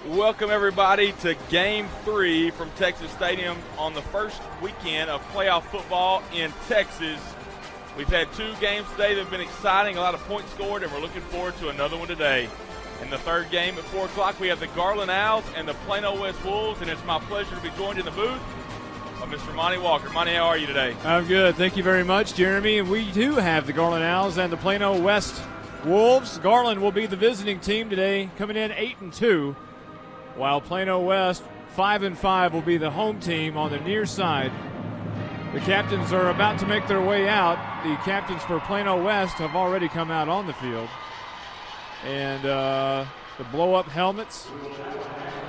Welcome, everybody, to Game 3 from Texas Stadium on the first weekend of playoff football in Texas. We've had 2 games today that have been exciting, a lot of points scored, and we're looking forward to another one today. In the third game at 4 o'clock, we have the Garland Owls and the Plano West Wolves, and it's my pleasure to be joined in the booth by Mr. Monty Walker. Monty, how are you today? I'm good. Thank you very much, Jeremy. And we do have the Garland Owls and the Plano West Wolves. Garland will be the visiting team today, coming in 8-2. While Plano West, 5-5, will be the home team on the near side. The captains are about to make their way out. The captains for Plano West have already come out on the field. And the blow-up helmets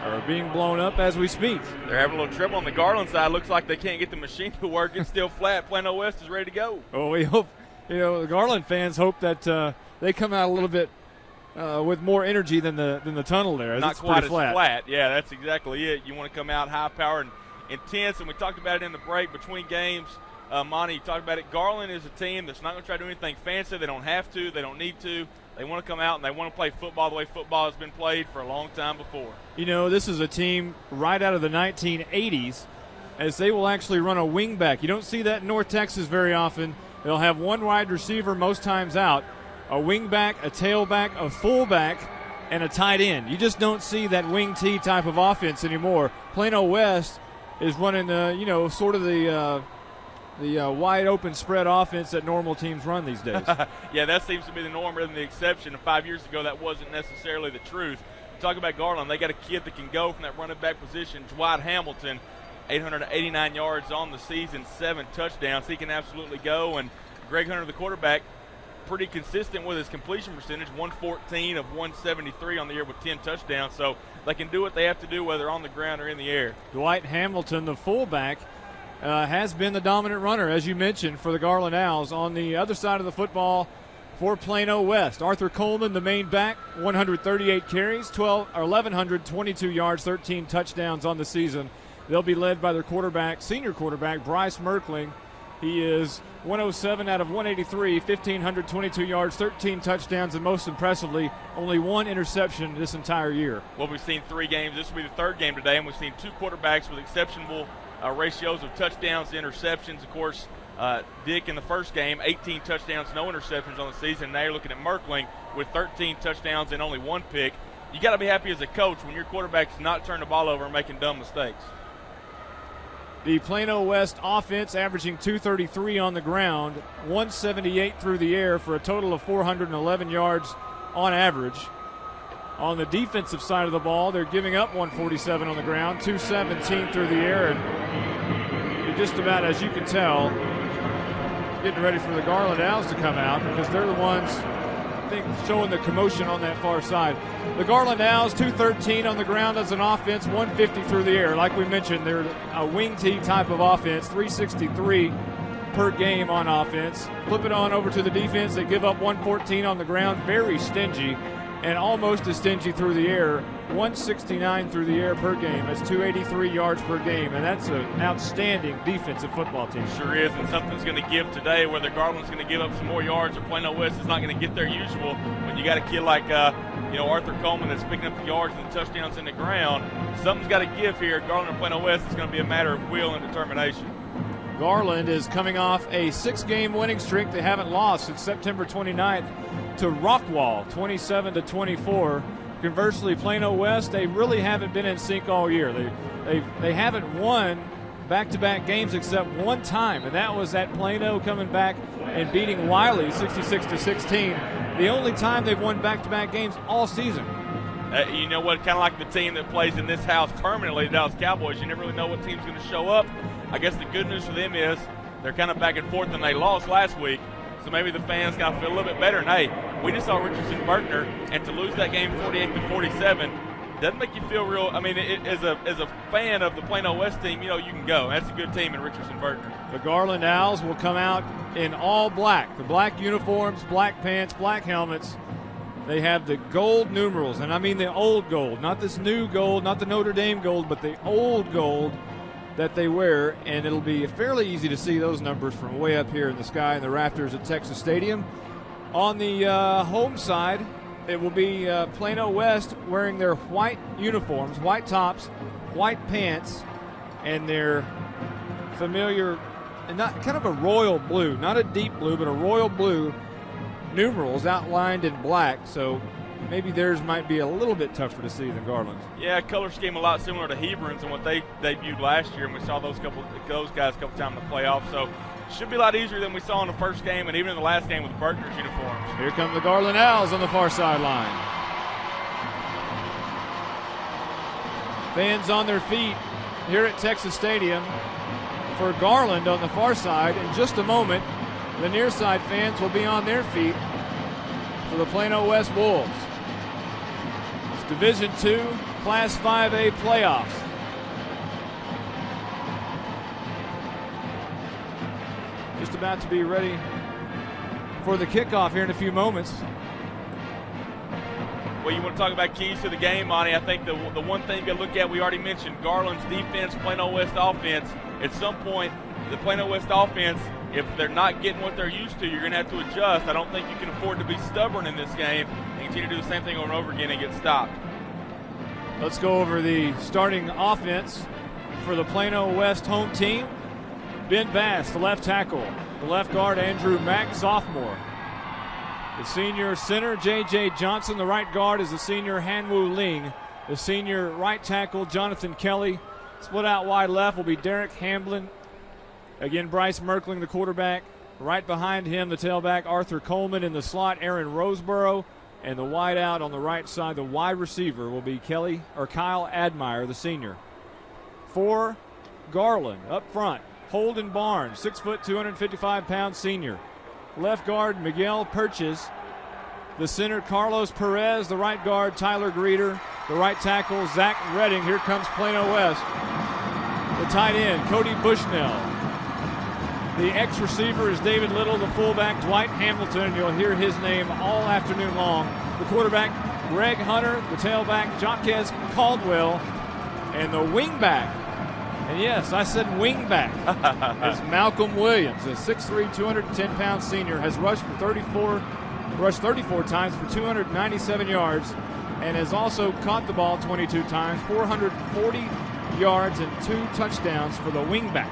are being blown up as we speak. They're having a little trouble on the Garland side. Looks like they can't get the machine to work. It's still flat. Plano West is ready to go. Well, we hope, the Garland fans hope that they come out a little bit with more energy than the tunnel there. Not it's quite as flat. flat. Yeah, that's exactly it. You want to come out high power and intense, and we talked about it in the break between games. Monty, you talked about it. Garland is a team that's not going to try to do anything fancy. They don't have to. They don't need to. They want to come out and they want to play football the way football has been played for a long time before. This is a team right out of the 1980s, as they will actually run a wing back. You don't see that in North Texas very often. They'll have one wide receiver most times out, a wing back, a tailback, a fullback, and a tight end. You just don't see that wing T type of offense anymore. Plano West is running the wide open spread offense that normal teams run these days. Yeah, that seems to be the norm rather than the exception. 5 years ago, that wasn't necessarily the truth. Talk about Garland. They got a kid that can go from that running back position. Dwight Hamilton, 889 yards on the season, 7 touchdowns. He can absolutely go. And Greg Hunter, the quarterback, pretty consistent with his completion percentage, 114 of 173 on the year with 10 touchdowns. So they can do what they have to do, whether on the ground or in the air. Dwight Hamilton, the fullback, has been the dominant runner, as you mentioned, for the Garland Owls. On the other side of the football for Plano West, Arthur Coleman, the main back, 138 carries, 1,122 yards, 13 touchdowns on the season. They'll be led by their quarterback, senior quarterback, Bryce Merkling. He is 107 out of 183, 1,522 yards, 13 touchdowns, and most impressively, only 1 interception this entire year. Well, we've seen 3 games. This will be the 3rd game today, and we've seen 2 quarterbacks with exceptional ratios of touchdowns to interceptions. Of course, Dick in the first game, 18 touchdowns, no interceptions on the season. Now you're looking at Merkling with 13 touchdowns and only 1 pick. You got to be happy as a coach when your quarterback's not turning the ball over and making dumb mistakes. The Plano West offense averaging 233 on the ground, 178 through the air for a total of 411 yards on average. On the defensive side of the ball, they're giving up 147 on the ground, 217 through the air, and you're just about, as you can tell, getting ready for the Garland Owls to come out because they're the ones, I think, showing the commotion on that far side. The Garland Owls, 213 on the ground as an offense, 150 through the air. Like we mentioned, they're a wing T type of offense, 363 per game on offense. Flip it on over to the defense. They give up 114 on the ground, very stingy, and almost as stingy through the air, 169 through the air per game. That's 283 yards per game, and that's an outstanding defensive football team. Sure is, and something's going to give today, whether Garland's going to give up some more yards or Plano West is not going to get their usual. When you got a kid like Arthur Coleman that's picking up the yards and the touchdowns in the ground, something's got to give here. Garland and Plano West is going to be a matter of will and determination. Garland is coming off a 6-game winning streak. They haven't lost since September 29th to Rockwall, 27-24. Conversely, Plano West, they really haven't been in sync all year. They haven't won back-to-back games except one time, and that was at Plano coming back and beating Wiley 66-16. The only time they've won back-to-back games all season. You know what, kind of like the team that plays in this house permanently, the Dallas Cowboys, you never really know what team's going to show up. I guess the good news for them is they're kind of back and forth, and they lost last week. So maybe the fans kind of feel a little bit better. And, hey, we just saw Richardson Bertner, and to lose that game 48-47 doesn't make you feel real. I mean, as a fan of the Plano West team, you can go. That's a good team in Richardson Bertner. The Garland Owls will come out in all black. The black uniforms, black pants, black helmets. They have the gold numerals, and I mean the old gold, not this new gold, not the Notre Dame gold, but the old gold that they wear, and it'll be fairly easy to see those numbers from way up here in the sky in the rafters at Texas Stadium. On the home side, it will be Plano West wearing their white uniforms, white tops, white pants, and their familiar, and not kind of a royal blue, not a deep blue, but a royal blue numerals outlined in black. So maybe theirs might be a little bit tougher to see than Garland's. Yeah, color scheme a lot similar to Hebron's and what they debuted last year, and we saw those guys a couple times in the playoffs. So it should be a lot easier than we saw in the first game and even in the last game with the Berkner's uniforms. Here come the Garland Owls on the far sideline. Fans on their feet here at Texas Stadium for Garland on the far side. In just a moment, the near side fans will be on their feet for the Plano West Wolves. It's Division II Class 5A playoffs. Just about to be ready for the kickoff here in a few moments. Well, you want to talk about keys to the game, Monty. I think the one thing you look at, we already mentioned, Garland's defense, Plano West offense. At some point, the Plano West offense, if they're not getting what they're used to, you're going to have to adjust. I don't think you can afford to be stubborn in this game and continue to do the same thing over and over again and get stopped. Let's go over the starting offense for the Plano West home team. Ben Bass, the left tackle. The left guard, Andrew Mack, sophomore. The senior center, J.J. Johnson. The right guard is the senior Hanwoo Ling. The senior right tackle, Jonathan Kelly. Split out wide left will be Derek Hamblin. Again, Bryce Merkling, the quarterback. Right behind him, the tailback, Arthur Coleman. In the slot, Aaron Roseborough. And the wide out on the right side, the wide receiver, will be Kyle Admire, the senior. For Garland, up front, Holden Barnes, 6 foot, 255-pound senior. Left guard, Miguel Purchase. The center, Carlos Perez. The right guard, Tyler Greeter. The right tackle, Zach Redding. Here comes Plano West. The tight end, Cody Bushnell. The ex-receiver is David Little. The fullback, Dwight Hamilton. You'll hear his name all afternoon long. The quarterback, Greg Hunter. The tailback, Jaquez Caldwell. And the wingback, and yes, I said wingback, is Malcolm Williams. A 6'3", 210-pound senior has rushed 34 times for 297 yards and has also caught the ball 22 times, 440 yards and 2 touchdowns for the wingback,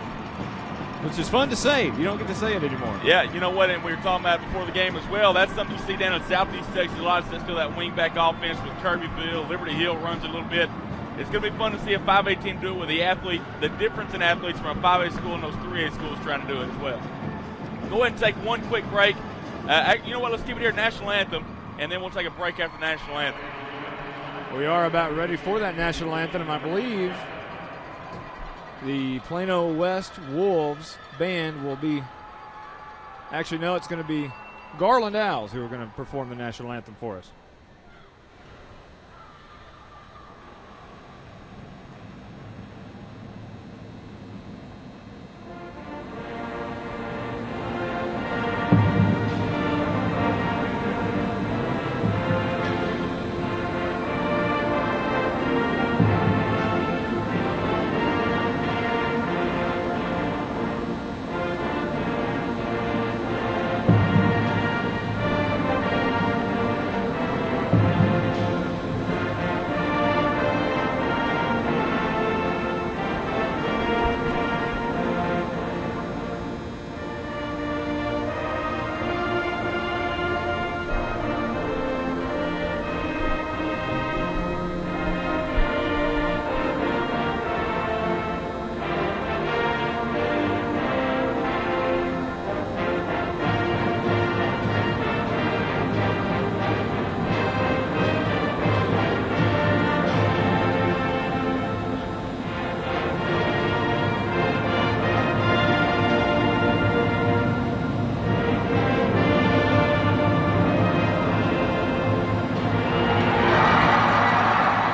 which is fun to say. You don't get to say it anymore. Yeah, you know what, and we were talking about before the game as well. That's something you see down in Southeast Texas a lot. It's still that wingback offense with Kirbyville. Liberty Hill runs a little bit. It's going to be fun to see a 5A team do it with the athlete, the difference in athletes from a 5A school and those 3A schools trying to do it as well. Go ahead and take one quick break. You know what? Let's keep it here, National Anthem, and then we'll take a break after National Anthem. We are about ready for that National Anthem, and I believe the Plano West Wolves band will be – actually, no, it's going to be Garland Owls who are going to perform the National Anthem for us.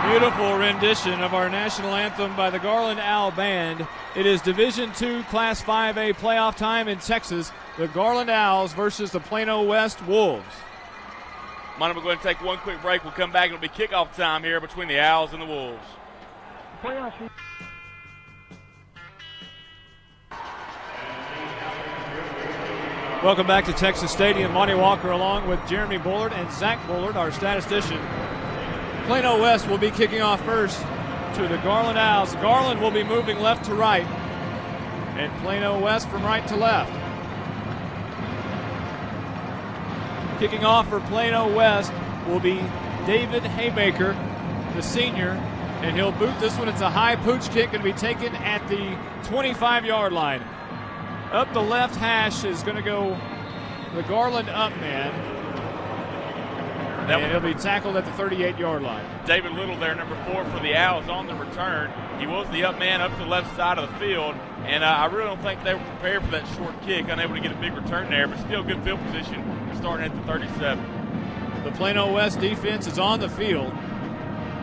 Beautiful rendition of our national anthem by the Garland Owl Band. It is Division II Class 5A playoff time in Texas. The Garland Owls versus the Plano West Wolves. Monty, we're going to take one quick break. We'll come back. It'll be kickoff time here between the Owls and the Wolves. Welcome back to Texas Stadium. Monty Walker along with Jeremy Bullard and Zach Bullard, our statistician. Plano West will be kicking off first to the Garland Owls. Garland will be moving left to right, and Plano West from right to left. Kicking off for Plano West will be David Haymaker, the senior, and he'll boot this one. It's a high pooch kick, going to be taken at the 25-yard line. Up the left hash is going to go the Garland up man, and he'll be tackled at the 38-yard line. David Little there, number 4 for the Owls on the return. He was the up man up to the left side of the field, and I really don't think they were prepared for that short kick, unable to get a big return there, but still good field position starting at the 37. The Plano West defense is on the field.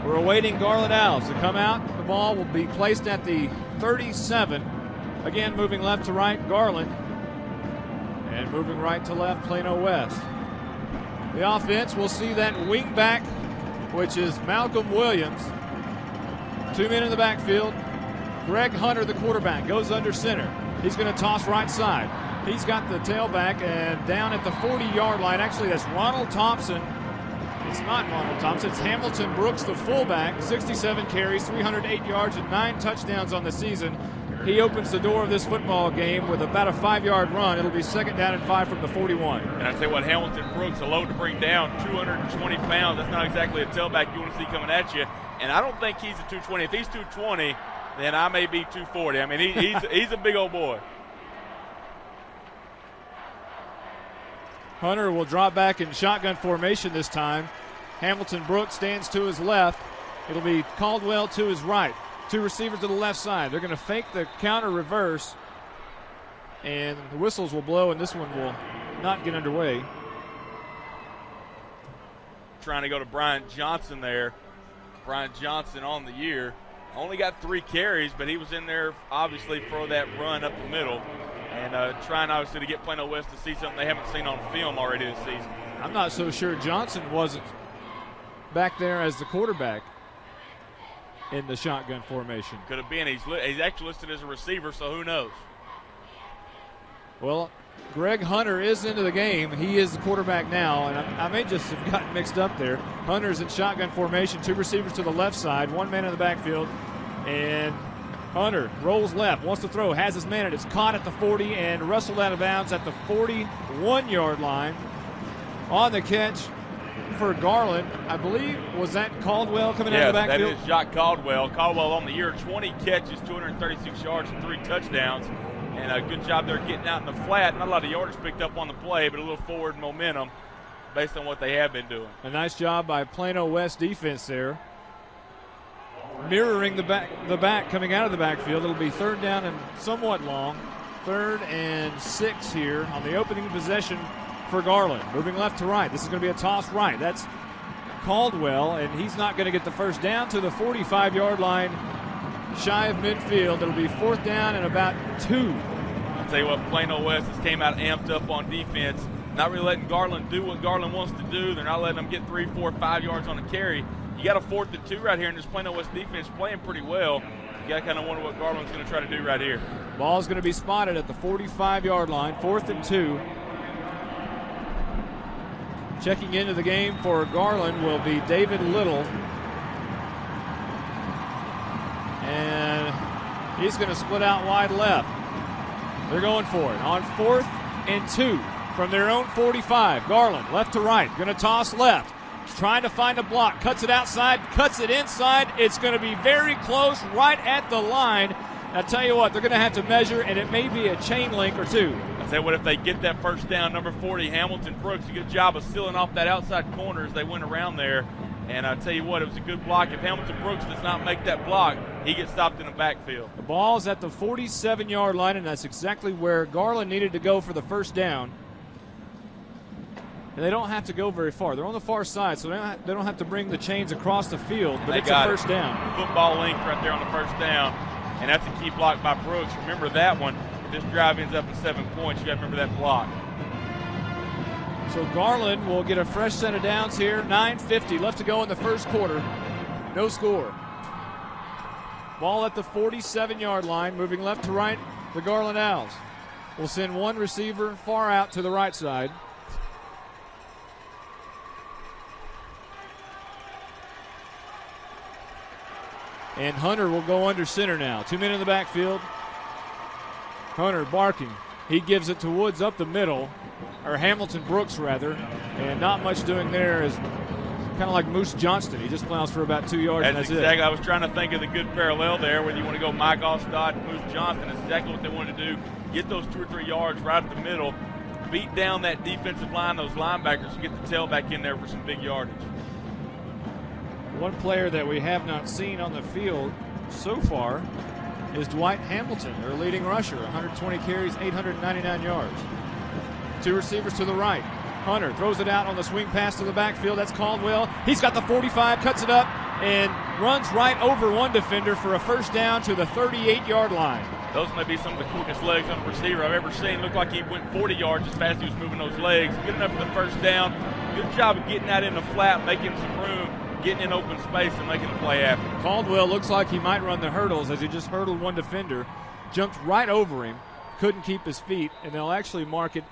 We're awaiting Garland Owls to come out. The ball will be placed at the 37. Again, moving left to right, Garland. And moving right to left, Plano West. The offense will see that wing back, which is Malcolm Williams. 2 men in the backfield. Greg Hunter, the quarterback, goes under center. He's going to toss right side. He's got the tailback, and down at the 40-yard line, actually that's Ronald Thompson. It's not Ronald Thompson, it's Hamilton Brooks, the fullback. 67 carries, 308 yards, and 9 touchdowns on the season. He opens the door of this football game with about a 5-yard run. It'll be 2nd down and 5 from the 41. And I tell you what, Hamilton Brooks, a load to bring down, 220 pounds. That's not exactly a tailback you want to see coming at you. And I don't think he's a 220. If he's 220, then I may be 240. I mean, he's a big old boy. Hunter will drop back in shotgun formation this time. Hamilton Brooks stands to his left. It'll be Caldwell to his right. 2 receivers to the left side. They're going to fake the counter reverse, and the whistles will blow, and this one will not get underway. Trying to go to Brian Johnson there. Brian Johnson on the year. Only got 3 carries, but he was in there obviously for that run up the middle, and trying obviously to get Plano West to see something they haven't seen on film already this season. I'm not so sure Johnson wasn't back there as the quarterback in the shotgun formation. Could have been. He's actually listed as a receiver, so who knows? Well, Greg Hunter is into the game. He is the quarterback now, and I may just have gotten mixed up there. Hunter's in shotgun formation, 2 receivers to the left side, 1 man in the backfield, and Hunter rolls left, wants to throw, has his man, and it's caught at the 40 and wrestled out of bounds at the 41-yard line. On the catch for Garland, I believe, was that Caldwell coming out of the backfield? That is Jacques Caldwell. Caldwell on the year, 20 catches, 236 yards, and 3 touchdowns. And a good job there getting out in the flat. Not a lot of yardage picked up on the play, but a little forward momentum based on what they have been doing. A nice job by Plano West defense there. Mirroring the back coming out of the backfield. It'll be 3rd down and somewhat long. 3rd and 6 here on the opening possession for Garland. Moving left to right. This is going to be a toss right. That's Caldwell, and he's not going to get the first down to the 45-yard line, shy of midfield. It'll be 4th down and about 2. I'll tell you what, Plano West has came out amped up on defense, not really letting Garland do what Garland wants to do. They're not letting them get 3, 4, 5 yards on a carry. You got a 4th and 2 right here, and this Plano West defense playing pretty well. You got to kind of wonder what Garland's going to try to do right here. Ball's going to be spotted at the 45-yard line, 4th and 2. Checking into the game for Garland will be David Little. And he's going to split out wide left. They're going for it on 4th and 2 from their own 45. Garland left to right, going to toss left. He's trying to find a block, cuts it outside, cuts it inside. It's going to be very close, right at the line. I tell you what, they're going to have to measure, and it may be a chain link or 2. I tell you what, if they get that first down, number 40, Hamilton Brooks, a good job of sealing off that outside corner as they went around there. And I tell you what, it was a good block. If Hamilton Brooks does not make that block, he gets stopped in the backfield. The ball's at the 47-yard line, and that's exactly where Garland needed to go for the first down. And they don't have to go very far. They're on the far side, so they don't have to bring the chains across the field, but it's a first down. Football length right there on the first down, and that's a key block by Brooks. Remember that one. If this drive ends up in 7 points, you got to remember that block. So Garland will get a fresh set of downs here. 9:50 left to go in the first quarter. No score. Ball at the 47-yard line, moving left to right, the Garland Owls. will send one receiver far out to the right side. And Hunter will go under center now. 2 men in the backfield. Hunter barking. He gives it to Woods up the middle, or Hamilton Brooks rather, and not much doing there is kind of like Moose Johnston. He just plows for about 2 yards, and that's exactly. it. I was trying to think of the good parallel there, whether you want to go Mike Ostad, Moose Johnston. That's exactly what they wanted to do. Get those 2 or 3 yards right at the middle, beat down that defensive line, those linebackers, and get the tail back in there for some big yardage. One player that we have not seen on the field so far is Dwight Hamilton, their leading rusher, 120 carries, 899 yards. 2 receivers to the right. Hunter throws it out on the swing pass to the backfield. That's Caldwell. He's got the 45, cuts it up, and runs right over one defender for a first down to the 38-yard line. Those may be some of the quickest legs on a receiver I've ever seen. Looked like he went 40 yards as fast as he was moving those legs. Good enough for the first down. Good job of getting that in the flat, making some room, getting in open space and making the play happen. Caldwell looks like he might run the hurdles as he just hurdled one defender, jumped right over him, couldn't keep his feet, and they'll actually mark it.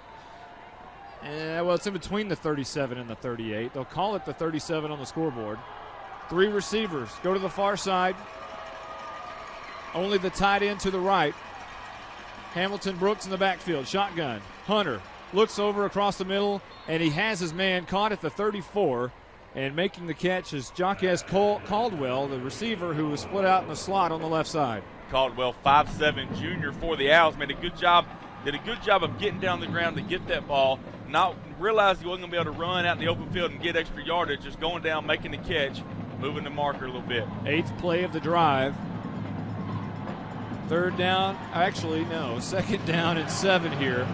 Well, it's in between the 37 and the 38. They'll call it the 37 on the scoreboard. 3 receivers go to the far side. Only the tight end to the right. Hamilton Brooks in the backfield, shotgun. Hunter looks over across the middle, and he has his man caught at the 34. And making the catch is Jaquez Caldwell, the receiver who was split out in the slot on the left side. Caldwell, 5'7" junior for the Owls, did a good job of getting down the ground to get that ball, not realizing he wasn't going to be able to run out in the open field and get extra yardage, just going down, making the catch, moving the marker a little bit. 8th play of the drive. Second down and 7 here.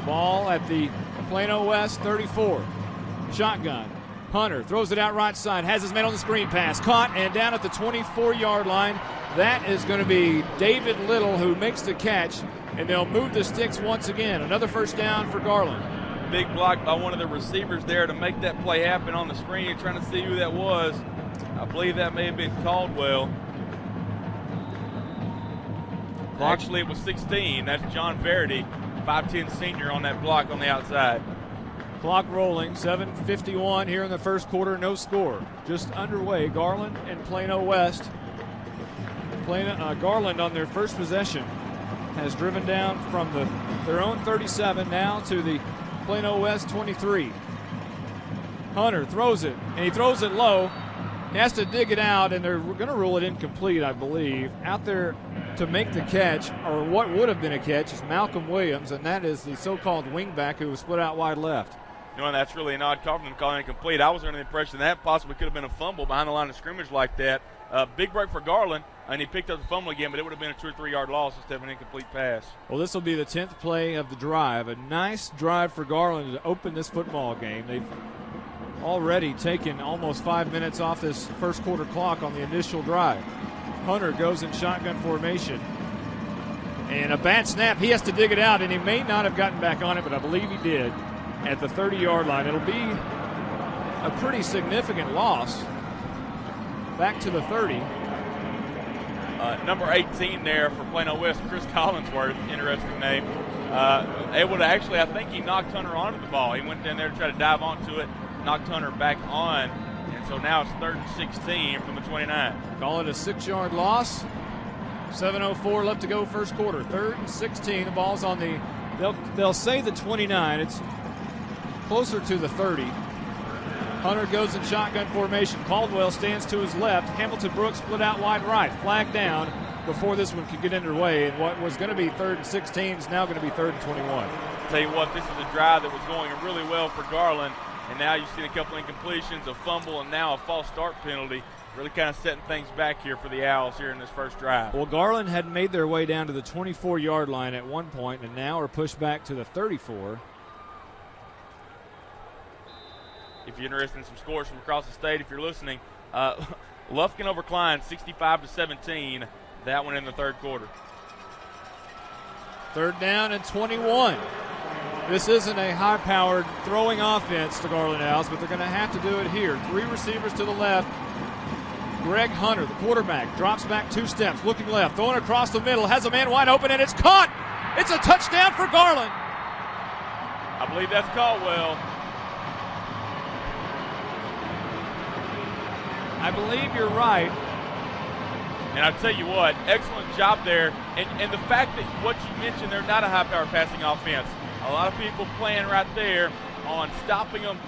Ball at the Plano West 34. Shotgun. Hunter throws it out right side, has his man on the screen pass, caught and down at the 24-yard line. That is going to be David Little who makes the catch, and they'll move the sticks once again. Another first down for Garland. Big block by one of the receivers there to make that play happen on the screen, trying to see who that was. I believe that may have been Caldwell. Actually, it was 16. That's John Verity, 5'10" senior on that block on the outside. Clock rolling, 7:51 here in the first quarter, no score. Just underway, Garland and Plano West. Garland on their first possession has driven down from their own 37 now to the Plano West 23. Hunter throws it, and he throws it low. He has to dig it out, and they're going to rule it incomplete, I believe. Out there to make the catch, or what would have been a catch, is Malcolm Williams, and that is the so-called wingback who was split out wide left. You know, that's really an odd call for them calling it incomplete. I was under the impression that possibly could have been a fumble behind the line of scrimmage like that. Big break for Garland, and he picked up the fumble again, but it would have been a 2 or 3 yard loss instead of an incomplete pass. Well, this will be the 10th play of the drive. A nice drive for Garland to open this football game. They've already taken almost 5 minutes off this first quarter clock on the initial drive. Hunter goes in shotgun formation. And a bad snap. He has to dig it out, and he may not have gotten back on it, but I believe he did at the 30-yard line. It'll be a pretty significant loss. Back to the 30. Number 18 there for Plano West, Chris Collinsworth, interesting name. Able to actually, I think he knocked Hunter onto the ball. He went down there to try to dive onto it, knocked Hunter back on, and so now it's 3rd and 16 from the 29. Call it a 6-yard loss. 7:04 left to go first quarter. 3rd and 16. The ball's on the, they'll say the 29. It's closer to the 30. Hunter goes in shotgun formation. Caldwell stands to his left. Hamilton Brooks split out wide right. Flag down before this one could get underway. And what was going to be 3rd and 16 is now going to be 3rd and 21. Tell you what, this is a drive that was going really well for Garland. And now you've seen a couple incompletions, a fumble, and now a false start penalty. Really kind of setting things back here for the Owls here in this first drive. Well, Garland had made their way down to the 24-yard line at one point, and now are pushed back to the 34. If you're interested in some scores from across the state, if you're listening, Lufkin over Klein, 65-17. That one in the third quarter. 3rd down and 21. This isn't a high-powered throwing offense to Garland Owls, but they're going to have to do it here. 3 receivers to the left. Greg Hunter, the quarterback, drops back 2 steps, looking left, throwing across the middle, has a man wide open, and it's caught. It's a touchdown for Garland. I believe that's Caldwell. I believe you're right. And I'll tell you what, excellent job there. And the fact that what you mentioned, they're not a high-power passing offense. A lot of people playing right there on stopping them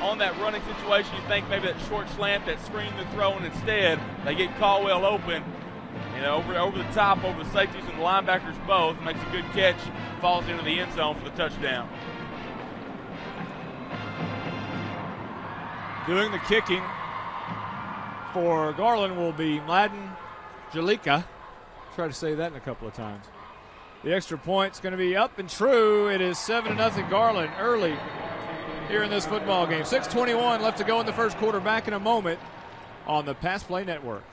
on that running situation. You think maybe that short slant, that screen they're throwing, instead they get Caldwell open, over the top, over the safeties and the linebackers both, makes a good catch, falls into the end zone for the touchdown. Doing the kicking for Garland will be Mladen Jalika. Try to say that in a couple of times. The extra point's going to be up and true. It is 7-0 Garland early here in this football game. 6:21 left to go in the first quarter. Back in a moment on the Pass Play Network.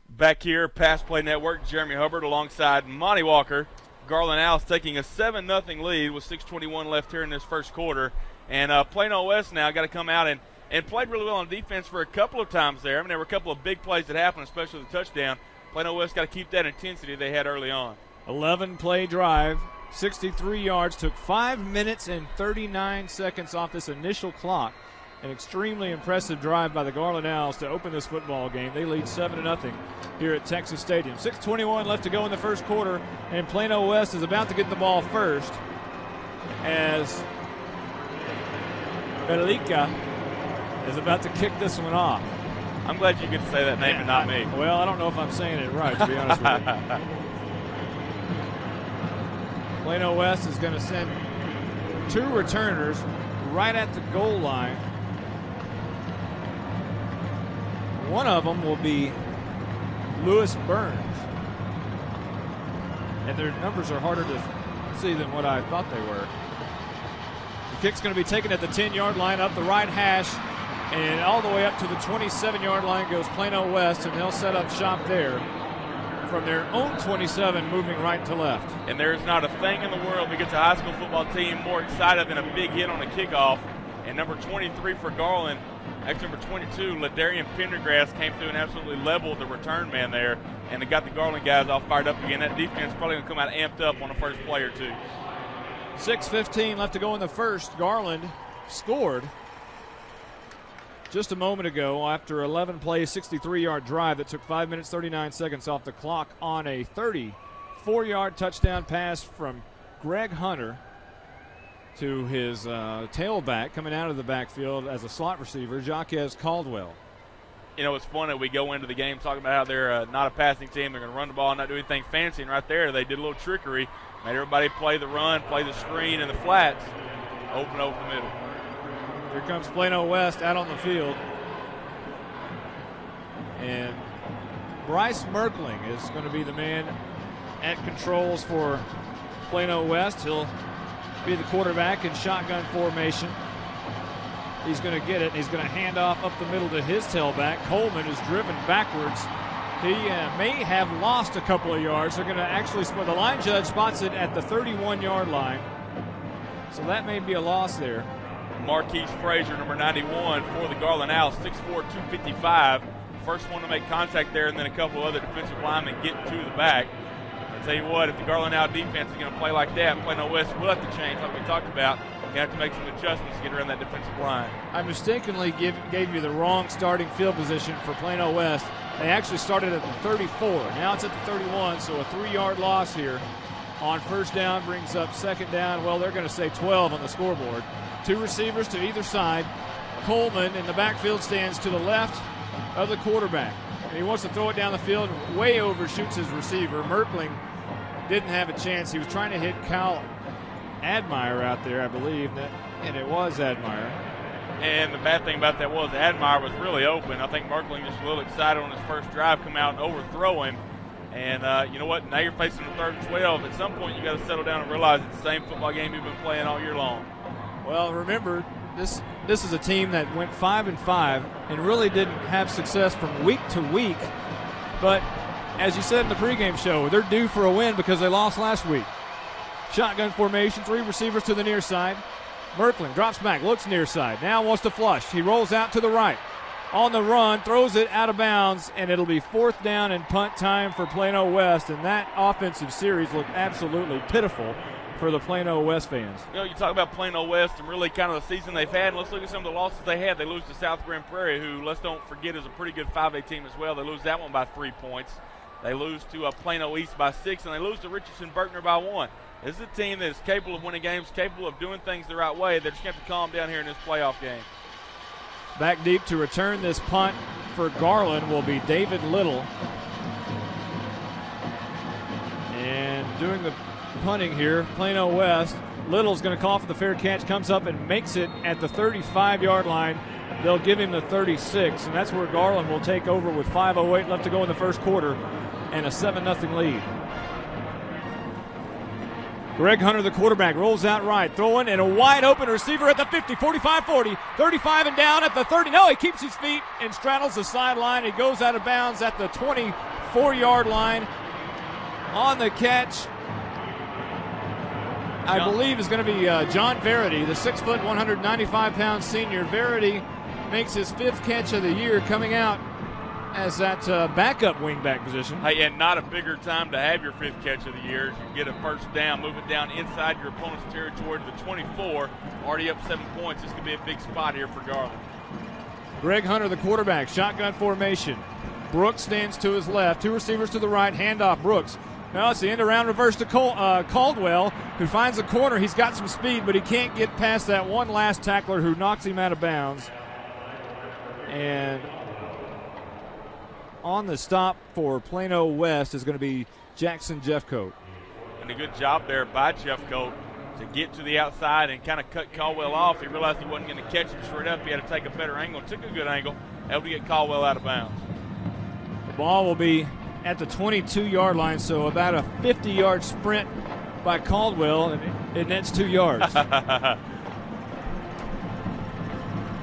Back here, Pass Play Network, Jeremy Hubbard alongside Monty Walker. Garland Allis taking a 7-0 lead with 6:21 left here in this first quarter. And Plano West now got to come out and played really well on defense for a couple of times there. I mean, there were a couple of big plays that happened, especially the touchdown. Plano West got to keep that intensity they had early on. 11-play drive, 63 yards, took 5 minutes and 39 seconds off this initial clock. An extremely impressive drive by the Garland Owls to open this football game. They lead 7-0 here at Texas Stadium. 6:21 left to go in the first quarter, and Plano West is about to get the ball first as Belika is about to kick this one off. I'm glad you get to say that name and not me. Well, I don't know if I'm saying it right, to be honest with you. Plano West is going to send 2 returners right at the goal line. One of them will be Lewis Burns. And their numbers are harder to see than what I thought they were. The kick's going to be taken at the 10-yard line up the right hash, and all the way up to the 27-yard line goes Plano West, and they'll set up shop there from their own 27, moving right to left. And there's not a thing in the world that gets a high school football team more excited than a big hit on a kickoff. And number 23 for Garland, actually number 22, Ladarian Pendergrass, came through and absolutely leveled the return man there, and it got the Garland guys all fired up again. That defense probably going to come out amped up on the first play or two. 6:15 left to go in the first. Garland scored just a moment ago after 11 plays, 63-yard drive that took 5 minutes, 39 seconds off the clock on a 34-yard touchdown pass from Greg Hunter to his tailback coming out of the backfield as a slot receiver, Jaquez Caldwell. You know, it's funny, we go into the game talking about how they're not a passing team. They're going to run the ball and not do anything fancy. And right there, they did a little trickery. Made everybody play the run, play the screen and the flats, open over the middle. Here comes Plano West out on the field. And Bryce Merkling is going to be the man at controls for Plano West. He'll be the quarterback in shotgun formation. He's going to get it, and he's going to hand off up the middle to his tailback. Coleman is driven backwards. He may have lost a couple of yards. They're going to actually spot. The line judge spots it at the 31-yard line. So that may be a loss there. Marquise Frazier, number 91, for the Garland Owls, 6'4", 255. First one to make contact there, and then a couple of other defensive linemen get to the back. I'll tell you what, if the Garland Owl defense is going to play like that, Plano West will have to change, like we talked about. You have to make some adjustments to get around that defensive line. I mistakenly gave you the wrong starting field position for Plano West. They actually started at the 34. Now it's at the 31, so a 3-yard loss here on first down brings up second down. Well, they're going to say 12 on the scoreboard. 2 receivers to either side. Coleman in the backfield stands to the left of the quarterback. And he wants to throw it down the field, way overshoots his receiver. Merkling didn't have a chance. He was trying to hit Kyle Admire out there, I believe, and it was Admire. And the bad thing about that was Admire was really open. I think Merkling just a little excited on his first drive, come out and overthrow him. And you know what? Now you're facing a 3rd and 12. At some point, you got to settle down and realize it's the same football game you've been playing all year long. Well, remember, this is a team that went 5-5 and really didn't have success from week to week. But as you said in the pregame show, they're due for a win because they lost last week. Shotgun formation, 3 receivers to the near side. Merkling drops back, looks near side, now wants to flush. He rolls out to the right. on the run, throws it out of bounds, and it'll be 4th down and punt time for Plano West. And that offensive series looked absolutely pitiful for the Plano West fans. You know, you talk about Plano West and really kind of the season they've had. Let's look at some of the losses they had. They lose to South Grand Prairie, who, let's don't forget, is a pretty good 5A team as well. They lose that one by 3 points. They lose to Plano East by 6, and they lose to Richardson-Berkner by 1. This is a team that is capable of winning games, capable of doing things the right way. They're just going to have to calm down here in this playoff game. Back deep to return this punt for Garland will be David Little. And doing the punting here, Plano West. Little's going to call for the fair catch, comes up and makes it at the 35-yard line. They'll give him the 36, and that's where Garland will take over with 5:08 left to go in the first quarter and a 7-0 lead. Greg Hunter, the quarterback, rolls out right, throwing, and a wide open receiver at the 50, 45, 40, 35 and down at the 30. No, he keeps his feet and straddles the sideline. He goes out of bounds at the 24-yard line. On the catch, I believe, is going to be John Verity, the 6 foot, 195-pound senior. Verity makes his 5th catch of the year, coming out as that backup wingback position. Hey, and not a bigger time to have your 5th catch of the year. You get a first down, move it down inside your opponent's territory to the 24. Already up 7 points. This could be a big spot here for Garland. Greg Hunter, the quarterback, shotgun formation. Brooks stands to his left. 2 receivers to the right. Handoff, Brooks. Now it's the end around reverse to Caldwell, who finds the corner. He's got some speed, but he can't get past that one last tackler who knocks him out of bounds. And on the stop for Plano West is going to be Jackson Jeffcoat. And a good job there by Jeffcoat to get to the outside and kind of cut Caldwell off. He realized he wasn't going to catch him straight up. He had to take a better angle. Took a good angle, able to get Caldwell out of bounds. The ball will be at the 22-yard line, so about a 50-yard sprint by Caldwell, and it nets 2 yards.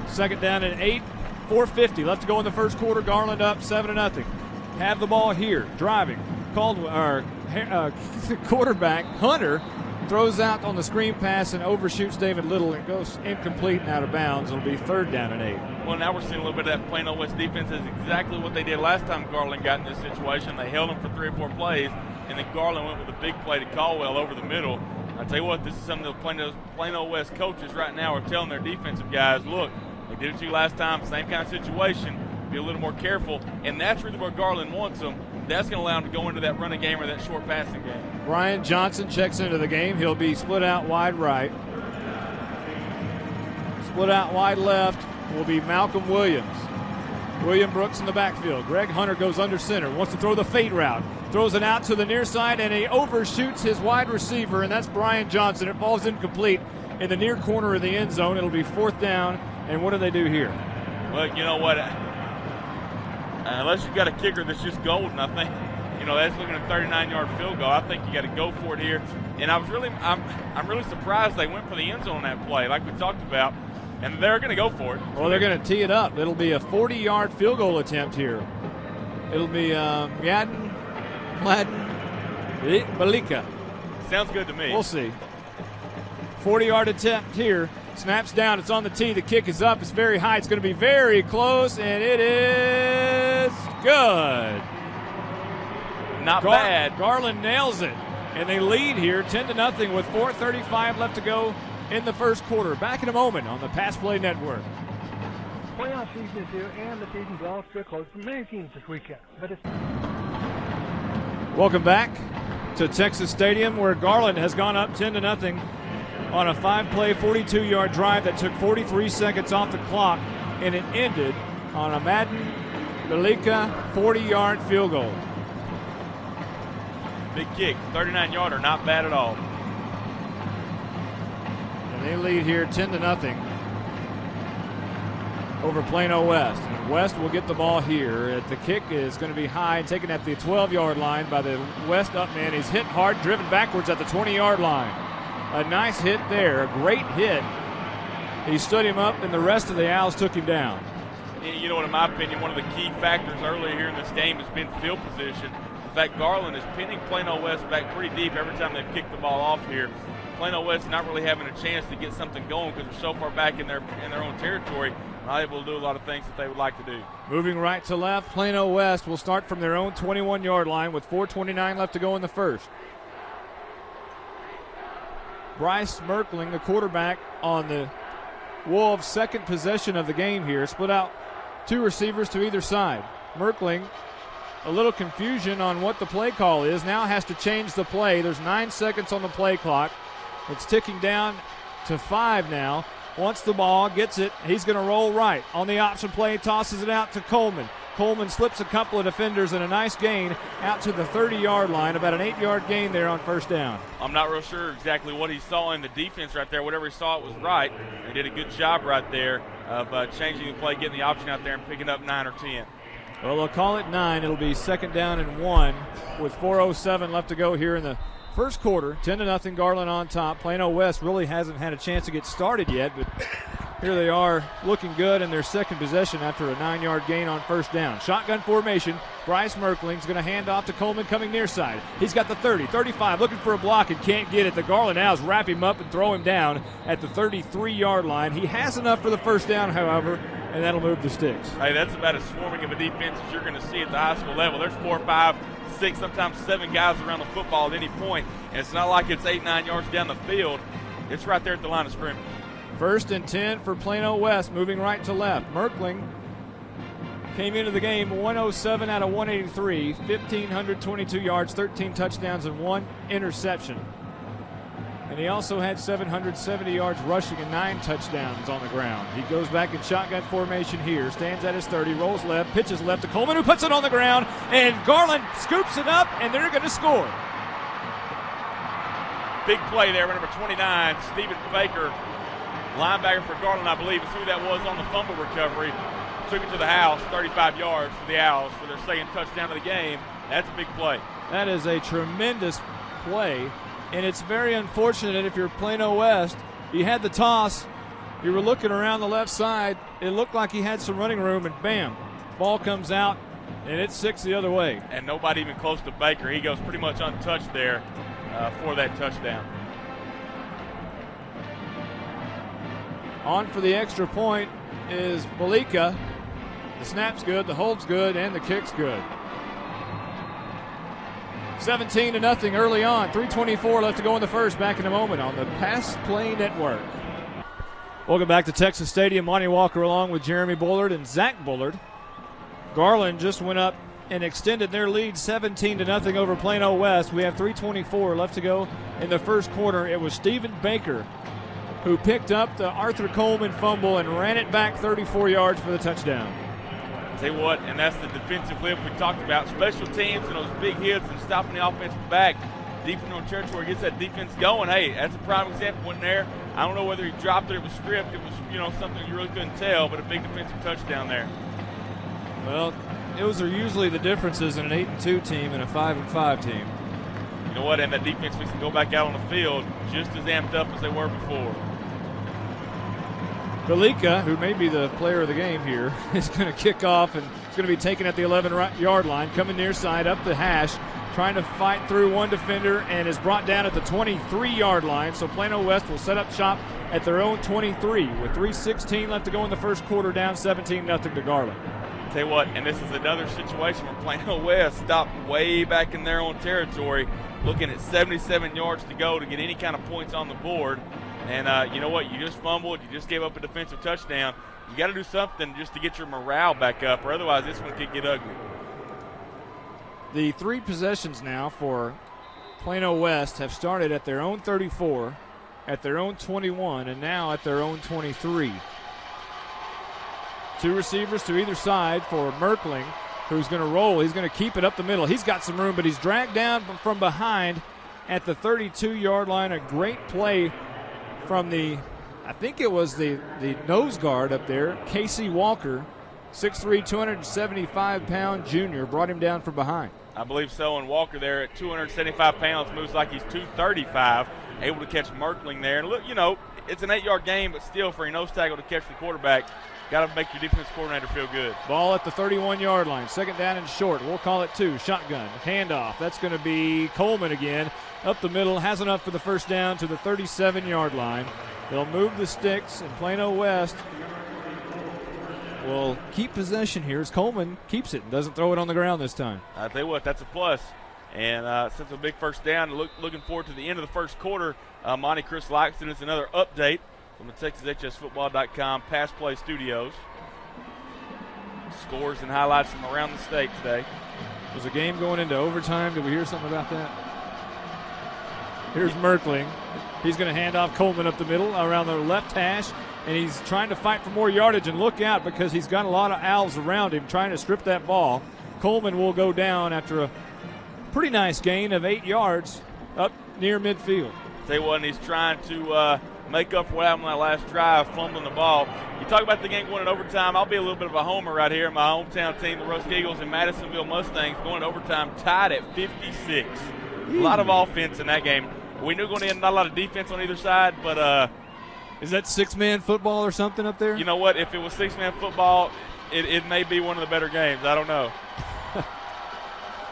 Second down and 8, 4:50 left to go in the first quarter. Garland up 7-0. Have the ball here, driving. Caldwell, quarterback Hunter throws out on the screen pass and overshoots David Little and goes incomplete and out of bounds. It'll be 3rd down and 8. Well, now we're seeing a little bit of that Plano West defense is exactly what they did last time Garland got in this situation. They held him for 3 or 4 plays, and then Garland went with a big play to Caldwell over the middle. I tell you what, this is something the Plano West coaches right now are telling their defensive guys, look, they did it to you last time, same kind of situation, be a little more careful, and that's really where Garland wants them. That's going to allow him to go into that running game or that short passing game. Brian Johnson checks into the game. He'll be split out wide right. Split out wide left will be Malcolm Williams. William Brooks in the backfield. Greg Hunter goes under center, wants to throw the fade route. Throws it out to the near side, and he overshoots his wide receiver, and that's Brian Johnson. It falls incomplete in the near corner of the end zone. It'll be 4th down, and what do they do here? Well, you know what? Unless you've got a kicker that's just golden, I think, that's looking at a 39-yard field goal. I think you got to go for it here. And I'm really surprised they went for the end zone on that play, like we talked about. And they're going to go for it. Well, they're going to tee it up. It'll be a 40-yard field goal attempt here. It'll be Mladen Balika. Sounds good to me. We'll see. 40-yard attempt here. Snaps down. It's on the tee. The kick is up. It's very high. It's going to be very close, and it is good. Not bad. Garland nails it, and they lead here 10-0 with 4:35 left to go in the first quarter. Back in a moment on the Pass Play Network. Playoff season is here, and the season belongs to a close for many teams this weekend. Welcome back to Texas Stadium, where Garland has gone up 10-0 on a 5-play, 42-yard drive that took 43 seconds off the clock, and it ended on a Mladen Balika 40-yard field goal. Big kick, 39-yarder, not bad at all. And they lead here 10-0 over Plano West. And West will get the ball here. The kick is going to be high, taken at the 12-yard line by the West up man. He's hit hard, driven backwards at the 20-yard line. A nice hit there, a great hit. He stood him up, and the rest of the Owls took him down. You know what, in my opinion, one of the key factors earlier here in this game has been field position. In fact, Garland is pinning Plano West back pretty deep every time they've kicked the ball off here. Plano West not really having a chance to get something going because they're so far back in their own territory. not able to do a lot of things that they would like to do. Moving right to left, Plano West will start from their own 21-yard line with 4:29 left to go in the first. Bryce Merkling, the quarterback, on the Wolves' second possession of the game here. Split out 2 receivers to either side. Merkling, a little confusion on what the play call is. Now has to change the play. There's 9 seconds on the play clock. It's ticking down to 5 now. Wants the ball, gets it. He's going to roll right. On the option play, tosses it out to Coleman. Coleman slips a couple of defenders and a nice gain out to the 30-yard line. About an 8-yard gain there on first down. I'm not real sure exactly what he saw in the defense right there. Whatever he saw, it was right. He did a good job right there of changing the play, getting the option out there and picking up 9 or 10. Well, they'll call it 9. It'll be 2nd down and 1 with 4:07 left to go here in the first quarter. 10-0 Garland on top. Plano West really hasn't had a chance to get started yet, but here they are looking good in their second possession after a 9-yard gain on first down. Shotgun formation. Bryce Merkling's going to hand off to Coleman coming near side. He's got the 30, 35, looking for a block and can't get it. The Garland Owls wrap him up and throw him down at the 33-yard line. He has enough for the first down, however, and that'll move the sticks. Hey, that's about as swarming of a defense as you're going to see at the high school level. There's 4, 5, 6, sometimes 7 guys around the football at any point, and it's not like it's 8, 9 yards down the field. It's right there at the line of scrimmage. 1st and 10 for Plano West, moving right to left. Merkling came into the game 107 out of 183, 1,522 yards, 13 touchdowns, and 1 interception. And he also had 770 yards rushing and 9 touchdowns on the ground. He goes back in shotgun formation here, stands at his 30, rolls left, pitches left to Coleman, who puts it on the ground, and Garland scoops it up, and they're going to score. Big play there, number 29, Stephen Baker, linebacker for Garland, I believe, is who that was on the fumble recovery. Took it to the house, 35 yards for the Owls for their second touchdown of the game. That's a big play. That is a tremendous play, and it's very unfortunate if you're Plano West. You had the toss, you were looking around the left side, it looked like he had some running room, and bam, ball comes out, and it's 6 the other way. And nobody even close to Baker. He goes pretty much untouched there for that touchdown. On for the extra point is Malika. The snap's good, the hold's good, and the kick's good. 17-0 early on. 3:24 left to go in the first. Back in a moment on the Pass Play Network. Welcome back to Texas Stadium. Monty Walker along with Jeremy Bullard and Zach Bullard. Garland just went up and extended their lead 17-0 over Plano West. We have 3:24 left to go in the first quarter. It was Stephen Baker who picked up the Arthur Coleman fumble and ran it back 34 yards for the touchdown. Tell you what, and that's the defensive lift we talked about. Special teams and those big hits and stopping the offensive back deep in their territory gets that defense going. Hey, that's a prime example. Wasn't there? I don't know whether he dropped it, it was stripped, it was something you really couldn't tell, but a big defensive touchdown there. Well, those are usually the differences in an 8-2 team and a 5-5 team. You know what? And that defense can go back out on the field just as amped up as they were before. Belika, who may be the player of the game here, is going to kick off, and it's going to be taken at the 11-yard line, coming near side up the hash, trying to fight through one defender, and is brought down at the 23-yard line. So Plano West will set up shop at their own 23 with 3:16 left to go in the first quarter, down 17-0 to Garland. Tell you what, and this is another situation where Plano West stopped way back in their own territory, looking at 77 yards to go to get any kind of points on the board. And you know what? You just fumbled. You just gave up a defensive touchdown. You got to do something just to get your morale back up, or otherwise this one could get ugly. The 3 possessions now for Plano West have started at their own 34, at their own 21, and now at their own 23. 2 receivers to either side for Merkling, who's going to roll. He's going to keep it up the middle. He's got some room, but he's dragged down from behind at the 32-yard line. A great play from I think it was the nose guard up there, Casey Walker, 6'3", 275-pound junior, brought him down from behind. I believe so, and Walker there at 275 pounds moves like he's 235, able to catch Merkling there. And look, it's an 8-yard game, but still for a nose tackle to catch the quarterback, got to make your defense coordinator feel good. Ball at the 31-yard line, 2nd down and short. We'll call it 2. Shotgun, handoff. That's going to be Coleman again. Up the middle, has enough for the first down to the 37-yard line. They'll move the sticks, and Plano West will keep possession here as Coleman keeps it and doesn't throw it on the ground this time. I tell you what, that's a plus. And since a big first down, looking forward to the end of the first quarter. Monty Chris Laxton is another update from the TexasHSFootball.com Pass Play Studios. Scores and highlights from around the state today. Was a game going into overtime? Did we hear something about that? Here's Merkling. He's going to hand off Coleman up the middle around the left hash, and he's trying to fight for more yardage. And look out, because he's got a lot of Owls around him trying to strip that ball. Coleman will go down after a pretty nice gain of 8 yards up near midfield. Tell you what, he's trying to make up for what happened on that last drive, fumbling the ball. You talk about the game going in overtime. I'll be a little bit of a homer right here. My hometown team, the Rusk Eagles and Madisonville Mustangs, going to overtime tied at 56. A lot of offense in that game. We knew going in, not a lot of defense on either side, but is that six-man football or something up there? You know what? If it was six-man football, it may be one of the better games. I don't know.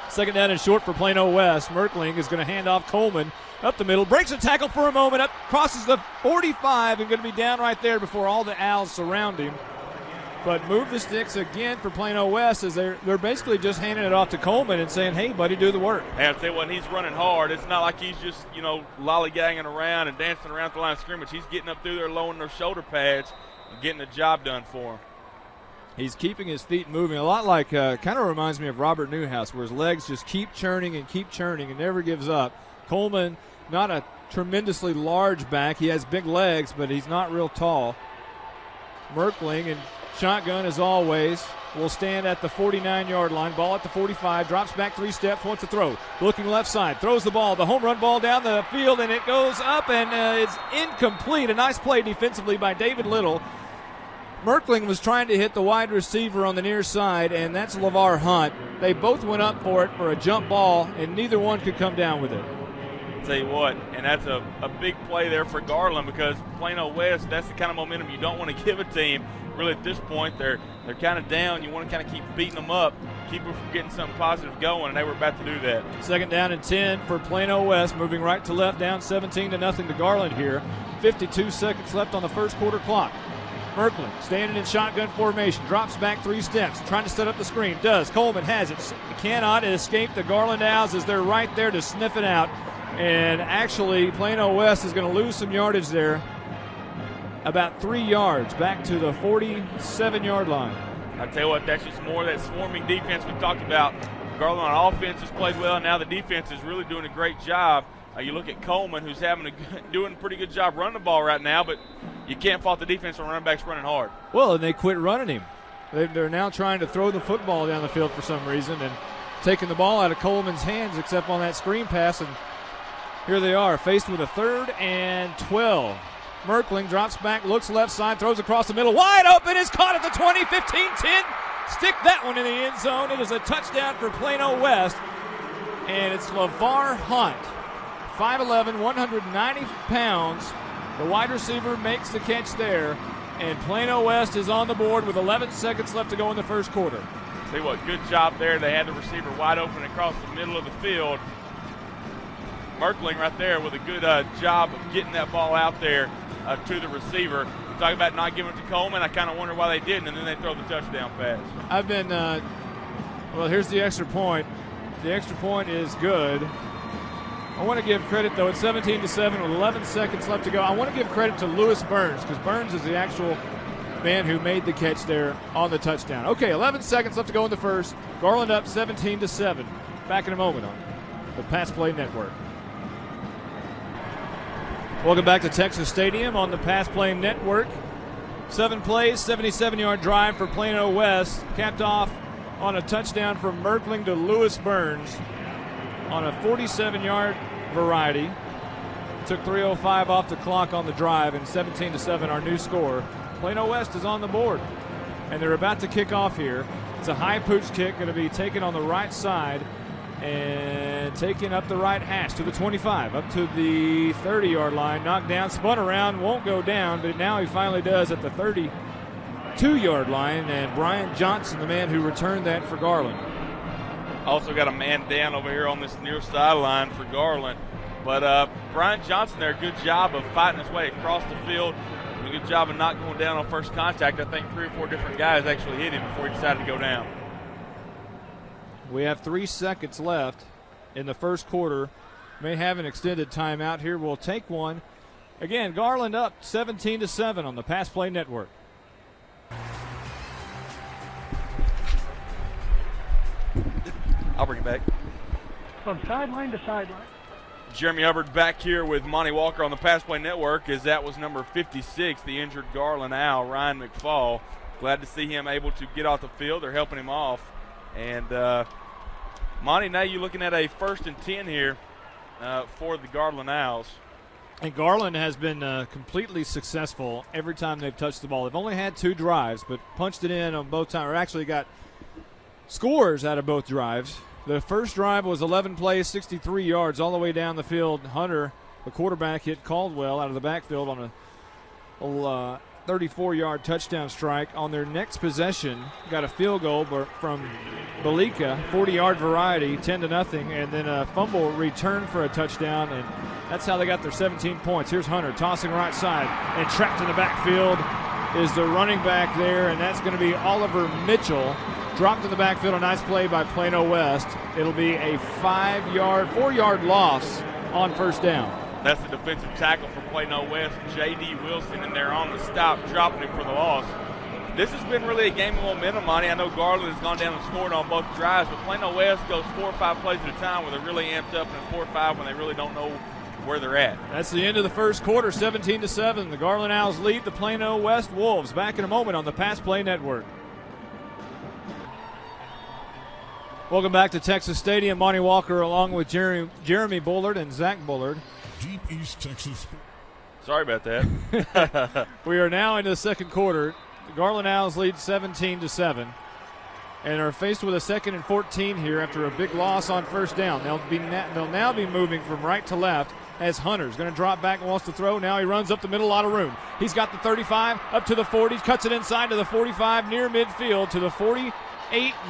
Second down and short for Plano West. Merkling is going to hand off Coleman up the middle. Breaks a tackle for a moment. Up crosses the 45 and going to be down right there before all the Owls surround him. But move the sticks again for Plano West as they're basically just handing it off to Coleman and saying, hey, buddy, do the work. Hey, I'll tell you what, he's running hard. It's not like he's just, lollygagging around and dancing around the line of scrimmage. He's getting up through there, lowering those shoulder pads and getting the job done for him. He's keeping his feet moving a lot like, kind of reminds me of Robert Newhouse, where his legs just keep churning and never gives up. Coleman, not a tremendously large back. He has big legs, but he's not real tall. Merkling and shotgun, as always, will stand at the 49-yard line. Ball at the 45, drops back 3 steps, wants to throw. Looking left side, throws the ball, the home run ball down the field, and it goes up and it's incomplete. A nice play defensively by David Little. Merkling was trying to hit the wide receiver on the near side, and that's LeVar Hunt. They both went up for it for a jump ball, and neither one could come down with it. I'll tell you what, and that's a big play there for Garland, because Plano West, that's the kind of momentum you don't want to give a team. Really, at this point, they're kind of down. You want to kind of keep beating them up, keep them from getting something positive going, and they were about to do that. Second down and 10 for Plano West, moving right to left, down 17-0 to Garland here. 52 seconds left on the first quarter clock. Merkling standing in shotgun formation, drops back 3 steps, trying to set up the screen. Does. Coleman has it. Cannot escape the Garland Owls as they're right there to sniff it out. And actually, Plano West is going to lose some yardage there. About 3 yards back to the 47-yard line. I tell you what, that's just more of that swarming defense we talked about. Garland on offense has played well. Now the defense is really doing a great job. You look at Coleman, who's doing a pretty good job running the ball right now, but you can't fault the defense when running backs running hard. Well, and they quit running him. They're now trying to throw the football down the field for some reason and taking the ball out of Coleman's hands except on that screen pass. And here they are, faced with a 3rd and 12. Merkling drops back, looks left side, throws across the middle. Wide open, is caught at the 20, 15, 10. Stick that one in the end zone. It is a touchdown for Plano West. And it's LeVar Hunt. 5'11", 190 pounds. The wide receiver makes the catch there, and Plano West is on the board with 11 seconds left to go in the first quarter. See what, good job there. They had the receiver wide open across the middle of the field. Merkling right there with a good job of getting that ball out there to the receiver. Talking about not giving it to Coleman, I kind of wonder why they didn't, and then they throw the touchdown pass. I've been, well, here's the extra point. The extra point is good. I want to give credit, though, it's 17-7 with 11 seconds left to go. I want to give credit to Lewis Burns, because Burns is the actual man who made the catch there on the touchdown. Okay, 11 seconds left to go in the first. Garland up 17-7. Back in a moment on the Pass Play Network. Welcome back to Texas Stadium on the Pass Play Network. 7 plays, 77-yard drive for Plano West, capped off on a touchdown from Merkling to Lewis Burns on a 47-yard variety. Took 3:05 off the clock on the drive, and 17-7 our new score. Plano West is on the board, and they're about to kick off here. It's a high pooch kick, going to be taken on the right side and taken up the right hash to the 25, up to the 30-yard line, knocked down, spun around, won't go down, but now he finally does at the 32-yard line, and Brian Johnson, the man who returned that for Garland. Also got a man down over here on this near sideline for Garland. But Brian Johnson there, good job of fighting his way across the field. doing a good job of not going down on first contact. I think 3 or 4 different guys actually hit him before he decided to go down. We have 3 seconds left in the first quarter. May have an extended timeout here. We'll take one. Again, Garland up 17-7 on the Pass Play Network. I'll bring it back. From sideline to sideline. Jeremy Hubbard back here with Monty Walker on the Pass Play Network, as that was number 56, the injured Garland Owl, Ryan McFall. Glad to see him able to get off the field. They're helping him off. And, Monty, now you're looking at a 1st and 10 here for the Garland Owls. And Garland has been completely successful every time they've touched the ball. They've only had 2 drives, but punched it in on both times, or actually got scores out of both drives. The first drive was 11 plays, 63 yards all the way down the field. Hunter, the quarterback, hit Caldwell out of the backfield on a 34-yard touchdown strike. On their next possession, got a field goal from Belika, 40-yard variety, 10-0, and then a fumble return for a touchdown, and that's how they got their 17 points. Here's Hunter tossing right side, and trapped in the backfield is the running back there, and that's going to be Oliver Mitchell. Dropped in the backfield, a nice play by Plano West. It'll be a 4-yard loss on first down. That's the defensive tackle for Plano West, J.D. Wilson, and they're on the stop, dropping him for the loss. This has been really a game of momentum, Monty. I know Garland has gone down and scored on both drives, but Plano West goes 4 or 5 plays at a time where they're really amped up, and 4 or 5 when they really don't know where they're at. That's the end of the first quarter, 17-7. The Garland Owls lead the Plano West Wolves. Back in a moment on the Pass Play Network. Welcome back to Texas Stadium. Monty Walker along with Jeremy Bullard and Zach Bullard. Deep East Texas. Sorry about that. We are now into the second quarter. The Garland Owls lead 17-7 and are faced with a 2nd and 14 here after a big loss on first down. They'll now be moving from right to left as Hunter's going to drop back and wants to throw. Now he runs up the middle, a lot of room. He's got the 35 up to the 40, cuts it inside to the 45 near midfield to the 48,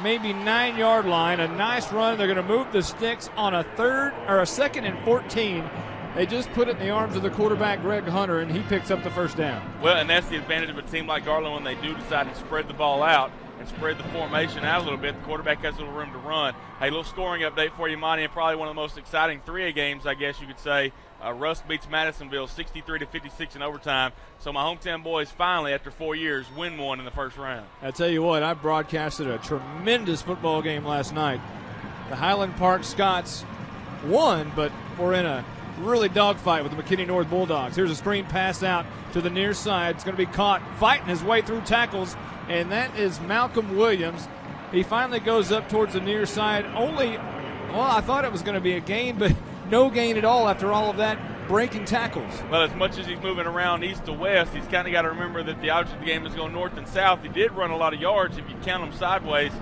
maybe 9-yard line. A nice run. They're going to move the sticks on a 2nd and 14. They just put it in the arms of the quarterback, Greg Hunter, and he picks up the first down. Well, and that's the advantage of a team like Garland when they do decide to spread the ball out and spread the formation out a little bit. The quarterback has a little room to run. Hey, a little scoring update for you, Monty, and probably one of the most exciting 3A games, I guess you could say. Russ beats Madisonville 63-56 in overtime. So my hometown boys finally, after 4 years, win one in the first round. I tell you what, I broadcasted a tremendous football game last night. The Highland Park Scots won, but were in a really dogfight with the McKinney North Bulldogs. Here's a screen pass out to the near side. It's going to be caught fighting his way through tackles, and that is Malcolm Williams. He finally goes up towards the near side. I thought it was going to be a gain, but no gain at all after all of that breaking tackles. Well, as much as he's moving around east to west, he's kind of got to remember that the object of the game is going north and south. He did run a lot of yards if you count them sideways.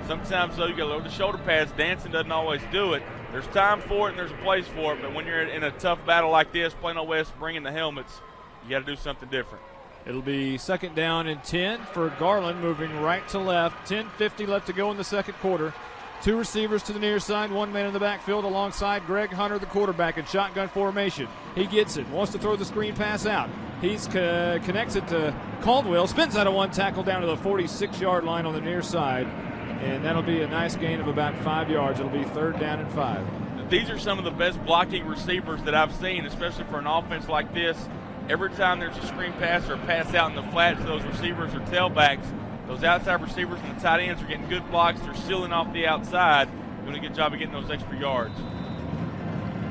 Sometimes, though, you got to load the shoulder pads. Dancing doesn't always do it. There's time for it and there's a place for it, but when you're in a tough battle like this, Plano West bringing the helmets, you got to do something different. It'll be 2nd down and 10 for Garland, moving right to left. 10:50 left to go in the second quarter. 2 receivers to the near side, 1 man in the backfield alongside Greg Hunter, the quarterback, in shotgun formation. He gets it, wants to throw the screen pass out. He's connects it to Caldwell, spins out of one tackle down to the 46-yard line on the near side, and that'll be a nice gain of about 5 yards. It'll be 3rd down and 5. These are some of the best blocking receivers that I've seen, especially for an offense like this. Every time there's a screen pass or a pass out in the flats, those receivers or tailbacks, those outside receivers and the tight ends are getting good blocks. They're sealing off the outside, doing a good job of getting those extra yards.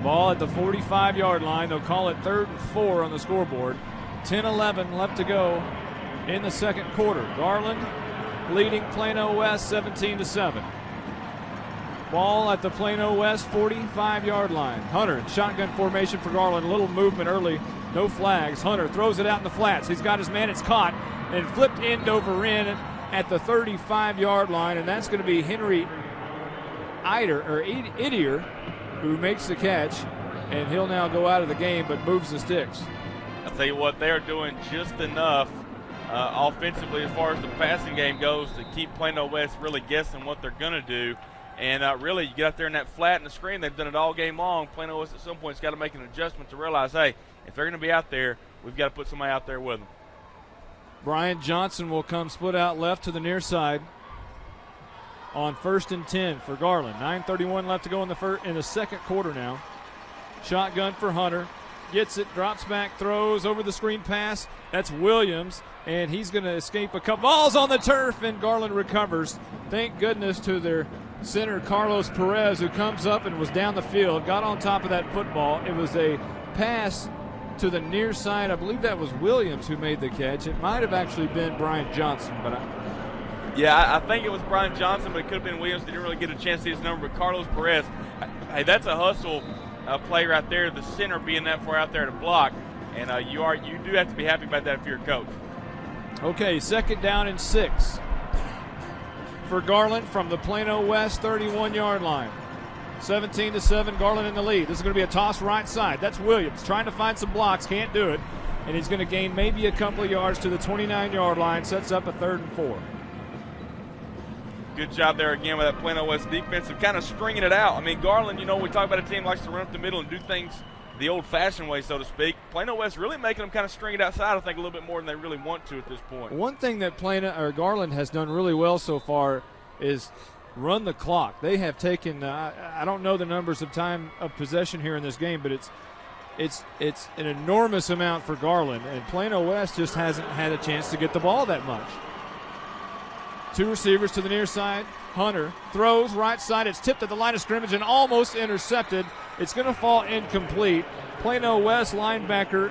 Ball at the 45-yard line. They'll call it 3rd and 4 on the scoreboard. 10-11 left to go in the second quarter. Garland leading Plano West 17-7. Ball at the Plano West 45-yard line. Hunter in shotgun formation for Garland. A little movement early, no flags. Hunter throws it out in the flats. He's got his man. It's caught and flipped end over end at the 35-yard line, and that's going to be Henry Idier who makes the catch, and he'll now go out of the game but moves the sticks. I'll tell you what, they are doing just enough offensively as far as the passing game goes to keep Plano West really guessing what they're going to do. And really, you get out there in that flat and the screen, they've done it all game long. Plano West at some point has got to make an adjustment to realize, hey, if they're going to be out there, we've got to put somebody out there with them. Brian Johnson will come split out left to the near side on 1st and 10 for Garland. 9:31 left to go in the second quarter now. Shotgun for Hunter. Gets it, drops back, throws over the screen pass. That's Williams, and he's going to escape a couple balls on the turf, and Garland recovers. Thank goodness to their center, Carlos Perez, who comes up and was down the field, got on top of that football. It was a pass to the near side. I believe that was Williams who made the catch. It might have actually been Brian Johnson, but I think it was Brian Johnson, but it could have been Williams. Didn't really get a chance to see his number. But Carlos Perez, hey, that's a hustle play right there. The center being that far out there to block, and you do have to be happy about that if you're a coach. Okay, 2nd down and 6 for Garland from the Plano West 31-yard line. 17-7, Garland in the lead. This is going to be a toss right side. That's Williams trying to find some blocks, can't do it, and he's going to gain maybe a couple of yards to the 29-yard line. Sets up a 3rd and 4. Good job there again with that Plano West defense of kind of stringing it out. I mean, Garland, we talk about a team that likes to run up the middle and do things the old-fashioned way, so to speak. Plano West really making them kind of string it outside, I think, a little bit more than they really want to at this point. One thing that Garland has done really well so far is run the clock. They have taken, I don't know the numbers of time of possession here in this game, but it's an enormous amount for Garland, and Plano West just hasn't had a chance to get the ball that much. 2 receivers to the near side. Hunter throws right side. It's tipped at the line of scrimmage and almost intercepted. It's going to fall incomplete. Plano West linebacker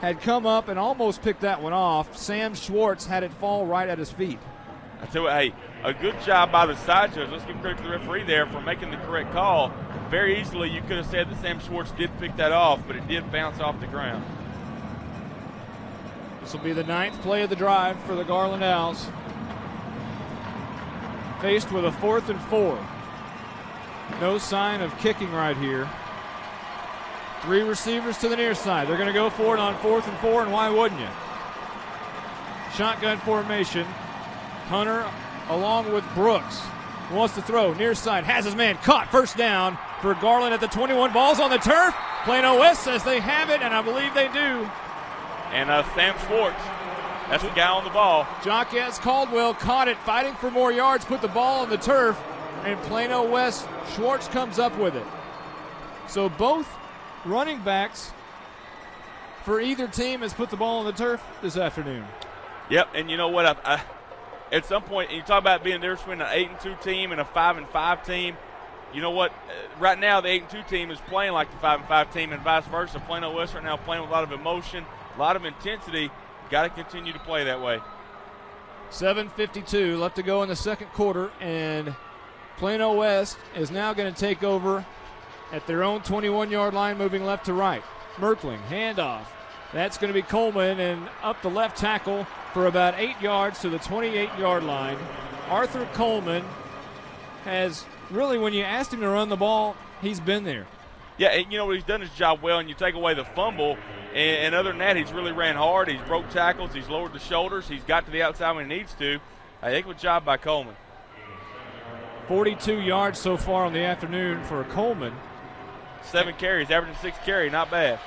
had come up and almost picked that one off. Sam Schwartz had it fall right at his feet. I tell you what, hey, a good job by the side judge. Let's give credit to the referee there for making the correct call. Very easily you could have said that Sam Schwartz did pick that off, but it did bounce off the ground. This will be the 9th play of the drive for the Garland Owls. Faced with a 4th and 4. No sign of kicking right here. 3 receivers to the near side. They're going to go for it on 4th and 4, and why wouldn't you? Shotgun formation. Hunter along with Brooks. Wants to throw. Near side. Has his man caught. 1st down for Garland at the 21. Ball's on the turf. Plano West says they have it, and I believe they do. And Sam Schwartz, that's the guy on the ball. Jacques Caldwell caught it, fighting for more yards, put the ball on the turf, and Plano West, Schwartz comes up with it. So both running backs for either team has put the ball on the turf this afternoon. Yep, and you know what? At some point, you talk about being the difference between an 8-2 team and a 5-5 team. You know what? Right now, the 8-2 team is playing like the 5-5 team, and vice versa. Plano West right now playing with a lot of emotion, a lot of intensity. Got to continue to play that way. 7:52 left to go in the second quarter, and Plano West is now going to take over at their own 21-yard line, moving left to right. Merkling, handoff. That's going to be Coleman, and up the left tackle for about 8 yards to the 28-yard line. Arthur Coleman has really, when you asked him to run the ball, he's been there. Yeah, and you know what, he's done his job well, and you take away the fumble, and other than that, he's really ran hard. He's broke tackles. He's lowered the shoulders. He's got to the outside when he needs to. I think good job by Coleman. 42 yards so far on the afternoon for Coleman. 7 carries, averaging 6 carry, not bad.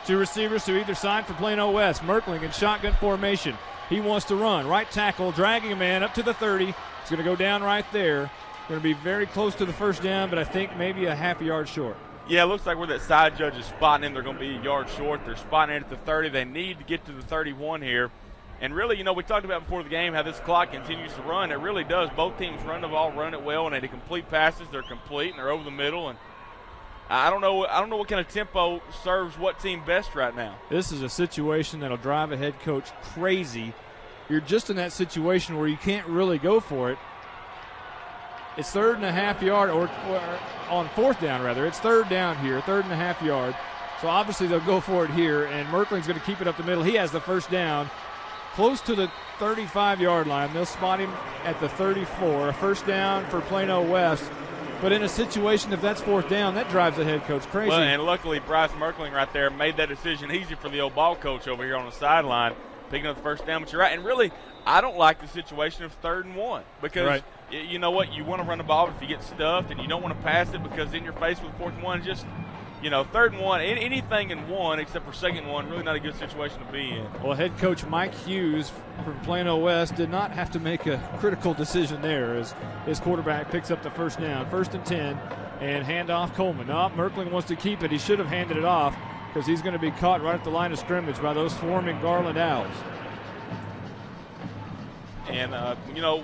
2 receivers to either side for Plano West. Merkling in shotgun formation. He wants to run. Right tackle, dragging a man up to the 30. He's going to go down right there. Going to be very close to the 1st down, but I think maybe a half a yard short. Yeah, it looks like where that side judge is spotting him, they're going to be a yard short. They're spotting it at the 30. They need to get to the 31 here. And really, we talked about before the game how this clock continues to run. It really does. Both teams run the ball, run it well, and they complete passes. They're complete, and they're over the middle. And I don't know what kind of tempo serves what team best right now. This is a situation that'll drive a head coach crazy. You're just in that situation where you can't really go for it. It's 3rd and a half yard, or on 4th down, rather. It's 3rd down here, 3rd and a half yard. So obviously they'll go for it here, and Merkling's going to keep it up the middle. He has the 1st down, close to the 35-yard line. They'll spot him at the 34. A 1st down for Plano West. But in a situation, if that's 4th down, that drives the head coach crazy. Well, and luckily Bryce Merkling right there made that decision easy for the old ball coach over here on the sideline, picking up the 1st down. But you're right. And really, I don't like the situation of 3rd and 1 because right. You know what? You want to run the ball, but if you get stuffed, and you don't want to pass it because then you're faced with 4th and 1. Just, 3rd and 1, anything in 1 except for 2nd and 1, really not a good situation to be in. Well, head coach Mike Hughes from Plano West did not have to make a critical decision there as his quarterback picks up the first down. 1st and 10, and handoff Coleman. No, Merkling wants to keep it. He should have handed it off because he's going to be caught right at the line of scrimmage by those swarming Garland Owls. And,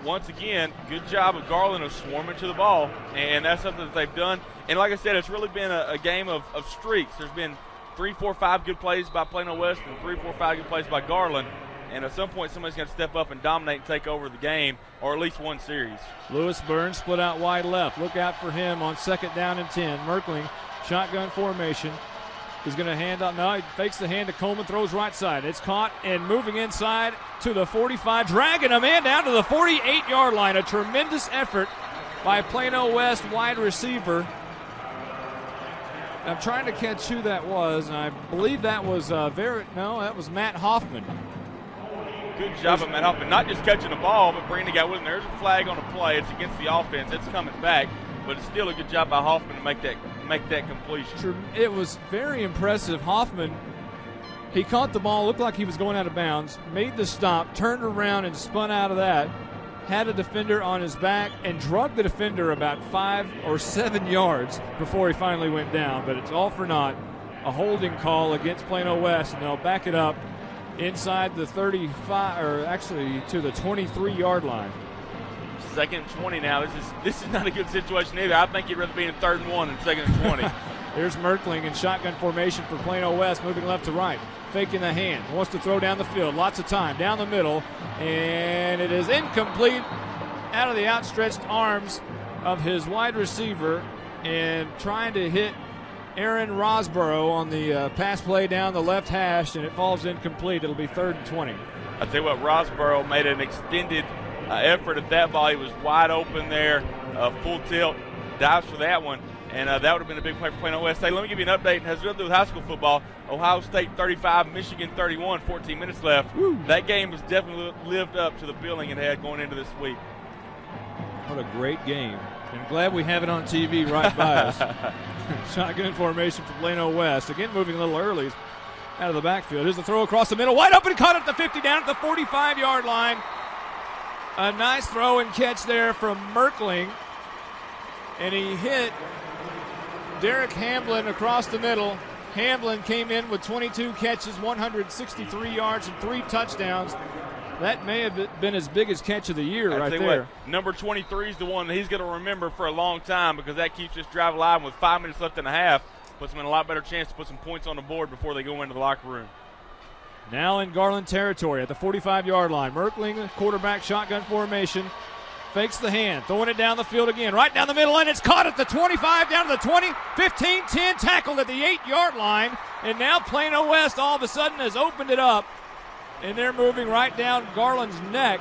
once again, good job of Garland of swarming to the ball, and that's something that they've done. And like I said, it's really been a game of streaks. There's been 3, 4, 5 good plays by Plano West and 3, 4, 5 good plays by Garland. And at some point, somebody's going to step up and dominate and take over the game, or at least one series. Lewis Burns split out wide left. Look out for him on 2nd down and 10. Merkling, shotgun formation. He's going to hand out. No, he fakes the hand to Coleman, throws right side. It's caught and moving inside to the 45, dragging a man down to the 48-yard line. A tremendous effort by Plano West wide receiver. I'm trying to catch who that was, and I believe that was that was Matt Hoffman. Good job of Matt Hoffman, not just catching the ball, but bringing the guy with him. There's a flag on the play. It's against the offense. It's coming back, but it's still a good job by Hoffman to make that completion. It was very impressive. Hoffman, he caught the ball, looked like he was going out of bounds, made the stop, turned around and spun out of that, had a defender on his back, and drugged the defender about 5 or 7 yards before he finally went down. But it's all for naught. A holding call against Plano West, and they'll back it up inside the 35, or actually to the 23-yard line. 2nd and 20 now. This is not a good situation either. I think you'd rather be in 3rd and 1 than 2nd and 20. Here's Merkling in shotgun formation for Plano West, moving left to right, faking the hand, wants to throw down the field, lots of time, down the middle, and it is incomplete out of the outstretched arms of his wide receiver, and trying to hit Aaron Rosborough on the pass play down the left hash, and it falls incomplete. It'll be 3rd and 20. I'll tell you what, Rosborough made an extended effort at that ball. He was wide open there, full tilt, dives for that one, and that would have been a big play for Plano West. Hey, let me give you an update. It has nothing to do with high school football. Ohio State 35, Michigan 31, 14 minutes left. Woo. That game has definitely lived up to the billing it had going into this week. What a great game. I'm glad we have it on TV right by us. Shotgun formation for Plano West. Again, moving a little early out of the backfield. Here's the throw across the middle. Wide open, caught at the 50, down at the 45-yard line. A nice throw and catch there from Merkling. And he hit Derek Hamblin across the middle. Hamblin came in with 22 catches, 163 yards, and 3 touchdowns. That may have been his biggest catch of the year right there. What, number 23 is the one that he's going to remember for a long time, because that keeps this drive alive. With 5 minutes left and a half, puts them in a lot better chance to put some points on the board before they go into the locker room. Now in Garland territory at the 45-yard line. Merkling, quarterback shotgun formation, fakes the hand, throwing it down the field again, right down the middle, and it's caught at the 25, down to the 20, 15, 10, tackled at the 8-yard line, and now Plano West all of a sudden has opened it up, and they're moving right down Garland's neck.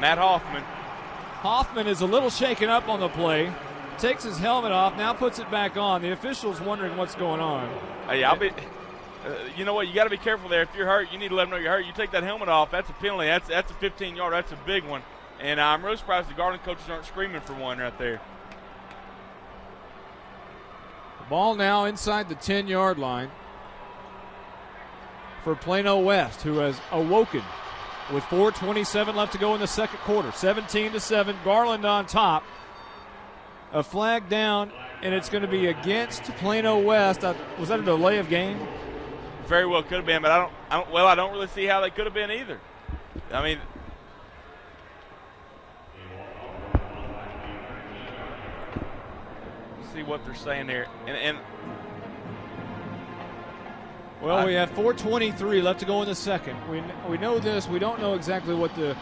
Matt Hoffman. Hoffman is a little shaken up on the play, takes his helmet off, now puts it back on. The official's wondering what's going on. Hey, you know what? You got to be careful there. If you're hurt, you need to let them know you're hurt. You take that helmet off, that's a penalty. That's a 15-yard. That's a big one. And I'm really surprised the Garland coaches aren't screaming for one right there. Ball now inside the 10-yard line for Plano West, who has awoken with 4:27 left to go in the second quarter. 17-7, Garland on top. A flag down, and it's going to be against Plano West. Was that a delay of game? Very well could have been, but I don't really see how they could have been either. I mean, let's see what they're saying there. Well, we have 4:23 left to go in the second. We know this. We don't know exactly what the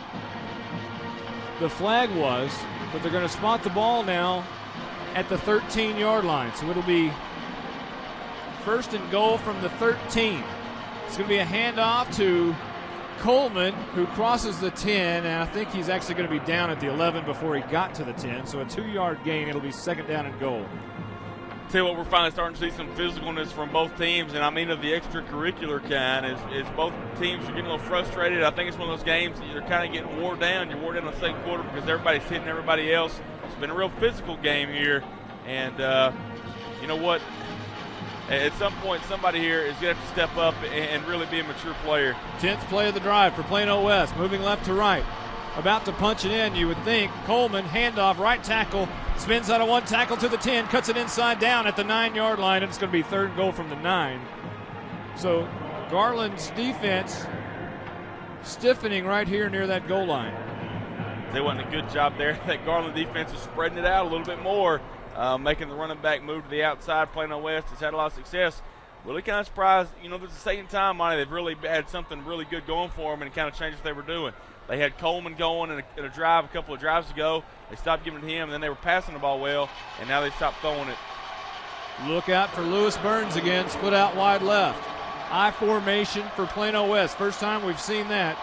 flag was, but they're going to spot the ball now at the 13-yard line. So it'll be 1st and goal from the 13. It's going to be a handoff to Coleman, who crosses the 10, and I think he's actually going to be down at the 11 before he got to the 10. So a 2-yard gain. It'll be 2nd down and goal. Tell you what, we're finally starting to see some physicalness from both teams, and I mean of the extracurricular kind. As both teams are getting a little frustrated. I think it's one of those games that you're kind of getting wore down. You're wore down in the second quarter because everybody's hitting everybody else. It's been a real physical game here, and you know what? At some point, somebody here is going to have to step up and really be a mature player. 10th play of the drive for Plano West, moving left to right. About to punch it in, you would think. Coleman, handoff, right tackle, spins out of one tackle to the 10, cuts it inside down at the 9-yard line, and it's going to be third and goal from the 9. So Garland's defense stiffening right here near that goal line. They went a good job there. That Garland defense is spreading it out a little bit more, making the running back move to the outside. Plano West has had a lot of success. Really kind of surprised. You know, this is the second time, Monty, they've really had something really good going for them and kind of changed what they were doing. They had Coleman going in a drive a couple of drives ago. They stopped giving it to him, and then they were passing the ball well, and now they stopped throwing it. Look out for Lewis Burns again, split out wide left. I formation for Plano West. First time we've seen that.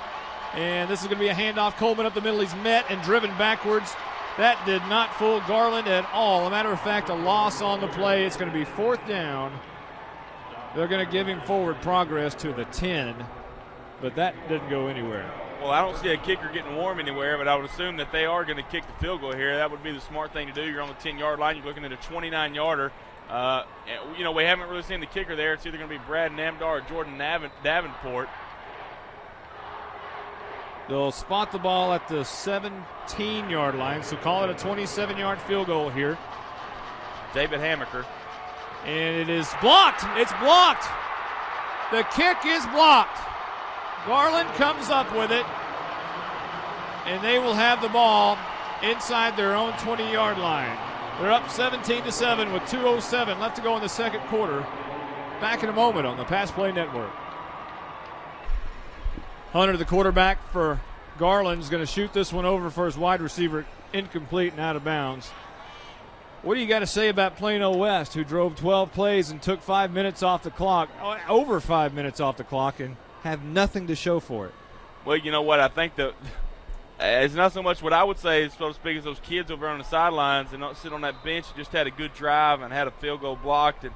And this is going to be a handoff. Coleman up the middle. He's met and driven backwards. That did not fool Garland at all. A matter of fact, a loss on the play. It's going to be fourth down. They're going to give him forward progress to the 10, but that didn't go anywhere. Well, I don't see a kicker getting warm anywhere, but I would assume that they are going to kick the field goal here. That would be the smart thing to do. You're on the 10-yard line. You're looking at a 29-yarder. You know, we haven't really seen the kicker there. It's either going to be Brad Namdar or Jordan Davenport. They'll spot the ball at the 17-yard line, so call it a 27-yard field goal here. David Hamaker. And it is blocked. It's blocked. The kick is blocked. Garland comes up with it, and they will have the ball inside their own 20-yard line. They're up 17-7 with 2:07 left to go in the second quarter. Back in a moment on the Pass Play Network. Hunter, the quarterback for Garland, is going to shoot this one over for his wide receiver, incomplete and out of bounds. What do you got to say about Plano West, who drove 12 plays and took 5 minutes off the clock, over 5 minutes off the clock, and have nothing to show for it? Well, you know what? I think that it's not so much what I would say, so to speak, as those kids over on the sidelines and don't sit on that bench, just had a good drive and had a field goal blocked. And,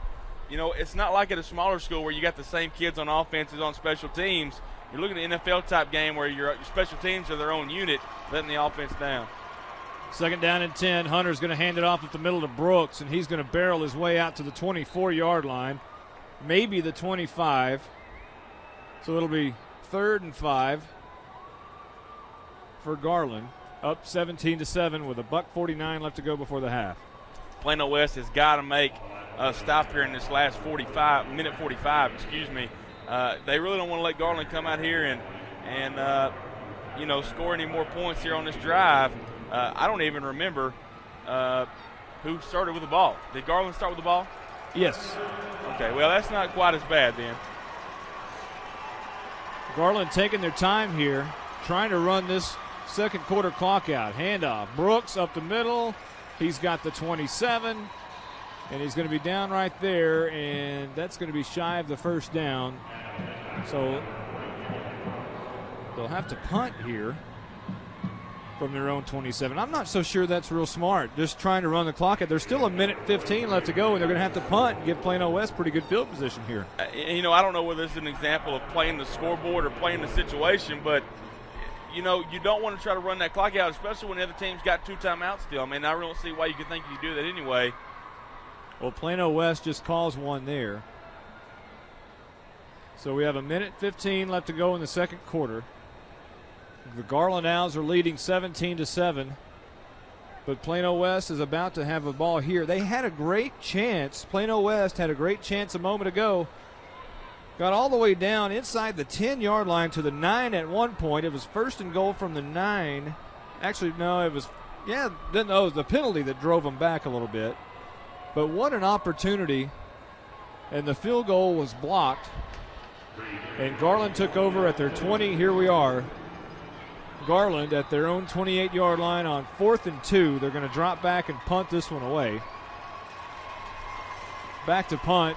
you know, it's not like at a smaller school where you got the same kids on offense as on special teams. You're looking at an NFL-type game where your special teams are their own unit, letting the offense down. Second down and 10. Hunter's going to hand it off at the middle to Brooks, and he's going to barrel his way out to the 24-yard line, maybe the 25. So it'll be 3rd and 5 for Garland, up 17-7 with a $1:49 left to go before the half. Plano West has got to make a stop here in this last minute 45. They really don't want to let Garland come out here and you know, score any more points here on this drive. I don't even remember who started with the ball. Did Garland start with the ball? Yes. Okay, well, that's not quite as bad then. Garland taking their time here, trying to run this second quarter clock out. Handoff. Brooks up the middle. He's got the 27, and he's going to be down right there, and that's going to be shy of the first down. So they'll have to punt here from their own 27. I'm not so sure that's real smart, just trying to run the clock out. There's still a minute 15 left to go, and they're going to have to punt and give Plano West pretty good field position here. You know, I don't know whether this is an example of playing the scoreboard or playing the situation, but, you know, you don't want to try to run that clock out, especially when the other team's got 2 timeouts still. I mean, I really don't see why you could think you do that anyway. Well, Plano West just calls one there. So we have a minute 15 left to go in the second quarter. The Garland Owls are leading 17-7, but Plano West is about to have a ball here. They had a great chance. Plano West had a great chance a moment ago. Got all the way down inside the 10-yard line to the 9 at one point. It was 1st and goal from the 9. Actually, no, it was the penalty that drove them back a little bit. But what an opportunity, and the field goal was blocked. And Garland took over at their 20. Here we are. Garland at their own 28-yard line on 4th and 2. They're going to drop back and punt this one away. Back to punt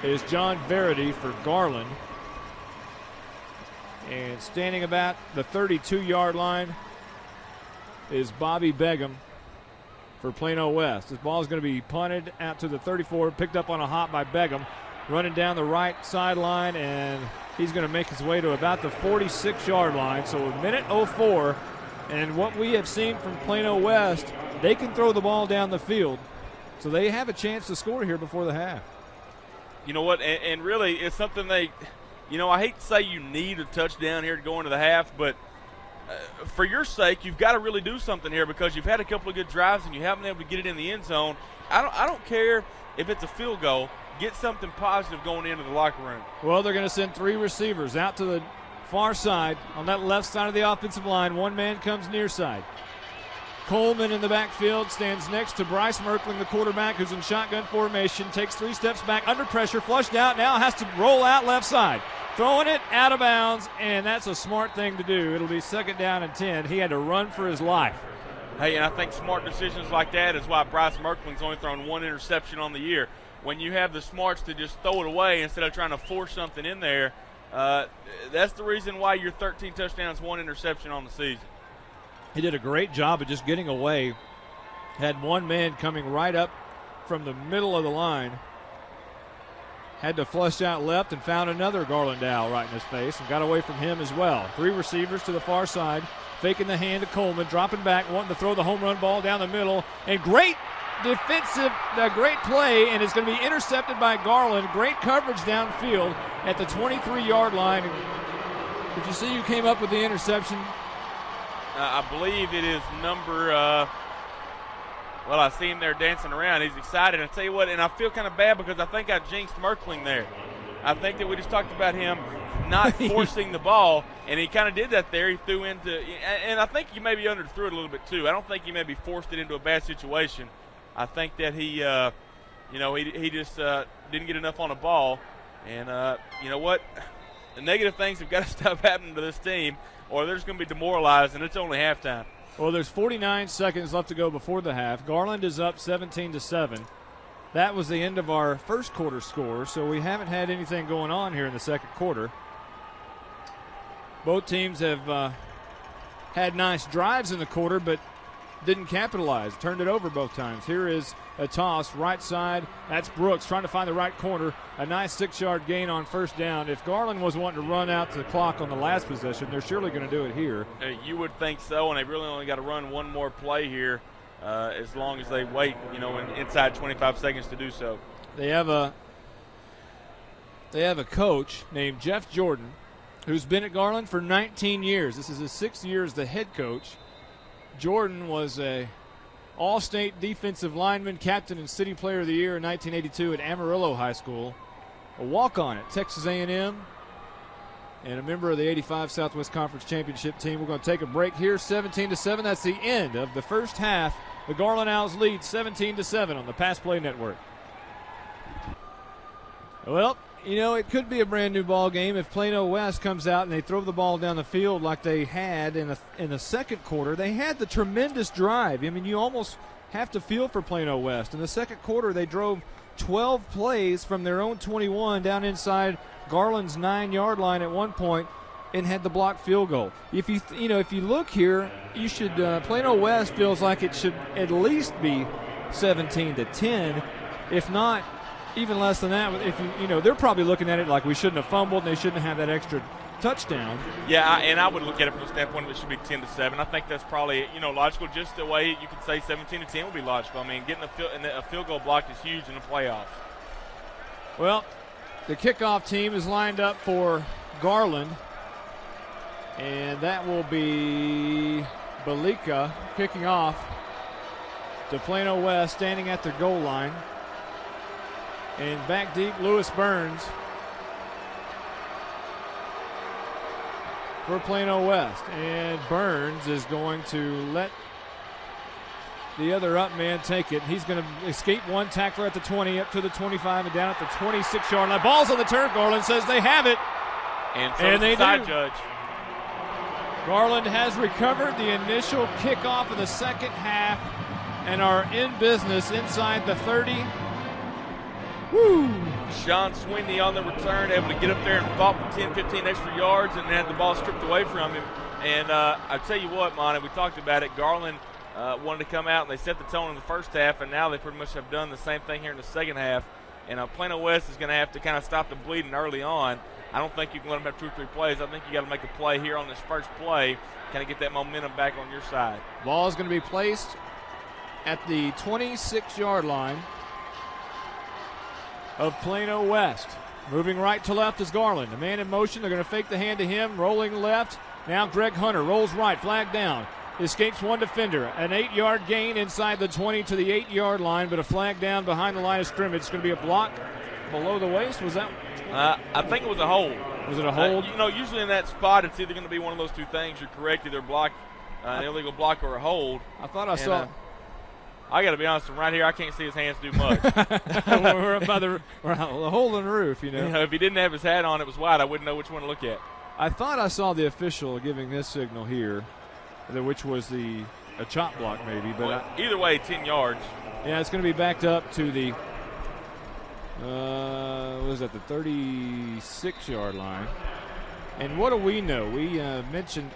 is John Verity for Garland. And standing about the 32-yard line is Bobby Begum for Plano West. This ball is going to be punted out to the 34, picked up on a hop by Begum, running down the right sideline, and he's going to make his way to about the 46-yard line. So a minute 04, and what we have seen from Plano West, they can throw the ball down the field. So they have a chance to score here before the half. You know what? And really, it's something they, I hate to say you need a touchdown here to go into the half, but for your sake, you've got to really do something here because you've had a couple of good drives and you haven't been able to get it in the end zone. I don't care if it's a field goal. Get something positive going into the locker room. Well, they're going to send 3 receivers out to the far side on that left side of the offensive line. One man comes near side. Coleman in the backfield stands next to Bryce Merkling, the quarterback, who's in shotgun formation, takes 3 steps back under pressure, flushed out, now has to roll out left side. Throwing it out of bounds, and that's a smart thing to do. It'll be 2nd down and 10. He had to run for his life. Hey, and I think smart decisions like that is why Bryce Merkling's only thrown 1 interception on the year. When you have the smarts to just throw it away instead of trying to force something in there, that's the reason why you're 13 touchdowns, 1 interception on the season. He did a great job of just getting away. Had one man coming right up from the middle of the line. Had to flush out left and found another Garland owl right in his face and got away from him as well. 3 receivers to the far side, faking the hand to Coleman, dropping back, wanting to throw the home run ball down the middle. And great great play, and it's going to be intercepted by Garland. Great coverage downfield at the 23-yard line. Did you see who came up with the interception? I believe it is number, I see him there dancing around. He's excited. I tell you what, and I feel kind of bad because I think I jinxed Merkling there. I think that we just talked about him not forcing the ball, and he kind of did that there. He threw into, and I think he maybe underthrew it a little bit too. I don't think he maybe forced it into a bad situation. I think that he just didn't get enough on the ball. And you know what? The negative things have got to stop happening to this team, or they're just going to be demoralized, and it's only halftime. Well, there's 49 seconds left to go before the half. Garland is up 17-7. That was the end of our first quarter score, so we haven't had anything going on here in the second quarter. Both teams have had nice drives in the quarter, but didn't capitalize. Turned it over both times. Here is a toss, right side. That's Brooks trying to find the right corner. A nice 6-yard gain on first down. If Garland was wanting to run out the clock on the last possession, they're surely going to do it here. You would think so, and they really only got to run one more play here as long as they wait, inside 25 seconds to do so. They have a coach named Jeff Jordan who's been at Garland for 19 years. This is his 6th year as the head coach. Jordan was a All-State defensive lineman, captain and city player of the year in 1982 at Amarillo High School, a walk-on at Texas A&M, and a member of the 85 Southwest Conference Championship team. We're going to take a break here, 17-7. That's the end of the first half. The Garland Owls lead 17-7 on the Pass Play Network. Well, it could be a brand new ball game if Plano West comes out and they throw the ball down the field like they had in the second quarter. They had the tremendous drive. You almost have to feel for Plano West. In the second quarter, they drove 12 plays from their own 21 down inside Garland's 9-yard line at one point and had the blocked field goal. If you look here, you should Plano West feels like it should at least be 17-10, if not even less than that. If they're probably looking at it like we shouldn't have fumbled and they shouldn't have that extra touchdown. Yeah, and I would look at it from the standpoint that it should be 10-7. I think that's probably logical. Just the way you could say 17-10 would be logical. Getting a field goal blocked is huge in the playoffs. Well, the kickoff team is lined up for Garland, and that will be Balika kicking off to Plano West, standing at the goal line. And back deep, Lewis Burns for Plano West. And Burns is going to let the other up man take it. He's going to escape one tackler at the 20, up to the 25, and down at the 26-yard line. Ball's on the turf. Garland says they have it. And they do. Judge. Garland has recovered the initial kickoff of the second half and are in business inside the 30. Woo! Sean Sweeney on the return, able to get up there and fought for 10, 15 extra yards and had the ball stripped away from him. And I tell you what, Monty, we talked about it. Garland wanted to come out, and they set the tone in the first half, and now they pretty much have done the same thing here in the second half. And Plano West is going to have to kind of stop the bleeding early on. I don't think you can let them have 2 or 3 plays. I think you got to make a play here on this first play, kind of get that momentum back on your side. Ball is going to be placed at the 26-yard line of Plano West. Moving right to left is Garland. A man in motion. They're going to fake the hand to him. Rolling left. Now Greg Hunter rolls right. Flag down. Escapes one defender. An 8-yard gain inside the 20 to the 8-yard line, but a flag down behind the line of scrimmage. It's going to be a block below the waist. Was that? I think it was a hold. Was it a hold? Usually in that spot, it's either going to be one of those two things. You're correct, either block, an illegal block or a hold. I thought I saw. I got to be honest, from right here, I can't see his hands do much. We're up by the hole in the roof, If he didn't have his hat on, it was wide. I wouldn't know which one to look at. I thought I saw the official giving this signal here, which was a chop block maybe. But either way, 10 yards. Yeah, it's going to be backed up to the the 36-yard line. And what do we know? We mentioned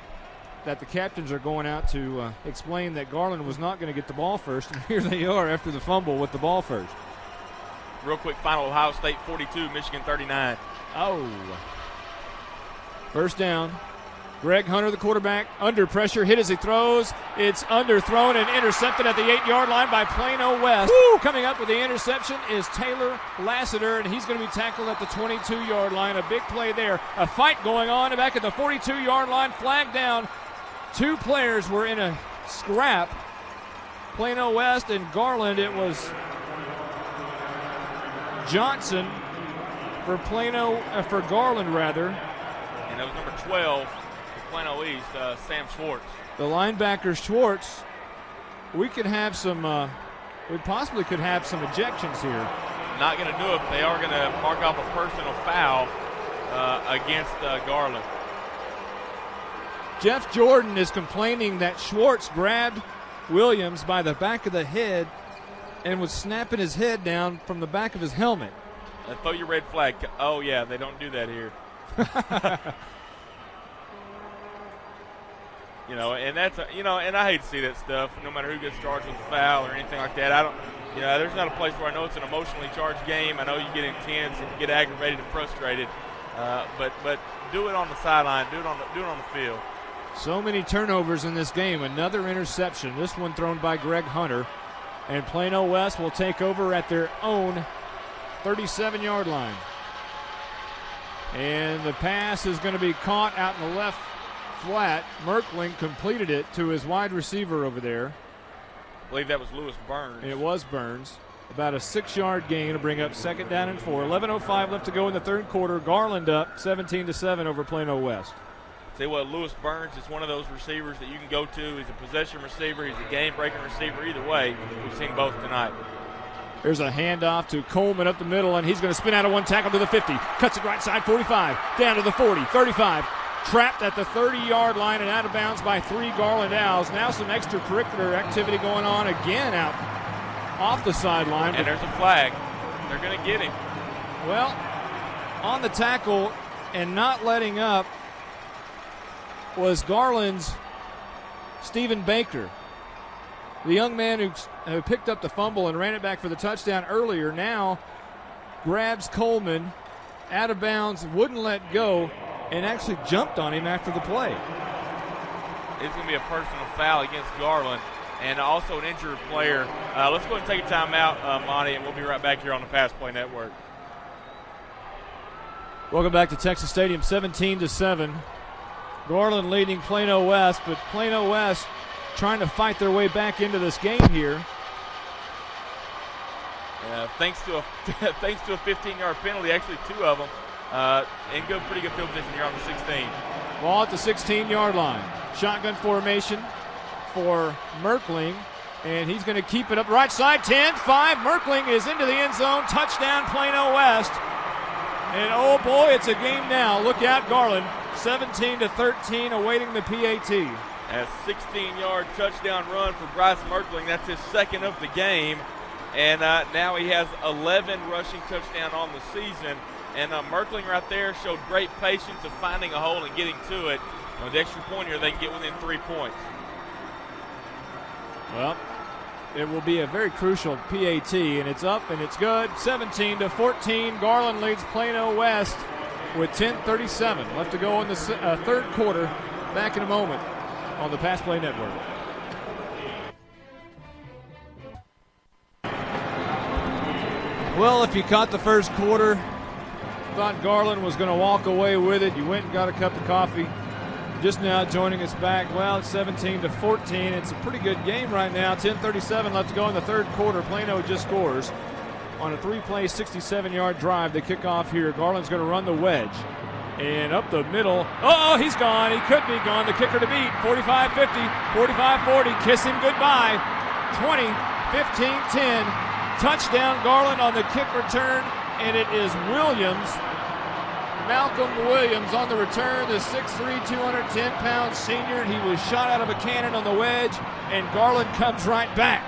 that the captains are going out to explain that Garland was not going to get the ball first, and here they are after the fumble with the ball first. Real quick, final Ohio State 42, Michigan 39. Oh. First down. Greg Hunter, the quarterback, under pressure, hit as he throws. It's underthrown and intercepted at the 8-yard line by Plano West. Woo! Coming up with the interception is Taylor Lassiter, and he's going to be tackled at the 22-yard line. A big play there. A fight going on back at the 42-yard line. Flag down. Two players were in a scrap. Plano West and Garland. It was Johnson for Garland rather. And that was number 12. Plano East, Sam Schwartz. The linebacker Schwartz. We possibly could have some ejections here. Not going to do it. They are going to mark off a personal foul against Garland. Jeff Jordan is complaining that Schwartz grabbed Williams by the back of the head and was snapping his head down from the back of his helmet. Throw your red flag. Oh, yeah, they don't do that here. And that's and I hate to see that stuff. No matter who gets charged with a foul or anything like that, there's not a place where I know it's an emotionally charged game. I know you get intense and you get aggravated and frustrated, but do it on the sideline, do it on the field. So many turnovers in this game. Another interception. This one thrown by Greg Hunter, and Plano West will take over at their own 37-yard line. And the pass is going to be caught out in the left flat. Merkling completed it to his wide receiver over there. I believe that was Lewis Burns. It was Burns. About a 6-yard gain to bring up 2nd down and 4. 11:05 left to go in the third quarter. Garland up 17-7 over Plano West. Say what, Lewis Burns is one of those receivers that you can go to. He's a possession receiver. He's a game-breaking receiver. Either way, we've seen both tonight. There's a handoff to Coleman up the middle, and he's going to spin out of one tackle to the 50. Cuts it right side, 45. Down to the 40, 35. Trapped at the 30-yard line and out of bounds by 3 Garland Owls. Now some extracurricular activity going on again out off the sideline. And there's a flag. They're going to get him. Well, on the tackle and not letting up was Garland's Stephen Baker. The young man who picked up the fumble and ran it back for the touchdown earlier now grabs Coleman out of bounds, wouldn't let go, and actually jumped on him after the play. It's going to be a personal foul against Garland and also an injured player. Let's go ahead and take a timeout, Monty, and we'll be right back here on the Pass Play Network. Welcome back to Texas Stadium, 17-7. Garland leading Plano West, but Plano West trying to fight their way back into this game here. Thanks to a 15-yard penalty, actually 2 of them, and pretty good field position here on the 16. Ball at the 16-yard line. Shotgun formation for Merkling, and he's going to keep it up right side. 10-5. Merkling is into the end zone. Touchdown, Plano West. And oh boy, it's a game now. Look out, Garland. 17-13, awaiting the PAT. A 16-yard touchdown run for Bryce Merkling. That's his second of the game. And now he has 11 rushing touchdowns on the season. And Merkling right there showed great patience of finding a hole and getting to it. With the extra point here, they can get within 3 points. Well, it will be a very crucial PAT, and it's up and it's good. 17-14, Garland leads Plano West with 10:37 left to go in the third quarter. Back in a moment on the Pass Play Network. Well, if you caught the first quarter, thought Garland was going to walk away with it, you went and got a cup of coffee. Just now joining us back, well, it's 17-14. It's a pretty good game right now. 10:37 left to go in the third quarter. Plano just scores on a three-play, 67-yard drive. They kick off here. Garland's going to run the wedge. And up the middle. Oh, he's gone. He could be gone. The kicker to beat. 45-50, 45-40. Kiss him goodbye. 20, 15, 10. Touchdown, Garland on the kick return. And it is Williams. Malcolm Williams on the return, the 6'3", 210-pound senior. He was shot out of a cannon on the wedge, and Garland comes right back.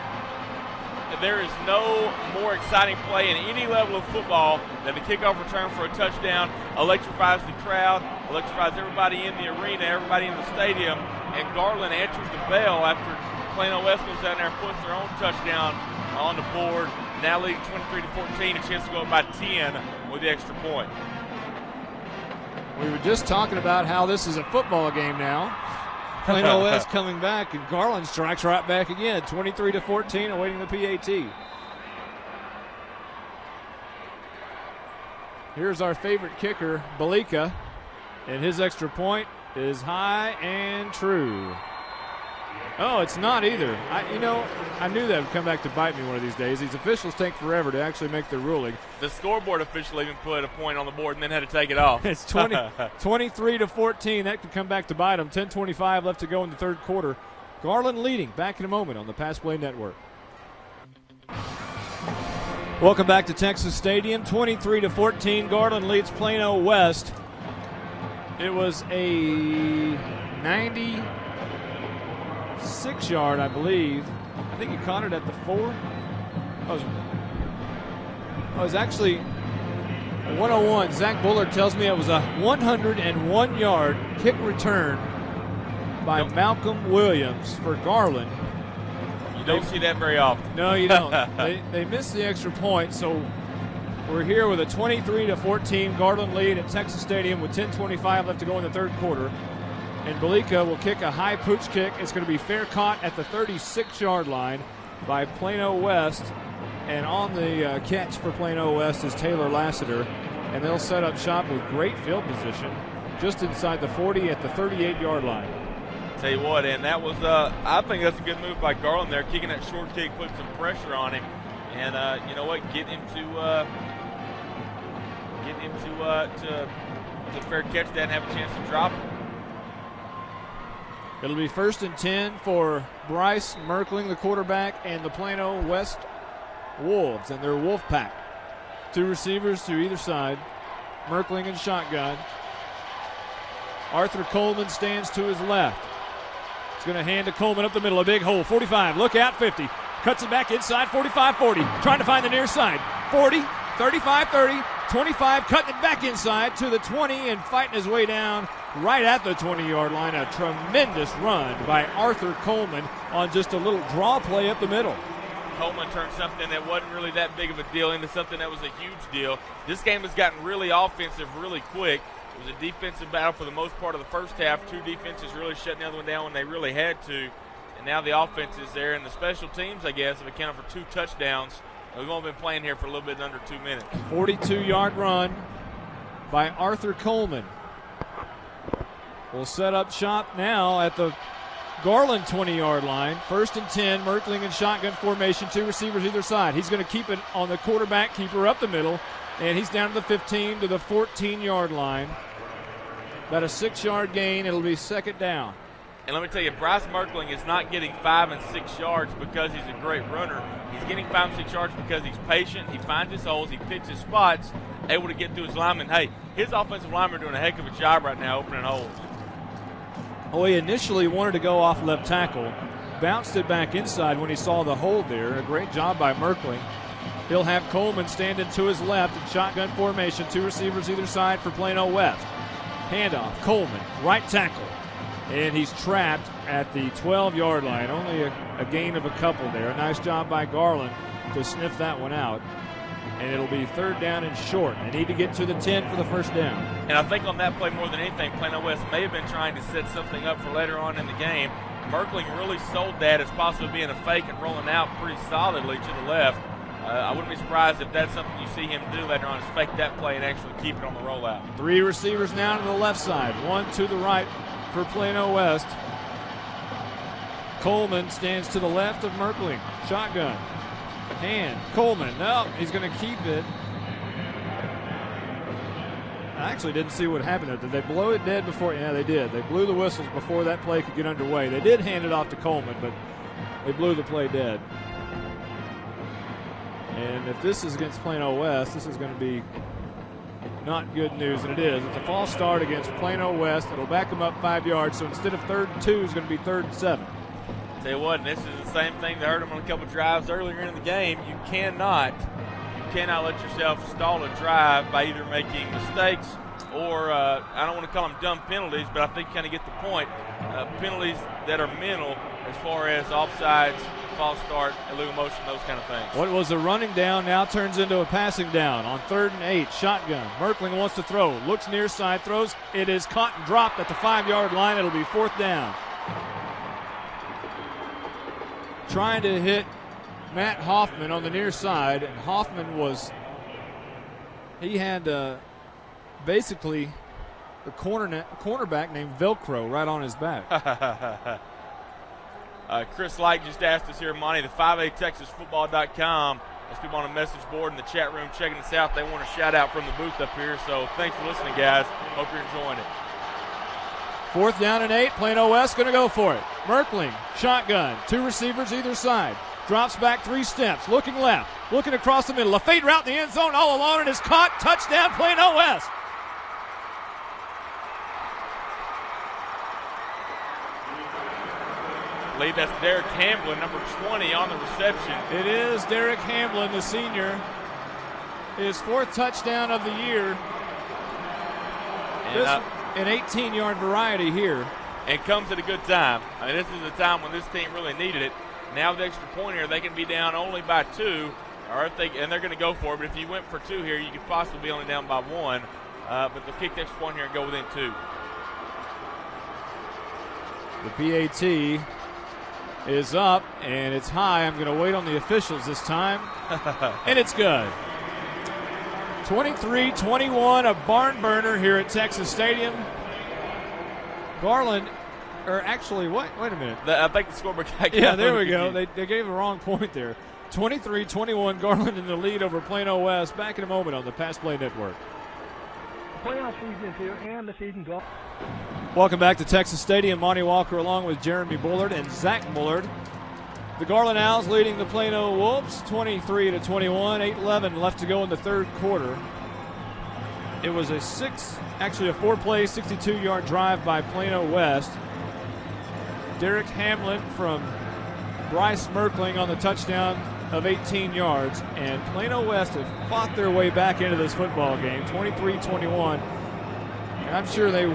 There is no more exciting play in any level of football than the kickoff return for a touchdown. Electrifies the crowd, electrifies everybody in the arena, everybody in the stadium, and Garland answers the bell after Plano West goes down there and puts their own touchdown on the board. Now leading 23-14, a chance to go up by 10 with the extra point. We were just talking about how this is a football game now. Plano West coming back, and Garland strikes right back again, 23-14, awaiting the PAT. Here's our favorite kicker, Belika, and his extra point is high and true. Oh, it's not either. I knew that would come back to bite me one of these days. These officials take forever to actually make their ruling. The scoreboard official even put a point on the board and then had to take it off. It's 23-14. That could come back to bite them. 10:25 left to go in the third quarter. Garland leading. Back in a moment on the Pass Play Network. Welcome back to Texas Stadium. 23-14. Garland leads Plano West. It was a 96-yard, I believe. I think he caught it at the 4. It was actually 101. Zach Bullard tells me it was a 101-yard kick return by Malcolm Williams for Garland. You don't see that very often. No, you don't. They missed the extra point, so we're here with a 23-14 Garland lead at Texas Stadium with 10:25 left to go in the third quarter. And Belika will kick a high pooch kick. It's going to be fair caught at the 36-yard line by Plano West. And on the catch for Plano West is Taylor Lassiter. And they'll set up shop with great field position just inside the 40 at the 38-yard line. Tell you what, and that was, I think that's a good move by Garland there, kicking that short kick, putting some pressure on him. And you know what, get him to fair catch that and have a chance to drop it. It'll be 1st and 10 for Bryce Merkling, the quarterback, and the Plano West Wolves and their Wolf Pack. 2 receivers to either side. Merkling in shotgun. Arthur Coleman stands to his left. He's going to hand to Coleman up the middle, a big hole. 45, look out, 50. Cuts it back inside, 45-40. Trying to find the near side. 40, 35-30, 25, cutting it back inside to the 20 and fighting his way down right at the 20-yard line. A tremendous run by Arthur Coleman on just a little draw play up the middle. Coleman turned something that wasn't really that big of a deal into something that was a huge deal. This game has gotten really offensive really quick. It was a defensive battle for the most part of the first half. 2 defenses really shutting the other one down when they really had to. And now the offense is there. And the special teams, I guess, have accounted for 2 touchdowns. We've only been playing here for a little bit under 2 minutes. 42-yard run by Arthur Coleman. We'll set up shop now at the Garland 20-yard line. 1st and 10, Merkling in shotgun formation, 2 receivers either side. He's going to keep it on the quarterback keeper up the middle, and he's down to the 15 to the 14-yard line. About a 6-yard gain. It'll be 2nd down. And let me tell you, Bryce Merkling is not getting 5 and 6 yards because he's a great runner. He's getting 5 and 6 yards because he's patient. He finds his holes. He picks his spots, able to get through his linemen. Hey, his offensive linemen are doing a heck of a job right now opening holes. Oh, he initially wanted to go off left tackle. Bounced it back inside when he saw the hold there. A great job by Merkling. He'll have Coleman standing to his left in shotgun formation. 2 receivers either side for Plano West. Handoff, Coleman, right tackle. And he's trapped at the 12-yard line. Only a gain of a couple there. A nice job by Garland to sniff that one out. And it'll be 3rd down and short. They need to get to the 10 for the 1st down. And I think on that play more than anything, Plano West may have been trying to set something up for later on in the game. Merkling really sold that as possibly being a fake and rolling out pretty solidly to the left. I wouldn't be surprised if that's something you see him do later on, is fake that play and actually keep it on the rollout. 3 receivers now to the left side, 1 to the right for Plano West. Coleman stands to the left of Merkling. Shotgun. Hand. Coleman. No, he's going to keep it. I actually didn't see what happened there. Did they blow it dead before? Yeah, they did. They blew the whistles before that play could get underway. They did hand it off to Coleman, but they blew the play dead. And if this is against Plano West, this is going to be not good news, and it is. It's a false start against Plano West. It'll back them up 5 yards, so instead of 3rd and 2, it's going to be 3rd and 7. Tell you what, and this is the same thing that hurt them on a couple drives earlier in the game. You cannot let yourself stall a drive by either making mistakes or, I don't want to call them dumb penalties, but I think you kind of get the point. Penalties that are mental as far as offsides, false start, illegal motion, those kind of things. What was a running down now turns into a passing down on 3rd and 8. Shotgun. Merkling wants to throw. Looks near side, throws. It is caught and dropped at the 5-yard line. It'll be 4th down. Trying to hit Matt Hoffman on the near side, and Hoffman had basically the cornerback named Velcro right on his back. Chris Light just asked us here, Monty, the 5atexasfootball.com. There's people on the message board in the chat room checking us out. They want a shout out from the booth up here, so thanks for listening, guys. Hope you're enjoying it. 4th down and 8. Plano West going to go for it. Merkling, shotgun, 2 receivers either side. Drops back 3 steps, looking left, looking across the middle. A fade route in the end zone all alone, and is caught. Touchdown, Plano West. I believe that's Derek Hamlin, number 20, on the reception. It is Derek Hamlin, the senior. His 4th touchdown of the year. And, an 18-yard variety here. And comes at a good time. I mean, this is the time when this team really needed it. Now with the extra point here, they can be down only by 2, and they're going to go for it. But if you went for 2 here, you could possibly be only down by 1. But they'll kick the extra point here and go within 2. The PAT is up, and it's high. I'm going to wait on the officials this time. And it's good. 23-21, a barn burner here at Texas Stadium. Garland, or actually, wait a minute. I think the scoreboard. Yeah, there we go. They gave the wrong point there. 23-21, Garland in the lead over Plano West. Back in a moment on the Pass Play Network. Playoff season is here, and the season goes. Welcome back to Texas Stadium. Monty Walker along with Jeremy Bullard and Zach Bullard. The Garland Owls leading the Plano Wolves 23-21, 8:11 left to go in the 3rd quarter. It was a 4-play, 62-yard drive by Plano West. Derek Hamlin from Bryce Merkling on the touchdown of 18 yards, and Plano West have fought their way back into this football game, 23-21. And I'm sure they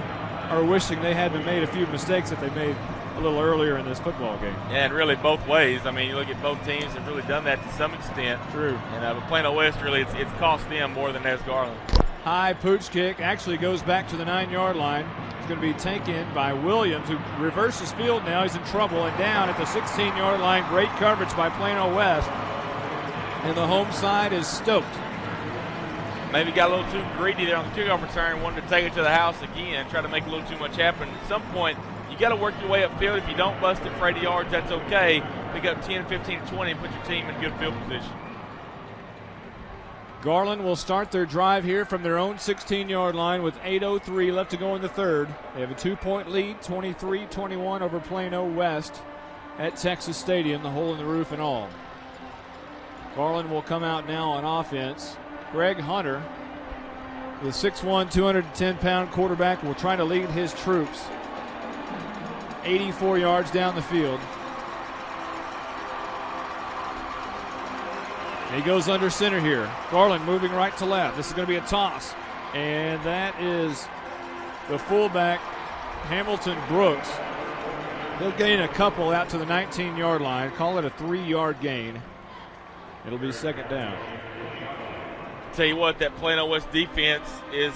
are wishing they hadn't made a few mistakes that they made a little earlier in this football game. Yeah, and really both ways. I mean, you look at both teams have really done that to some extent. True. And but Plano West really, it's cost them more than it has Garland. High pooch kick actually goes back to the 9-yard line. It's going to be taken by Williams, who reverses field now. He's in trouble and down at the 16-yard line. Great coverage by Plano West. And the home side is stoked. Maybe got a little too greedy there on the kickoff return, wanted to take it to the house again, try to make a little too much happen. At some point, you got to work your way upfield. If you don't bust it for 80 yards, that's okay. Pick up 10, 15, 20 and put your team in good field position. Garland will start their drive here from their own 16-yard line with 8:03 left to go in the 3rd. They have a 2-point lead, 23-21 over Plano West at Texas Stadium, the hole in the roof and all. Garland will come out now on offense. Greg Hunter, the 6'1", 210-pound quarterback, will try to lead his troops 84 yards down the field. He goes under center here. Garland moving right to left. This is going to be a toss. And that is the fullback, Hamilton Brooks. He'll gain a couple out to the 19-yard line. Call it a 3-yard gain. It'll be 2nd down. Tell you what, that Plano West defense is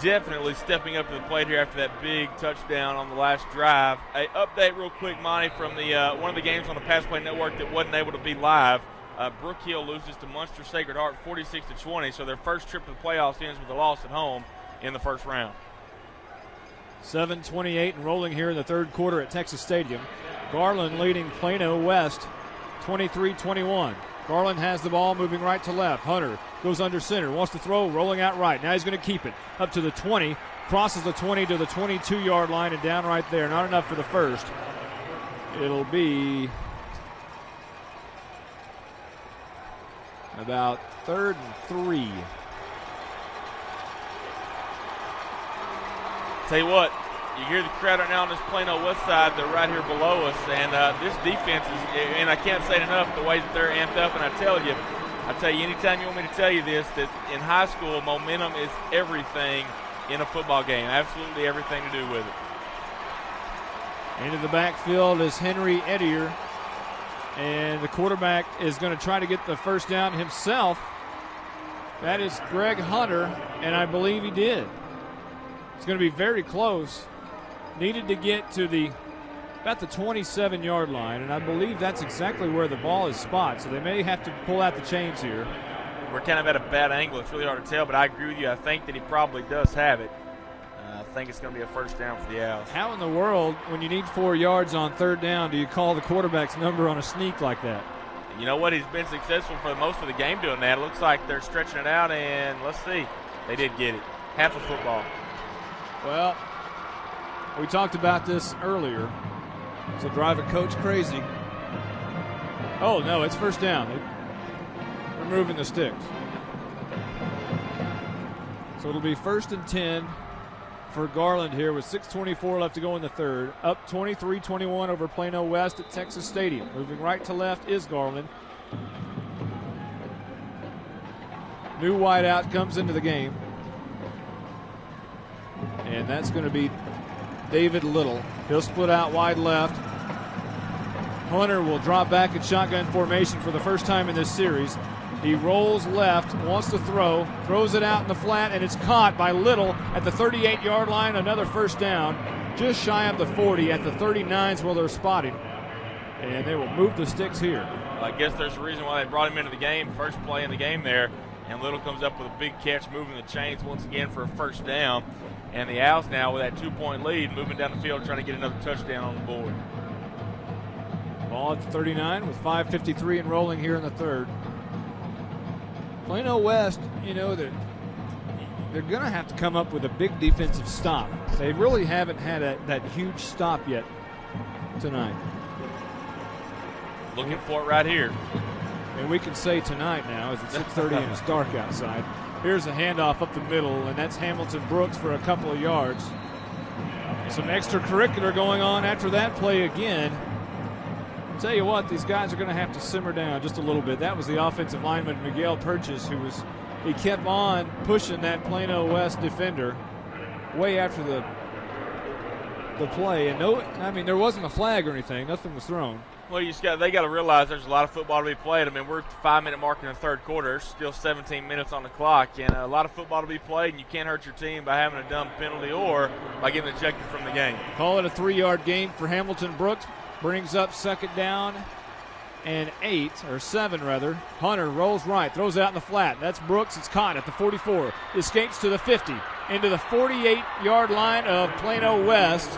definitely stepping up to the plate here after that big touchdown on the last drive. An update real quick, Monty, from the one of the games on the Pass Play Network that wasn't able to be live. Brook Hill loses to Munster Sacred Heart 46-20, so their first trip to the playoffs ends with a loss at home in the first round. 7:28 and rolling here in the third quarter at Texas Stadium. Garland leading Plano West 23-21. Garland has the ball moving right to left. Hunter goes under center, wants to throw, rolling out right. Now he's going to keep it up to the 20, crosses the 20 to the 22-yard line and down right there. Not enough for the first. It'll be about 3rd and 3. Tell you what, you hear the crowd right now on this Plano West side. They're right here below us, and this defense is, and I can't say it enough, the way that they're amped up. And I tell you, anytime you want me to tell you this, that in high school, momentum is everything in a football game. Absolutely everything to do with it. Into the backfield is Henry Edier, and the quarterback is going to try to get the first down himself. That is Greg Hunter, and I believe he did. It's going to be very close. Needed to get to about the 27-yard line, and I believe that's exactly where the ball is spot, so they may have to pull out the chains here. We're kind of at a bad angle. It's really hard to tell, but I agree with you. I think that he probably does have it. I think it's going to be a first down for the Owls. How in the world, when you need 4 yards on third down, do you call the quarterback's number on a sneak like that? You know what? He's been successful for most of the game doing that. It looks like they're stretching it out, and let's see. They did get it. Half of football. Well, we talked about this earlier. So drive a coach crazy. Oh, no, it's first down. They're moving the sticks. So it'll be 1st and 10 for Garland here with 6:24 left to go in the third. Up 23-21 over Plano West at Texas Stadium. Moving right to left is Garland. New wideout comes into the game. And that's going to be David Little. He'll split out wide left. Hunter will drop back in shotgun formation for the first time in this series. He rolls left, wants to throw, throws it out in the flat, and it's caught by Little at the 38-yard line. Another first down, just shy of the 40. At the 39's where they're spotting. And they will move the sticks here. I guess there's a reason why they brought him into the game, first play in the game there. And Little comes up with a big catch, moving the chains once again for a first down. And the Owls now with that 2-point lead, moving down the field, trying to get another touchdown on the board. Ball at the 39 with 5:53 and rolling here in the third. Plano West, you know, they're going to have to come up with a big defensive stop. They really haven't had that huge stop yet tonight. Looking for it right here. And we can say tonight now, as it's 6:30 and it's dark outside. Here's a handoff up the middle, and that's Hamilton Brooks for a couple of yards. Some extracurricular going on after that play again. I'll tell you what, these guys are going to have to simmer down just a little bit. That was the offensive lineman, Miguel Purchase, he kept on pushing that Plano West defender way after the play. And there wasn't a flag or anything. Nothing was thrown. Well, they got to realize there's a lot of football to be played. I mean, we're at the 5-minute mark in the third quarter. There's still 17 minutes on the clock, and a lot of football to be played, and you can't hurt your team by having a dumb penalty or by getting ejected from the game. Call it a 3-yard gain for Hamilton Brooks. Brings up 2nd down and 7 rather. Hunter rolls right, throws out in the flat. That's Brooks. It's caught at the 44. Escapes to the 50, into the 48-yard line of Plano West.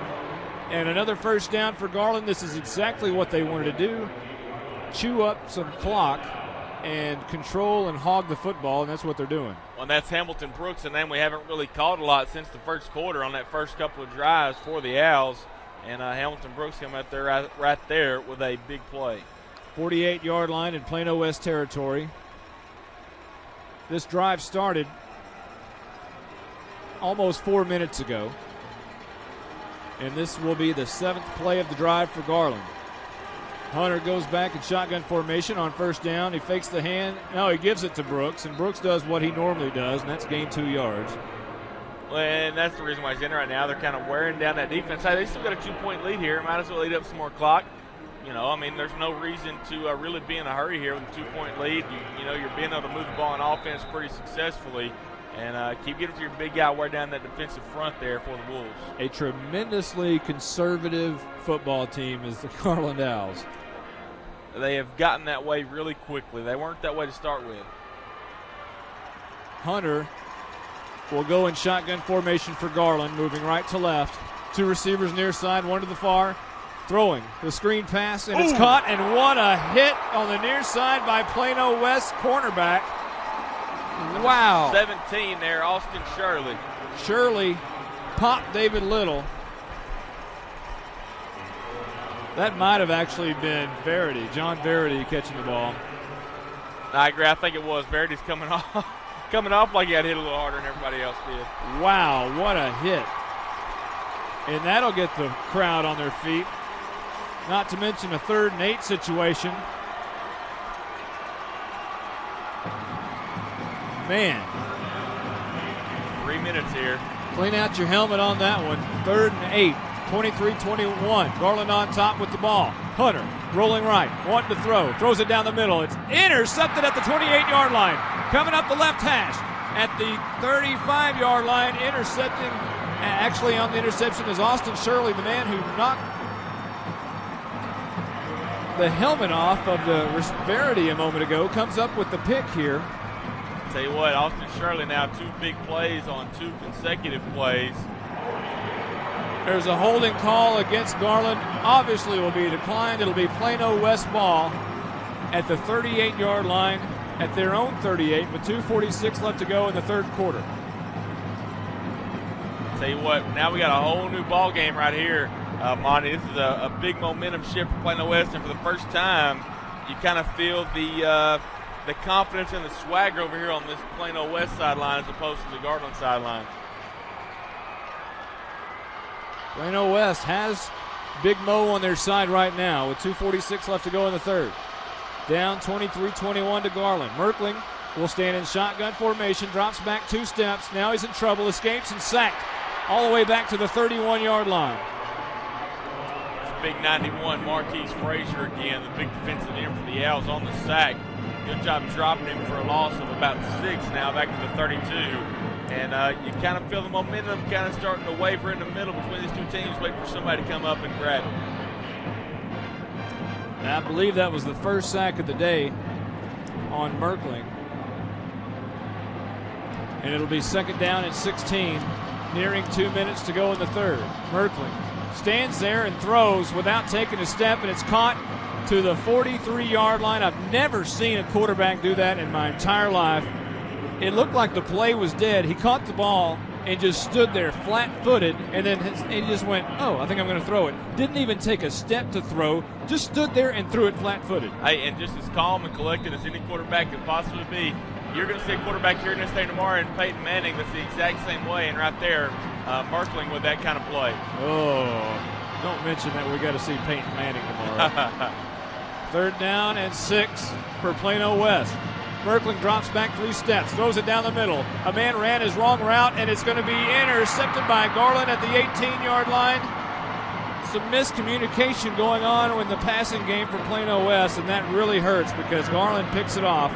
And another first down for Garland. This is exactly what they wanted to do. Chew up some clock and control and hog the football, and that's what they're doing. Well, and that's Hamilton Brooks, and then we haven't really called a lot since the first quarter on that first couple of drives for the Owls. And Hamilton Brooks come out there right there with a big play. 48-yard line in Plano West territory. This drive started almost 4 minutes ago. And this will be the 7th play of the drive for Garland. Hunter goes back in shotgun formation on first down. He fakes the hand. No, he gives it to Brooks, and Brooks does what he normally does, and that's gain 2 yards. Well, and that's the reason why he's in right now. They're kind of wearing down that defense. Hey, they still got a 2-point lead here. Might as well eat up some more clock. You know, I mean, there's no reason to really be in a hurry here with a 2-point lead. You know, you're being able to move the ball on offense pretty successfully. And keep getting to your big guy way down that defensive front there for the Wolves. A tremendously conservative football team is the Garland Owls. they have gotten that way really quickly. They weren't that way to start with. Hunter will go in shotgun formation for Garland, moving right to left. Two receivers near side, one to the far. Throwing the screen pass, and it's caught, and what a hit on the near side by Plano West cornerback. Wow. 17 there, Austin Shirley. Shirley popped David Little. That might have actually been Verity, John Verity catching the ball. I agree. I think it was. Verity's coming off like he had hit a little harder than everybody else did. Wow, what a hit. And that'll get the crowd on their feet. Not to mention a 3rd and 8 situation. Man. 3 minutes here. Clean out your helmet on that one. 3rd and 8. 23-21. Garland on top with the ball. Hunter rolling right. Wanting to throw. Throws it down the middle. It's intercepted at the 28-yard line. Coming up the left hash. At the 35-yard line. Intercepting. Actually on the interception is Austin Shirley, the man who knocked the helmet off of the Verity a moment ago. Comes up with the pick here. Tell you what, Austin Shirley now 2 big plays on 2 consecutive plays. There's a holding call against Garland. Obviously will be declined. It'll be Plano West ball at the 38-yard line at their own 38 with 2:46 left to go in the 3rd quarter. Tell you what, now we got a whole new ball game right here, Monty. This is a big momentum shift for Plano West, and for the first time, you kind of feel the confidence and the swagger over here on this Plano West sideline as opposed to the Garland sideline. Plano West has Big Mo on their side right now with 2:46 left to go in the 3rd. Down 23-21 to Garland. Merkling will stand in shotgun formation, drops back 2 steps. Now he's in trouble, escapes and sacked all the way back to the 31-yard line. It's big 91, Marquise Frazier again, the big defensive end for the Owls on the sack. Good job dropping him for a loss of about 6 now, back to the 32. And you kind of feel the momentum kind of starting to waver in the middle between these 2 teams, waiting for somebody to come up and grab it. And I believe that was the first sack of the day on Merkling. And it'll be 2nd down and 16, nearing 2 minutes to go in the 3rd. Merkling stands there and throws without taking a step, and it's caught to the 43-yard line. I've never seen a quarterback do that in my entire life. It looked like the play was dead. He caught the ball and just stood there flat-footed, and then he just went, oh, I think I'm going to throw it. Didn't even take a step to throw, just stood there and threw it flat-footed. Hey, and just as calm and collected as any quarterback could possibly be. You're going to see a quarterback here in this day tomorrow, and Peyton Manning that's the exact same way, and right there, Merkling with that kind of play. Oh, don't mention that we got to see Peyton Manning tomorrow. 3rd down and 6 for Plano West. Merkling drops back 3 steps, throws it down the middle. A man ran his wrong route, and it's going to be intercepted by Garland at the 18-yard line. Some miscommunication going on in the passing game for Plano West, and that really hurts because Garland picks it off,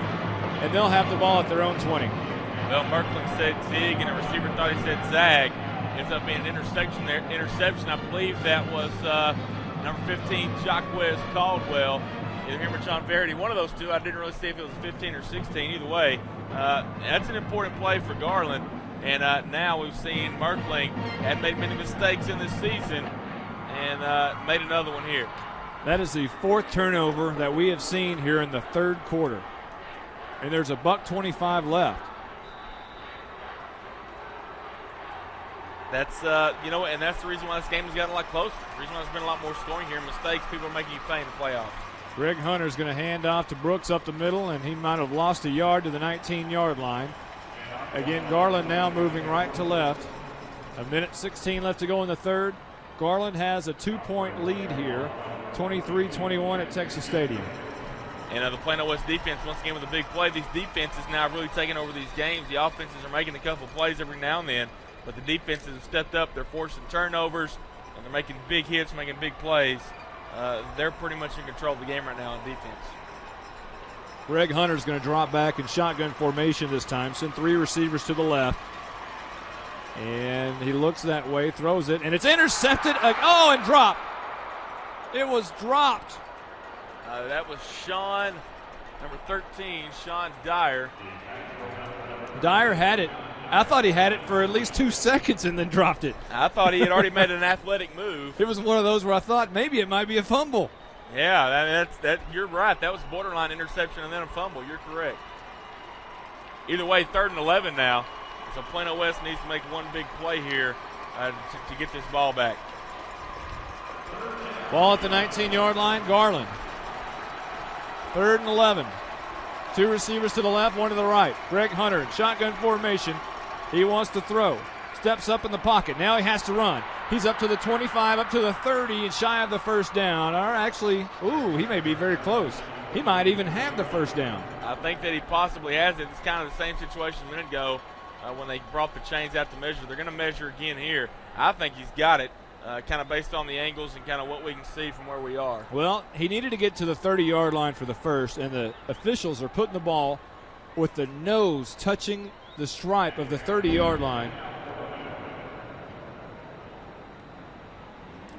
and they'll have the ball at their own 20. Well, Merkling said zig, and the receiver thought he said zag. Ends up being an interception there. I believe that was number 15, Jacquez Caldwell. Either him or John Verity, one of those 2. I didn't really see if it was 15 or 16. Either way, that's an important play for Garland. And now we've seen Merkling had made many mistakes in this season and made another one here. That is the 4th turnover that we have seen here in the 3rd quarter. And there's a $1:25 left. That's, and that's the reason why this game has gotten a lot closer. The reason why there's been a lot more scoring here. Mistakes people are making you pay in the playoffs. Greg Hunter's going to hand off to Brooks up the middle, and he might have lost a yard to the 19-yard line. Again, Garland now moving right to left. 1:16 left to go in the 3rd. Garland has a 2-point lead here, 23-21 at Texas Stadium. And the Plano West defense, once again with a big play, these defenses now have really taken over these games. The offenses are making a couple plays every now and then, but the defenses have stepped up. They're forcing turnovers, and they're making big hits, making big plays. They're pretty much in control of the game right now on defense. Greg Hunter's going to drop back in shotgun formation this time, send 3 receivers to the left. And he looks that way, throws it, and it's intercepted. And dropped. It was dropped. That was Sean, number 13, Sean Dyer. Dyer had it. I thought he had it for at least 2 seconds and then dropped it. I thought he had already made an athletic move. It was one of those where I thought maybe it might be a fumble. Yeah, you're right. That was borderline interception and then a fumble. You're correct. Either way, 3rd and 11 now. So Plano West needs to make one big play here to get this ball back. Ball at the 19-yard line, Garland. 3rd and 11. 2 receivers to the left, 1 to the right. Greg Hunter in shotgun formation. He wants to throw. Steps up in the pocket. Now he has to run. He's up to the 25, up to the 30, and shy of the first down. Or actually, he may be very close. He might even have the first down. I think that he possibly has it. It's kind of the same situation a minute ago when they brought the chains out to measure. They're going to measure again here. I think he's got it, kind of based on the angles and kind of what we can see from where we are. Well, he needed to get to the 30-yard line for the first, and the officials are putting the ball with the nose touching the stripe of the 30-yard line.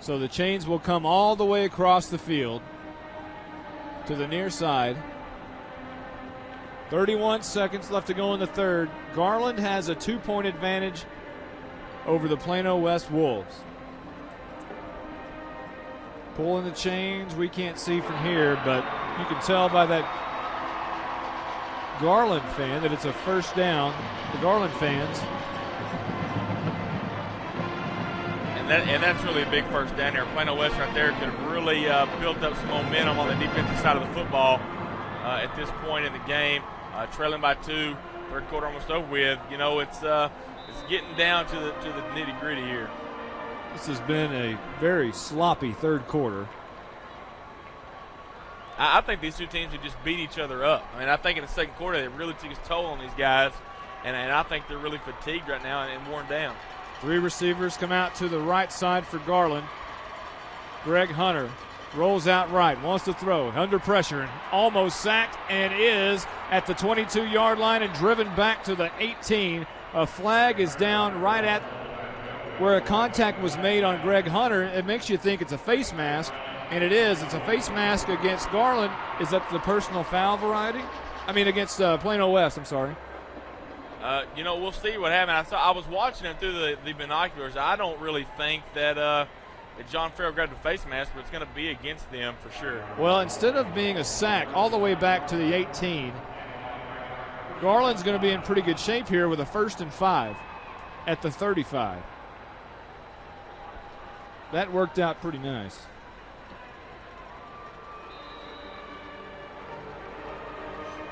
So the chains will come all the way across the field to the near side. 31 seconds left to go in the third. Garland has a 2-point advantage over the Plano West Wolves. Pulling the chains, we can't see from here, but you can tell by that Garland fan that it's a first down. The Garland fans. And that's really a big first down here. Plano West right there could have really built up some momentum on the defensive side of the football at this point in the game. Trailing by 2, third quarter almost over with. You know, it's getting down to the nitty-gritty here. This has been a very sloppy third quarter. I think these two teams have just beat each other up. I mean, I think in the second quarter it really took its toll on these guys, and I think they're really fatigued right now and worn down. 3 receivers come out to the right side for Garland. Greg Hunter rolls out right, wants to throw, under pressure, and almost sacked, and is at the 22-yard line and driven back to the 18. A flag is down right at where a contact was made on Greg Hunter. It makes you think it's a face mask, and it is. It's a face mask against Garland. Is that the personal foul variety? I mean, against Plano West, I'm sorry. You know, we'll see what happens. I was watching it through the binoculars. I don't really think that John Farrell grabbed a face mask, but it's going to be against them for sure. Well, instead of being a sack all the way back to the 18, Garland's going to be in pretty good shape here with a 1st and 5 at the 35. That worked out pretty nice.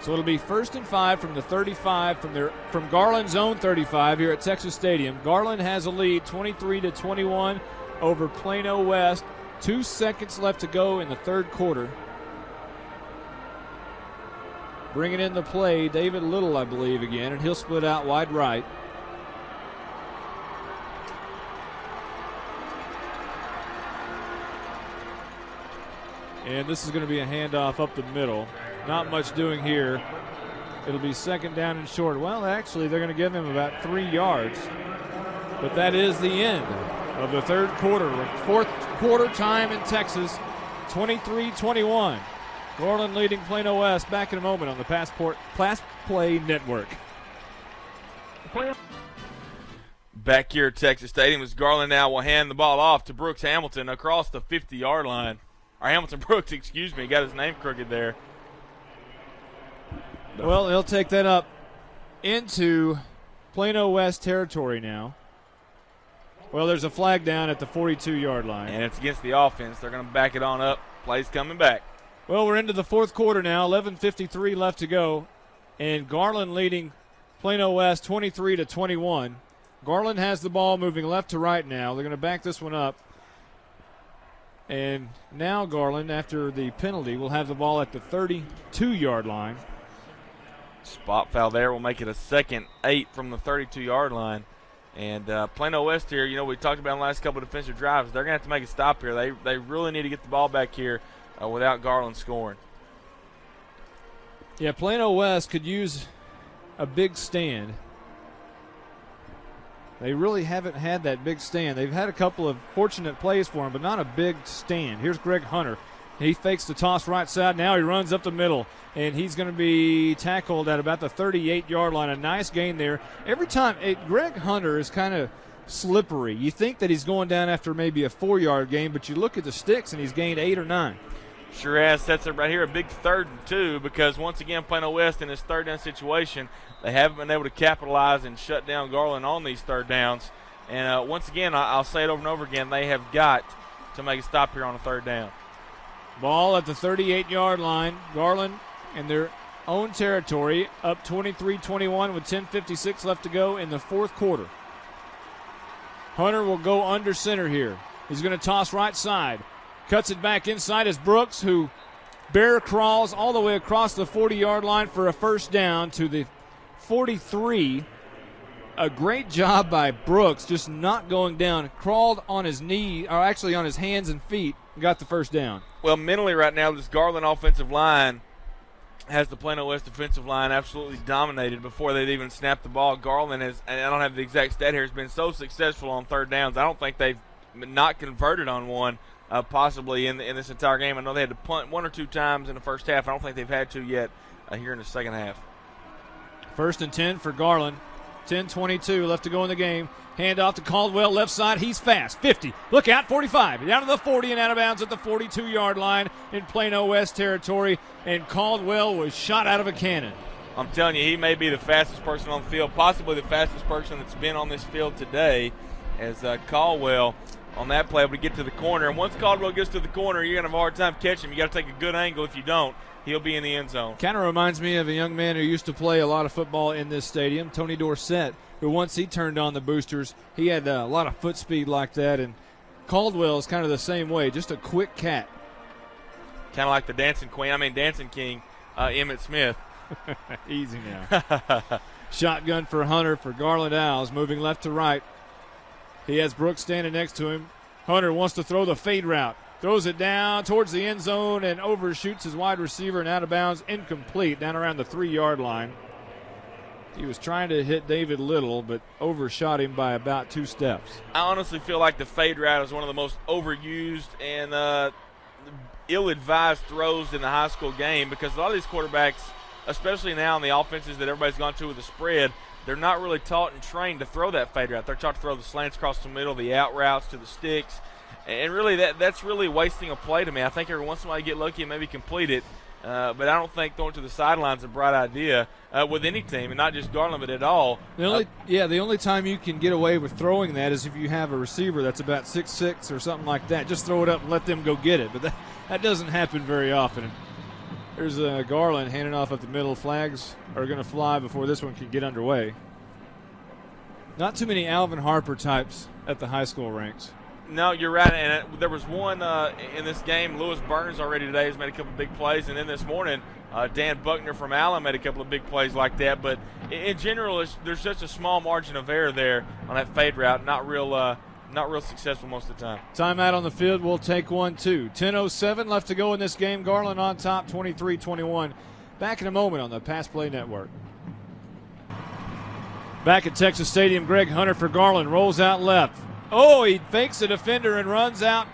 So it'll be 1st and 5 from the 35 from Garland's own 35 here at Texas Stadium. Garland has a lead 23-21 over Plano West. 2 seconds left to go in the third quarter. Bringing in the play, David Little, I believe, again, and he'll split out wide right. And this is going to be a handoff up the middle. Not much doing here. It'll be 2nd down and short. Well, actually, they're going to give him about 3 yards. But that is the end of the third quarter. Fourth quarter time in Texas, 23-21. Garland leading Plano West. Back in a moment on the Pass Play Network. Back here at Texas Stadium as Garland now will hand the ball off to Brooks Hamilton across the 50-yard line. Or Hamilton Brooks, excuse me. Got his name crooked there. Well, he'll take that up into Plano West territory now. Well, there's a flag down at the 42-yard line. And it's against the offense. They're going to back it on up. Play's coming back. Well, we're into the fourth quarter now. 11:53 left to go. And Garland leading Plano West 23-21. Garland has the ball moving left to right now. They're going to back this one up. And now Garland, after the penalty, will have the ball at the 32-yard line. Spot foul there will make it a 2nd 8 from the 32-yard line. And Plano West here, you know, we talked about in the last couple of defensive drives. They're going to have to make a stop here. They really need to get the ball back here without Garland scoring. Yeah, Plano West could use a big stand. They really haven't had that big stand. They've had a couple of fortunate plays for him, but not a big stand. Here's Greg Hunter He fakes the toss right side. Now he runs up the middle, and he's going to be tackled at about the 38-yard line. A nice gain there. Every time, Greg Hunter is kind of slippery. You think that he's going down after maybe a 4-yard gain, but you look at the sticks, and he's gained 8 or 9. Sure has. Sets it right here, a big 3rd and 2, because once again, Plano West in this 3rd down situation, they haven't been able to capitalize and shut down Garland on these 3rd downs. And once again, I'll say it over and over again, they have got to make a stop here on a 3rd down. Ball at the 38-yard line. Garland in their own territory, up 23-21 with 10:56 left to go in the 4th quarter. Hunter will go under center here. He's going to toss right side. Cuts it back inside as Brooks, who bear crawls all the way across the 40-yard line for a first down to the 43. A great job by Brooks, just not going down. Crawled on his knee, or actually on his hands and feet, and got the first down. Well, mentally right now, this Garland offensive line has the Plano West defensive line absolutely dominated before they'd even snapped the ball. Garland has, and I don't have the exact stat here, has been so successful on 3rd downs. I don't think they've not converted on one possibly in this entire game. I know they had to punt 1 or 2 times in the first half. I don't think they've had to yet here in the second half. 1st and 10 for Garland. 10:22 left to go in the game. Hand off to Caldwell, left side. He's fast. 50. Look out, 45. Down to the 40 and out of bounds at the 42-yard line in Plano West territory. And Caldwell was shot out of a cannon. I'm telling you, he may be the fastest person on the field, possibly the fastest person that's been on this field today, as Caldwell on that play able to get to the corner. And once Caldwell gets to the corner, you're going to have a hard time catching him. You got to take a good angle. If you don't, he'll be in the end zone. Kind of reminds me of a young man who used to play a lot of football in this stadium, Tony Dorsett, who once he turned on the boosters, he had a lot of foot speed like that. And Caldwell is kind of the same way, just a quick cat. Kind of like the Dancing King, Emmitt Smith. Easy now. Shotgun for Hunter for Garland Owls, moving left to right. He has Brooks standing next to him. Hunter wants to throw the fade route. Throws it down towards the end zone and overshoots his wide receiver and out of bounds, incomplete, down around the 3-yard line. He was trying to hit David Little, but overshot him by about 2 steps. I honestly feel like the fade route is one of the most overused and ill-advised throws in the high school game, because a lot of these quarterbacks, especially now in the offenses that everybody's gone to with the spread, they're not really taught and trained to throw that fade route. They're taught to throw the slants across the middle, the out routes to the sticks. And really, that's really wasting a play to me. I think every once in a while you get lucky and maybe complete it. But I don't think throwing to the sideline is a bright idea with any team, and not just Garland, but at all. The only time you can get away with throwing that is if you have a receiver that's about 6'6" or something like that. Just throw it up and let them go get it. But that doesn't happen very often. There's Garland handing off at the middle. Flags are going to fly before this one can get underway. Not too many Alvin Harper types at the high school ranks. No, you're right, and there was one in this game. Lewis Burns already today has made a couple of big plays, and then this morning Dan Buckner from Allen made a couple of big plays like that. But in general, there's just a small margin of error there on that fade route. Not real successful most of the time. Timeout on the field. We'll take one, too. 10:07 left to go in this game. Garland on top, 23-21. Back in a moment on the Pass Play Network. Back at Texas Stadium, Greg Hunter for Garland rolls out left. Oh, he fakes the defender and runs out,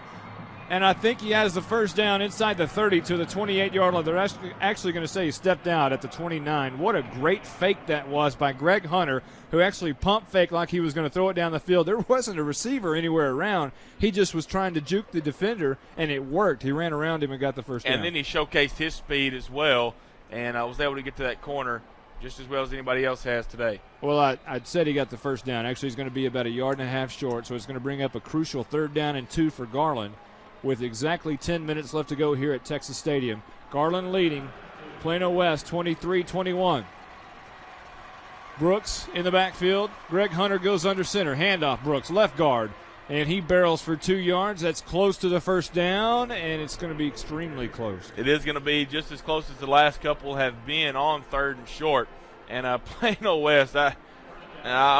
and I think he has the first down inside the 30 to the 28-yard line. They're actually going to say he stepped out at the 29. What a great fake that was by Greg Hunter, who actually pump faked like he was going to throw it down the field. There wasn't a receiver anywhere around. He just was trying to juke the defender, and it worked. He ran around him and got the first down. And then he showcased his speed as well, and I was able to get to that corner just as well as anybody else has today. Well, I'd said he got the first down. Actually, he's going to be about 1.5 yards short, so it's going to bring up a crucial 3rd down and 2 for Garland with exactly 10 minutes left to go here at Texas Stadium. Garland leading Plano West 23-21. Brooks in the backfield. Greg Hunter goes under center. Handoff, Brooks, left guard. And he barrels for 2 yards. That's close to the first down, and it's going to be extremely close. It is going to be just as close as the last couple have been on 3rd and short. And Plano West, I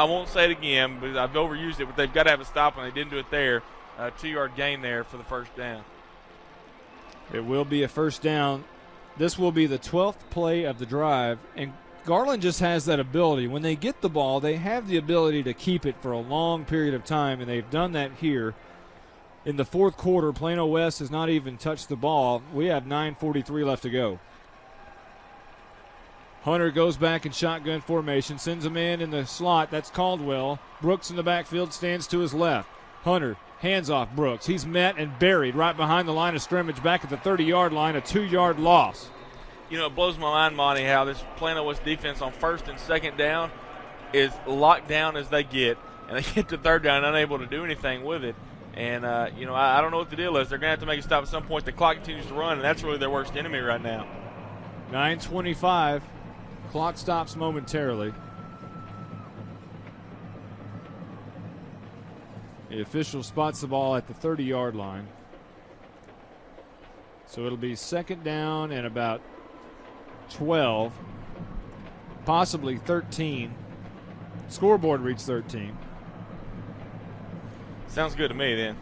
won't say it again, but I've overused it, but they've got to have a stop, and they didn't do it there. 2-yard gain there for the first down. It will be a first down. This will be the 12th play of the drive, and Garland just has that ability. When they get the ball, they have the ability to keep it for a long period of time, and they've done that here. in the fourth quarter. Plano West has not even touched the ball. We have 9:43 left to go. Hunter goes back in shotgun formation, sends a man in the slot. That's Caldwell. Brooks in the backfield stands to his left. Hunter hands off Brooks. He's met and buried right behind the line of scrimmage back at the 30-yard line, a 2-yard loss. You know, it blows my mind, Monty, how this Plano West defense on first and second down is locked down as they get, and they get to third down unable to do anything with it. And, I don't know what the deal is. They're going to have to make a stop at some point. The clock continues to run, and that's really their worst enemy right now. 9:25. Clock stops momentarily. The official spots the ball at the 30-yard line. So it'll be second down and about 12, possibly 13. Scoreboard reads 13. Sounds good to me then.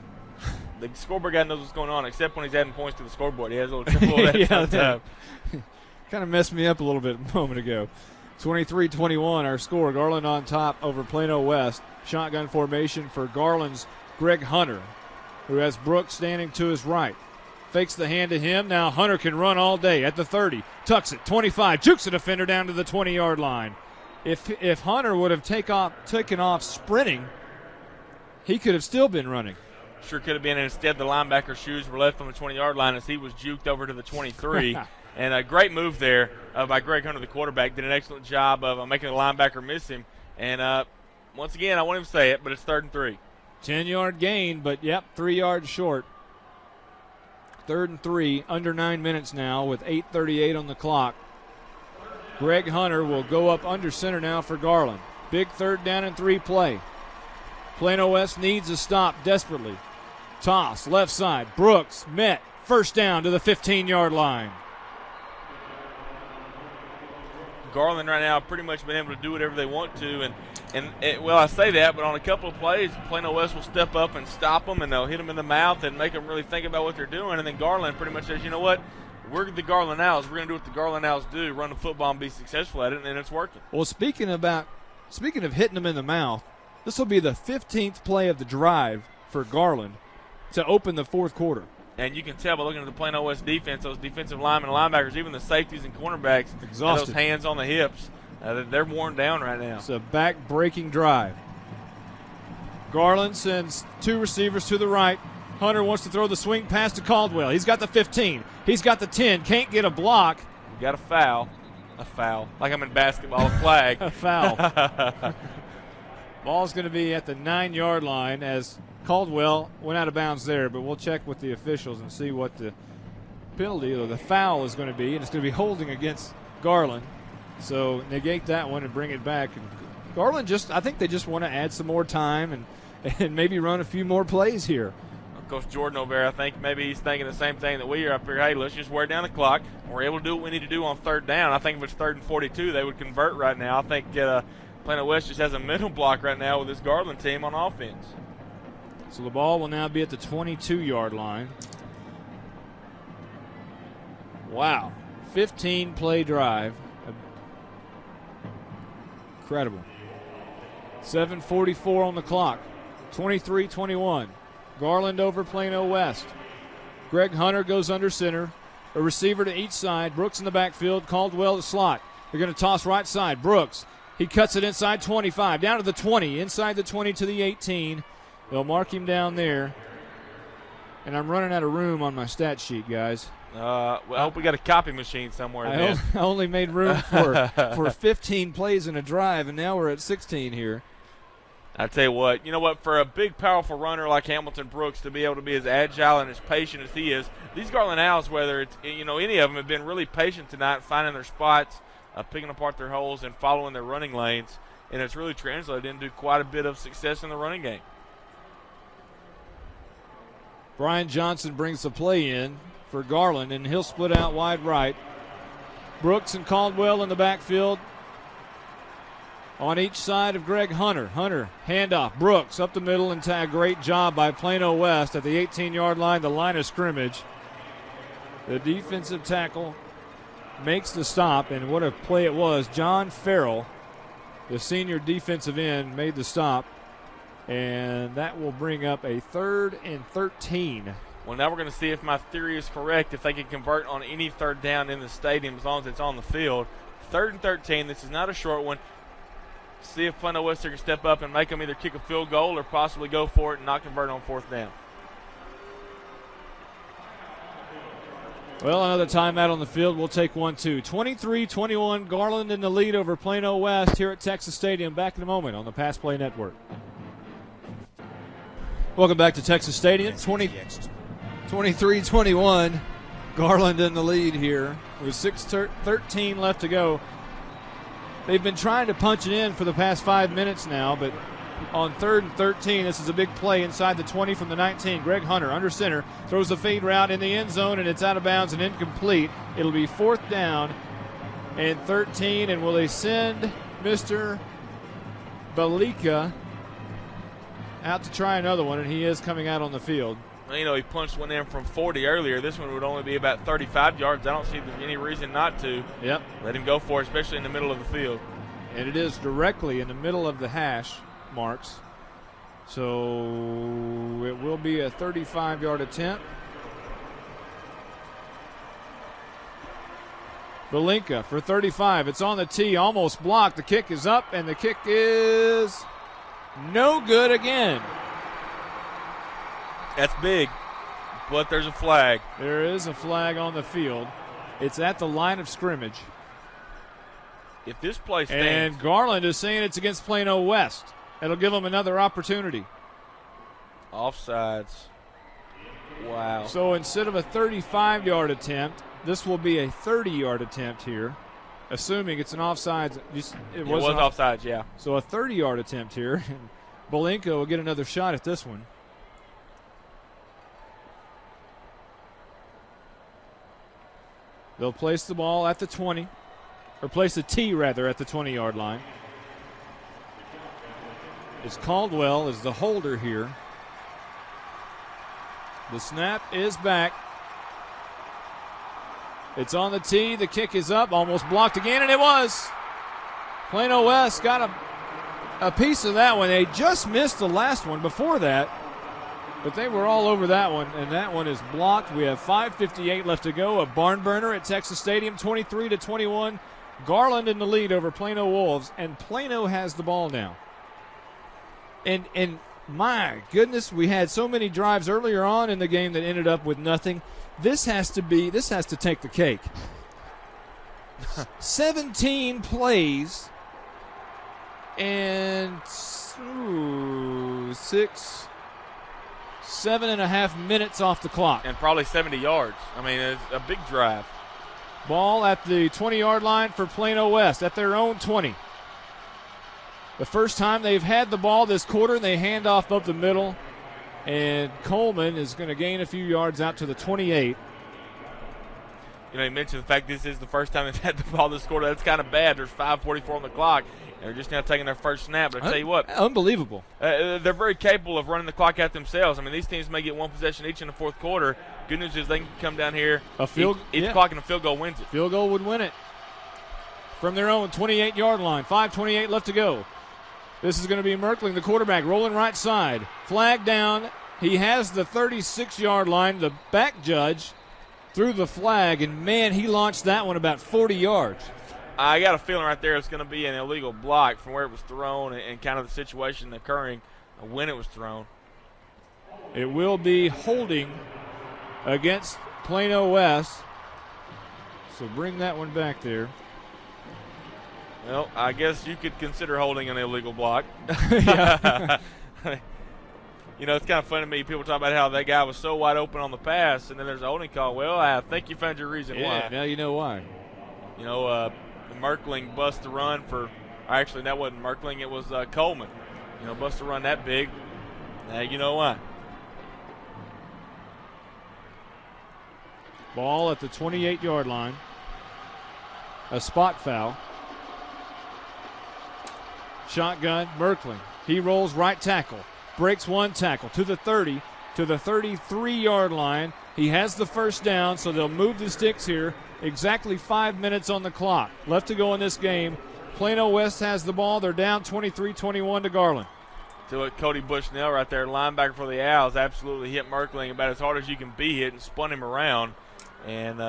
The scoreboard guy knows what's going on, except when he's adding points to the scoreboard. He has a little trouble with that sometimes. Kind of messed me up a little bit a moment ago. 23-21 our score. Garland on top over Plano West. Shotgun formation for Garland's Greg Hunter, who has Brooks standing to his right. Fakes the hand to him. Now Hunter can run all day at the 30. Tucks it, 25. Jukes a defender down to the 20-yard line. If Hunter would have taken off sprinting, he could have still been running. Sure could have been. And instead, the linebacker's shoes were left on the 20-yard line as he was juked over to the 23. And a great move there by Greg Hunter, the quarterback. Did an excellent job of making the linebacker miss him. And once again, I won't even say it, but it's 3rd and 3. 10-yard gain, but 3 yards short. 3rd and 3, under 9 minutes now with 8:38 on the clock. Greg Hunter will go up under center now for Garland. Big 3rd down and 3 play. Plano West needs a stop desperately. Toss, left side. Brooks met. First down to the 15-yard line. Garland right now pretty much been able to do whatever they want to. Well, I say that, but on a couple of plays, Plano West will step up and stop them, and they'll hit them in the mouth and make them really think about what they're doing. And then Garland pretty much says, you know what, we're the Garland Owls. We're going to do what the Garland Owls do, run the football and be successful at it, and it's working. Well, speaking of hitting them in the mouth, this will be the 15th play of the drive for Garland to open the fourth quarter. And you can tell by looking at the Plano West defense, those defensive linemen and linebackers, even the safeties and cornerbacks, exhausted. Those hands on the hips, they're worn down right now. It's a back-breaking drive. Garland sends 2 receivers to the right. Hunter wants to throw the swing pass to Caldwell. He's got the 15. He's got the 10. Can't get a block. You got a foul. A foul. Like I'm in basketball, a flag. A foul. Ball's going to be at the 9-yard line as Caldwell went out of bounds there, but we'll check with the officials and see what the penalty or the foul is going to be, and it's going to be holding against Garland. So negate that one and bring it back. And Garland I think they just want to add some more time and maybe run a few more plays here. Coach Jordan over there, I think maybe he's thinking the same thing that we are up here. Hey, let's just wear down the clock. We're able to do what we need to do on 3rd down. I think if it's 3rd and 42, they would convert right now. I think Plano West just has a mental block right now with this Garland team on offense. So the ball will now be at the 22-yard line. Wow. 15-play drive. Incredible. 7:44 on the clock. 23-21. Garland over Plano West. Greg Hunter goes under center. A receiver to each side. Brooks in the backfield. Caldwell the slot. They're going to toss right side. Brooks. He cuts it inside 25. Down to the 20. Inside the 20 to the 18. They'll mark him down there. And I'm running out of room on my stat sheet, guys. Well, I hope we got a copy machine somewhere. I only made room for 15 plays in a drive, and now we're at 16 here. I tell you what, for a big, powerful runner like Hamilton Brooks to be able to be as agile and as patient as he is, these Garland Owls, whether it's, any of them, have been really patient tonight, finding their spots, picking apart their holes, and following their running lanes, and it's really translated into quite a bit of success in the running game. Brian Johnson brings the play in for Garland, and he'll split out wide right. Brooks and Caldwell in the backfield on each side of Greg Hunter. Hunter, handoff. Brooks up the middle and tag. Great job by Plano West at the 18-yard line, the line of scrimmage. The defensive tackle makes the stop, and what a play it was. John Farrell, the senior defensive end, made the stop. And that will bring up a 3rd and 13. Well, now we're going to see if my theory is correct, if they can convert on any third down in the stadium as long as it's on the field. 3rd and 13. This is not a short one. See if Plano West can step up and make them either kick a field goal or possibly go for it and not convert on 4th down. Well, another timeout on the field. We'll take 1-2. 23-21, Garland in the lead over Plano West here at Texas Stadium. Back in a moment on the Pass Play Network. Welcome back to Texas Stadium. 23-21, Garland in the lead here with 6:13 left to go. They've been trying to punch it in for the past 5 minutes now, but on 3rd and 13, this is a big play inside the 20 from the 19. Greg Hunter under center throws the fade route in the end zone, and it's out of bounds and incomplete. It'll be 4th down and 13, and will they send Mr. Balika out to try another one, and he is coming out on the field. You know, he punched one in from 40 earlier. This one would only be about 35 yards. I don't see any reason not to. Yep. Let him go for it, especially in the middle of the field. And it is directly in the middle of the hash marks. So it will be a 35-yard attempt. Balinka for 35. It's on the tee, almost blocked. The kick is up, and the kick is no good again. That's big, but there's a flag. There is a flag on the field. It's at the line of scrimmage. If this play stands. And Garland is saying it's against Plano West. It'll give them another opportunity. Offsides. Wow. So instead of a 35-yard attempt, this will be a 30-yard attempt here, assuming it's an offsides. It was offsides, yeah. So a 30-yard attempt here. And Balinka will get another shot at this one. They'll place the ball at the 20, or place the tee, rather, at the 20-yard line. It's Caldwell is the holder here. The snap is back. It's on the tee. The kick is up, almost blocked again, and it was. Plano West got a piece of that one. They just missed the last one before that, but they were all over that one, and that one is blocked. We have 5:58 left to go. A barn burner at Texas Stadium, 23-21. Garland in the lead over Plano Wolves, and Plano has the ball now. And my goodness, we had so many drives earlier on in the game that ended up with nothing. This has to take the cake. 17 plays and 7.5 minutes off the clock. And probably 70 yards. I mean, it's a big drive. Ball at the 20-yard line for Plano West at their own 20. The first time they've had the ball this quarter, they hand off up the middle, and Coleman is going to gain a few yards out to the 28. You know, you mentioned the fact this is the first time they've had the ball this quarter. That's kind of bad. There's 5:44 on the clock. They're just now taking their first snap. But I tell you what. Unbelievable. They're very capable of running the clock out themselves. I mean, these teams may get one possession each in the fourth quarter. Good news is they can come down here. Each clock and a field goal wins it. Field goal would win it. From their own 28-yard line. 5:28 left to go. This is going to be Merkling, the quarterback, rolling right side. Flag down. He has the 36-yard line. The back judge threw the flag, and, man, he launched that one about 40 yards. I got a feeling right there it's going to be an illegal block from where it was thrown and kind of the situation occurring when it was thrown. It will be holding against Plano West. So bring that one back there. Well, I guess you could consider holding an illegal block. Yeah. You know, it's kind of funny to me. People talk about how that guy was so wide open on the pass, and then there's a holding call. Well, I think you found your reason why. Yeah, now you know why. You know, Merkling bust the run for – actually, that wasn't Merkling. It was Coleman. You know, bust the run that big. Now you know why. Ball at the 28-yard line. A spot foul. Shotgun, Merkling. He rolls right tackle. Breaks one tackle to the 30, to the 33-yard line. He has the first down, so they'll move the sticks here. Exactly 5 minutes on the clock. Left to go in this game. Plano West has the ball. They're down 23-21 to Garland. to what Cody Bushnell right there, linebacker for the Owls, absolutely hit Merkling about as hard as you can be hit and spun him around. And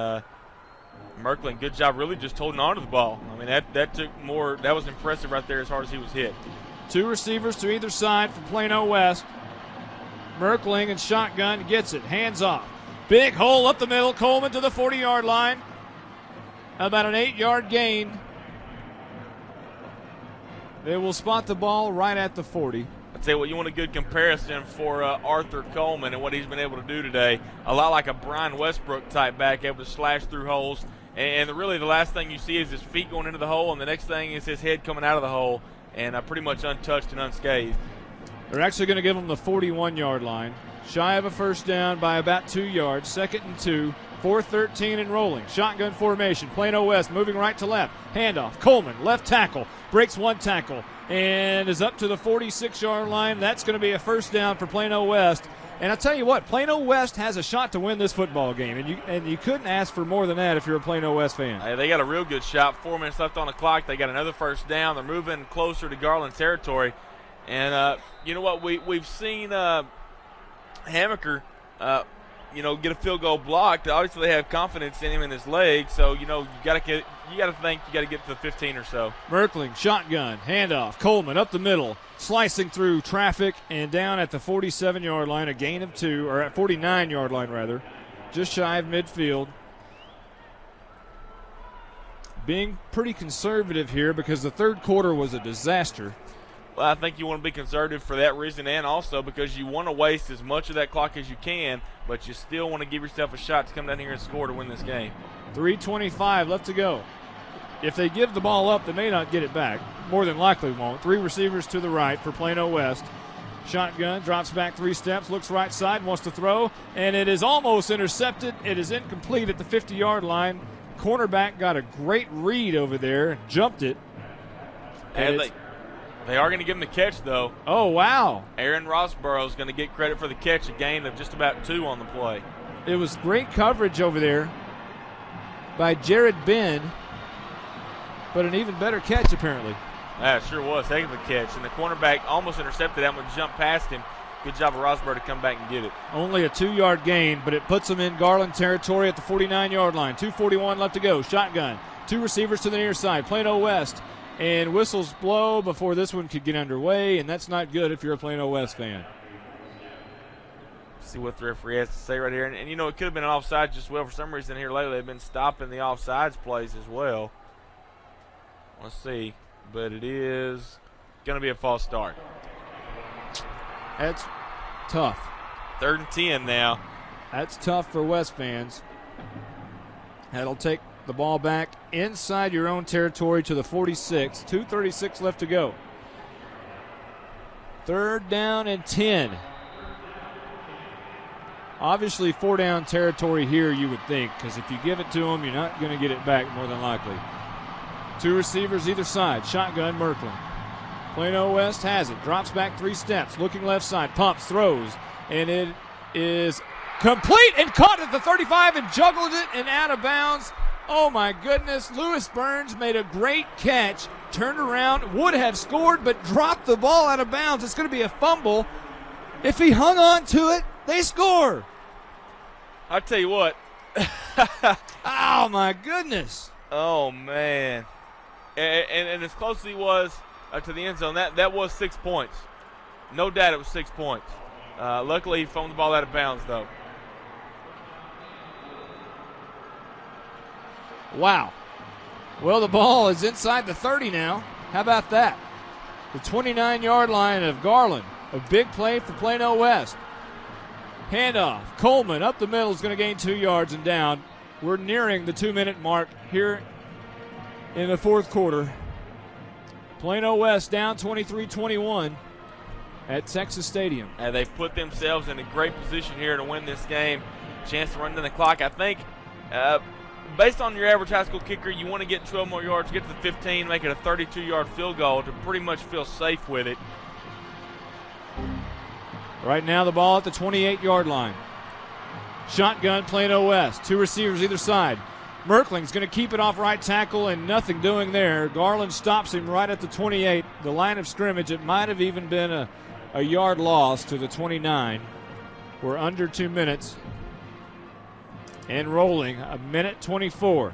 Merkling, good job really just holding on to the ball. I mean, that took more. That was impressive right there as hard as he was hit. 2 receivers to either side for Plano West. Merkling and shotgun gets it. Hands off. Big hole up the middle. Coleman to the 40-yard line. About an 8-yard gain. They will spot the ball right at the 40. I'll tell you what, you want a good comparison for Arthur Coleman and what he's been able to do today. A lot like a Brian Westbrook type back, able to slash through holes. And really the last thing you see is his feet going into the hole, and the next thing is his head coming out of the hole, and pretty much untouched and unscathed. They're actually going to give him the 41-yard line. Shy of a first down by about 2 yards. 2nd and 2. 4-13 and rolling. Shotgun formation. Plano West moving right to left. Handoff. Coleman, left tackle. Breaks 1 tackle and is up to the 46-yard line. That's going to be a first down for Plano West. And I'll tell you what, Plano West has a shot to win this football game, and you couldn't ask for more than that if you're a Plano West fan. Hey, they got a real good shot. 4 minutes left on the clock. They got another first down. They're moving closer to Garland territory. And you know what? We've seen Hammaker, get a field goal blocked. Obviously, they have confidence in him in his legs. So you got to think you got to get to the 15 or so. Merkling, shotgun, handoff. Coleman up the middle, slicing through traffic and down at the 47-yard line, a gain of 2, or at 49-yard line rather, just shy of midfield. Being pretty conservative here because the third quarter was a disaster. Well, I think you want to be conservative for that reason, and also because you want to waste as much of that clock as you can, but you still want to give yourself a shot to come down here and score to win this game. 3:25 left to go. If they give the ball up, they may not get it back. More than likely won't. 3 receivers to the right for Plano West. Shotgun, drops back 3 steps, looks right side, wants to throw, and it is almost intercepted. It is incomplete at the 50-yard line. Cornerback got a great read over there, jumped it. And they are going to give him the catch, though. Oh, wow. Aaron Rossborough is going to get credit for the catch, a gain of just about 2 on the play. It was great coverage over there by Jared Ben, but an even better catch apparently. That sure was. Heck of a catch. And the cornerback almost intercepted that one, jumped past him. Good job of Rossborough to come back and get it. Only a 2-yard gain, but it puts them in Garland territory at the 49-yard line. 2:41 left to go. Shotgun. 2 receivers to the near side. Plano West. And whistles blow before this one could get underway, and that's not good if you're a Plano West fan. See what the referee has to say right here. And it could have been an offside just well. For some reason here lately they've been stopping the offsides plays as well. Let's see. But it is going to be a false start. That's tough. 3rd and 10 now. That's tough for West fans. That'll take the ball back inside your own territory to the 46. 2:36 left to go. 3rd down and 10. Obviously 4-down territory here, you would think, because if you give it to them, you're not going to get it back more than likely. 2 receivers either side. Shotgun, Merkling. Plano West has it. Drops back 3 steps. Looking left side. Pumps, throws. And it is complete and caught at the 35 and juggled it and out of bounds. Oh, my goodness. Lewis Burns made a great catch. Turned around, would have scored, but dropped the ball out of bounds. It's going to be a fumble. If he hung on to it, they score. I'll tell you what. Oh, my goodness. Oh, man. And as close as he was to the end zone, that was 6 points. No doubt it was 6 points. Luckily, he fumbled the ball out of bounds, though. Wow. Well, the ball is inside the 30 now. How about that? The 29-yard line of Garland. A big play for Plano West. Handoff. Coleman up the middle is going to gain 2 yards and down. We're nearing the 2-minute mark here in the 4th quarter. Plano West down 23-21 at Texas Stadium. And they've put themselves in a great position here to win this game. Chance to run down the clock. I think based on your average high school kicker, you want to get 12 more yards, get to the 15, make it a 32-yard field goal to pretty much feel safe with it. Right now the ball at the 28-yard line. Shotgun, Plano West. 2 receivers either side. Merkling's going to keep it off right tackle and nothing doing there. Garland stops him right at the 28, the line of scrimmage. It might have even been a yard loss to the 29. We're under 2 minutes and rolling, a minute 24.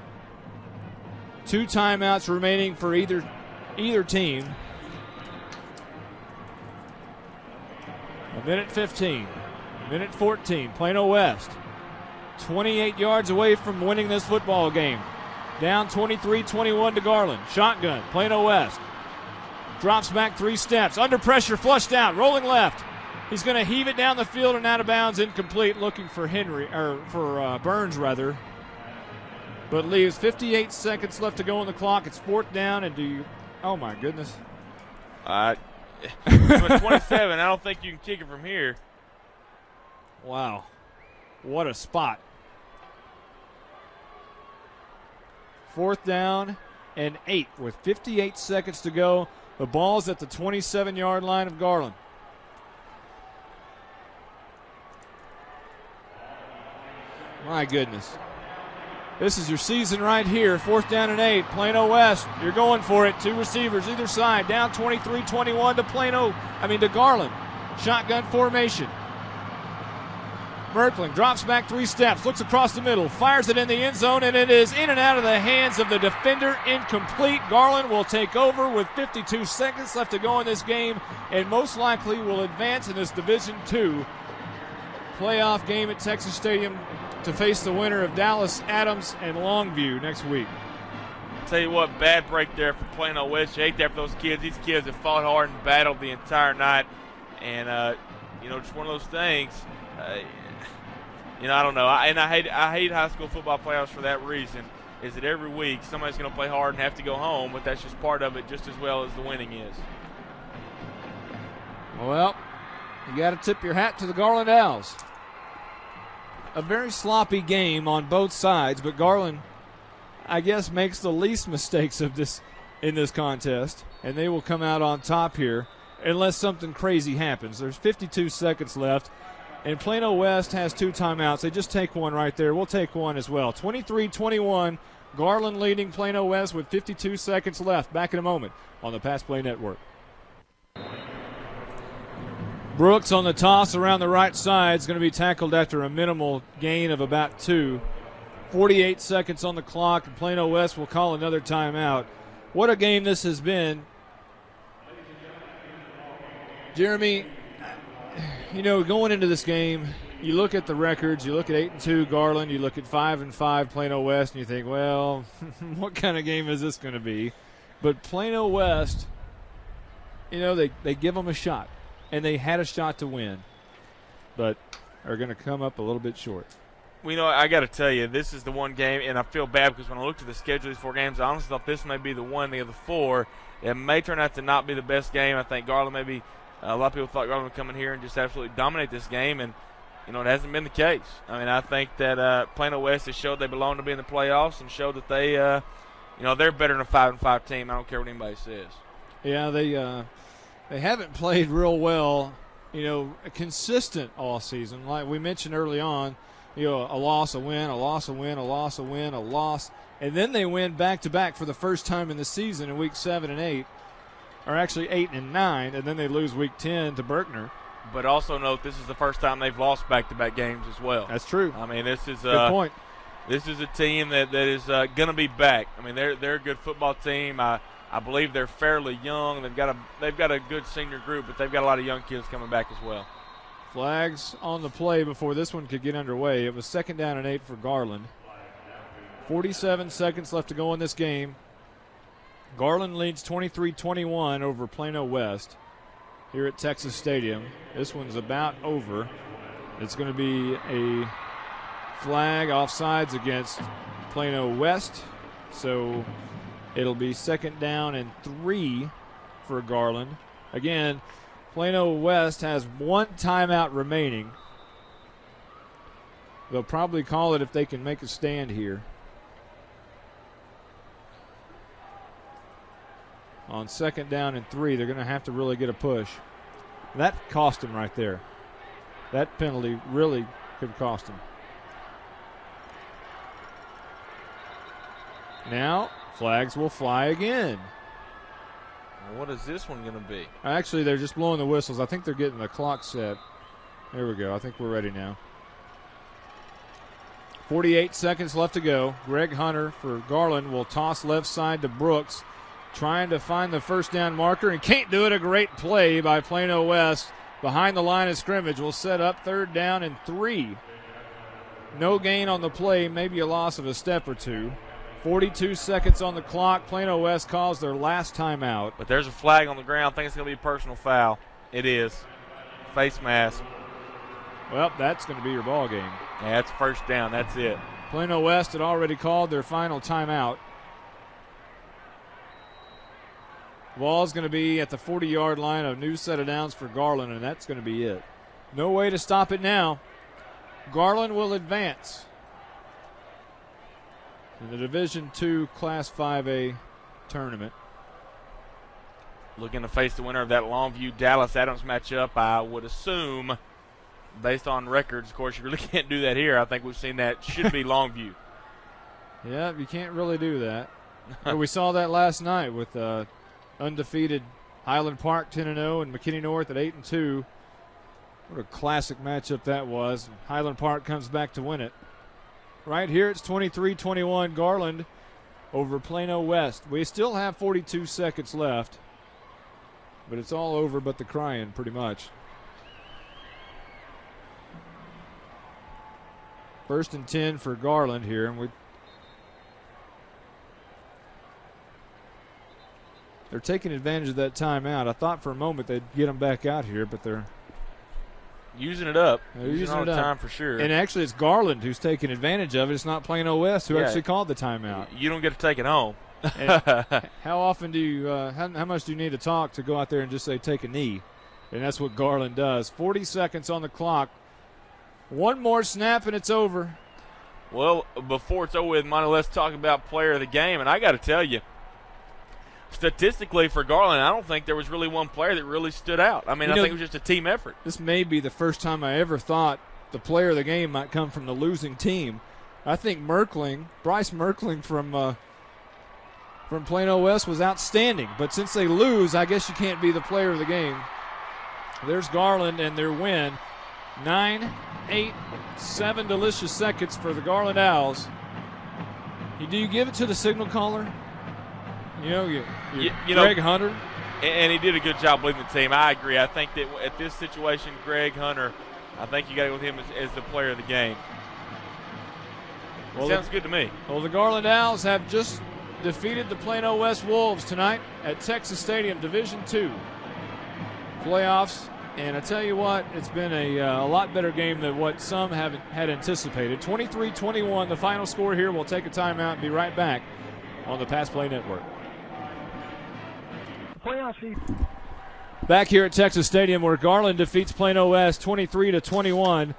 2 timeouts remaining for either team. A minute 15, minute 14. Plano West 28 yards away from winning this football game. Down 23-21 to Garland. Shotgun, Plano West. Drops back 3 steps. Under pressure, flushed out, rolling left. He's going to heave it down the field and out of bounds, incomplete, looking for Burns rather. But leaves 58 seconds left to go on the clock. It's 4th down, and oh my goodness. 27, I don't think you can kick it from here. Wow. What a spot. 4th down and 8 with 58 seconds to go. The ball's at the 27-yard line of Garland. My goodness. This is your season right here. 4th down and 8. Plano West, you're going for it. 2 receivers either side. Down 23-21 to Garland. Shotgun formation. Merkling drops back 3 steps, looks across the middle, fires it in the end zone, and it is in and out of the hands of the defender, incomplete. Garland will take over with 52 seconds left to go in this game, and most likely will advance in this Division II playoff game at Texas Stadium to face the winner of Dallas, Adams, and Longview next week. Tell you what, bad break there for Plano West. You hate that for those kids. These kids have fought hard and battled the entire night, and just one of those things. I don't know. I hate high school football playoffs for that reason, is that every week somebody's going to play hard and have to go home, but that's just part of it just as well as the winning is. Well, you got to tip your hat to the Garland Owls. A very sloppy game on both sides, but Garland, I guess, makes the least mistakes of this in this contest, and they will come out on top here unless something crazy happens. There's 52 seconds left. And Plano West has 2 timeouts. They just take one right there. We'll take one as well. 23-21, Garland leading Plano West with 52 seconds left. Back in a moment on the Pass Play Network. Brooks on the toss around the right side is going to be tackled after a minimal gain of about 2. 48 seconds on the clock, and Plano West will call another timeout. What a game this has been. Jeremy, going into this game, you look at the records, you look at 8-2 Garland, you look at 5-5 Plano West, and you think, well, what kind of game is this going to be? But Plano West, they give them a shot, and they had a shot to win, but are going to come up a little bit short. Well, I got to tell you, this is the one game, and I feel bad because when I looked at the schedule of these 4 games, I honestly thought this may be the one of the 4. It may turn out to not be the best game. I think Garland maybe – a lot of people thought Garland would come in here and just absolutely dominate this game, and, it hasn't been the case. I think that Plano West has showed they belong to be in the playoffs and showed that they, they're better than a 5-5 team. I don't care what anybody says. Yeah, they haven't played real well, consistent all season. Like we mentioned early on, a loss, a win, a loss, a win, a loss, a win, a loss. And then they win back-to-back for the first time in the season in week 7 and 8. Or actually 8 and 9, and then they lose week 10 to Berkner. But also note this is the first time they've lost back-to-back games as well. That's true. This is good point. This is a team that is going to be back. They're a good football team. I believe they're fairly young. They've got a good senior group, but they've got a lot of young kids coming back as well. Flags on the play before this one could get underway. It was 2nd down and 8 for Garland. 47 seconds left to go in this game. Garland leads 23-21 over Plano West here at Texas Stadium. This one's about over. It's going to be a flag offsides against Plano West. So it'll be 2nd down and 3 for Garland. Again, Plano West has 1 timeout remaining. They'll probably call it if they can make a stand here. On 2nd down and 3, they're going to have to really get a push. That cost them right there. That penalty really could cost them. Now, flags will fly again. What is this one going to be? Actually, they're just blowing the whistles. I think they're getting the clock set. There we go. I think we're ready now. 48 seconds left to go. Greg Hunter for Garland will toss left side to Brooks, trying to find the first down marker, and can't do it. A great play by Plano West behind the line of scrimmage. Will set up 3rd down and 3. No gain on the play, maybe a loss of a step or two. 42 seconds on the clock. Plano West calls their last timeout. But there's a flag on the ground. I think it's going to be a personal foul. It is. Face mask. Well, that's going to be your ball game. Yeah, it's first down. That's it. Plano West had already called their final timeout. Ball's going to be at the 40-yard line. A new set of downs for Garland, and that's going to be it. No way to stop it now. Garland will advance in the Division II Class 5A tournament. Looking to face the winner of that Longview-Dallas Adams matchup, I would assume, based on records. Of course, you really can't do that here. I think we've seen that. Should be Longview. Yeah, you can't really do that. But we saw that last night with undefeated Highland Park 10-0 and McKinney North at 8-2. What a classic matchup that was. Highland Park comes back to win it. Right here, it's 23-21 Garland over Plano West. We still have 42 seconds left, but it's all over but the crying pretty much. 1st and 10 for Garland here, and they're taking advantage of that timeout. I thought for a moment they'd get them back out here, but they're using it up. They're using all it the up. time for sure. And actually, it's Garland who's taking advantage of it. It's not Plano West who actually called the timeout. You don't get to take it home. How often do you, how much do you need to talk to go out there and just say, take a knee? And that's what Garland does. 40 seconds on the clock. One more snap and it's over. Well, before it's over with, Monty, let's talk about player of the game. And I got to tell you, statistically for Garland, I don't think there was really one player that really stood out. I mean, I think it was just a team effort. This may be the first time I ever thought the player of the game might come from the losing team. I think Bryce Merkling from Plano West was outstanding. But since they lose, I guess you can't be the player of the game. There's Garland and their win. 9, 8, 7 delicious seconds for the Garland Owls. Do you give it to the signal caller? Greg Hunter. And he did a good job leading the team. I agree. I think that at this situation, Greg Hunter, I think you got to go with him as the player of the game. Sounds good to me. Well, the Garland Owls have just defeated the Plano West Wolves tonight at Texas Stadium, Division II playoffs. And I tell you what, it's been a lot better game than what some had anticipated. 23-21, the final score here. We'll take a timeout and be right back on the Pass Play Network. Back here at Texas Stadium where Garland defeats Plano West 23-21.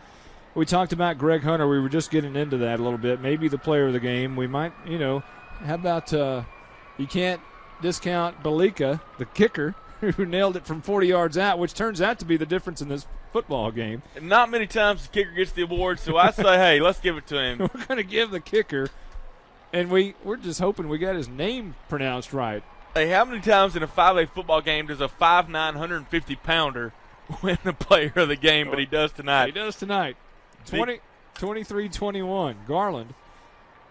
We talked about Greg Hunter. We were just getting into that a little bit. Maybe the player of the game. We might, how about you can't discount Belika, the kicker, who nailed it from 40 yards out, which turns out to be the difference in this football game. Not many times the kicker gets the award, so I say, hey, let's give it to him. We're going to give the kicker, and we're just hoping we got his name pronounced right. Hey, how many times in a 5A football game does a 5'9", 150-pounder win the player of the game? But he does tonight. He does tonight. 23-21. Garland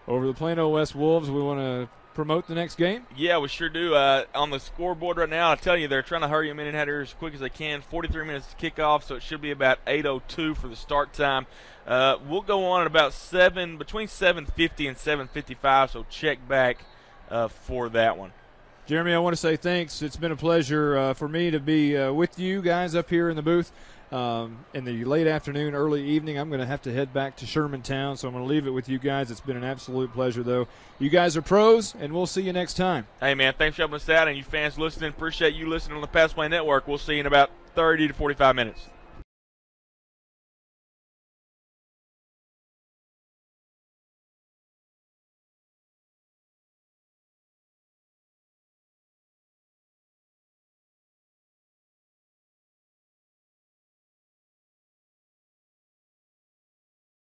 over the Plano West Wolves. We want to promote the next game? Yeah, we sure do. On the scoreboard right now, I tell you, they're trying to hurry them in and out here as quick as they can. 43 minutes to kick off, so it should be about 8:02 for the start time. We'll go on at about between 7:50 and 7:55, so check back for that one. Jeremy, I want to say thanks. It's been a pleasure for me to be with you guys up here in the booth in the late afternoon, early evening. I'm going to have to head back to Shermantown, so I'm going to leave it with you guys. It's been an absolute pleasure, though. You guys are pros, and we'll see you next time. Hey, man, thanks for helping us out, and you fans listening, appreciate you listening on the Pass Play Network. We'll see you in about 30 to 45 minutes.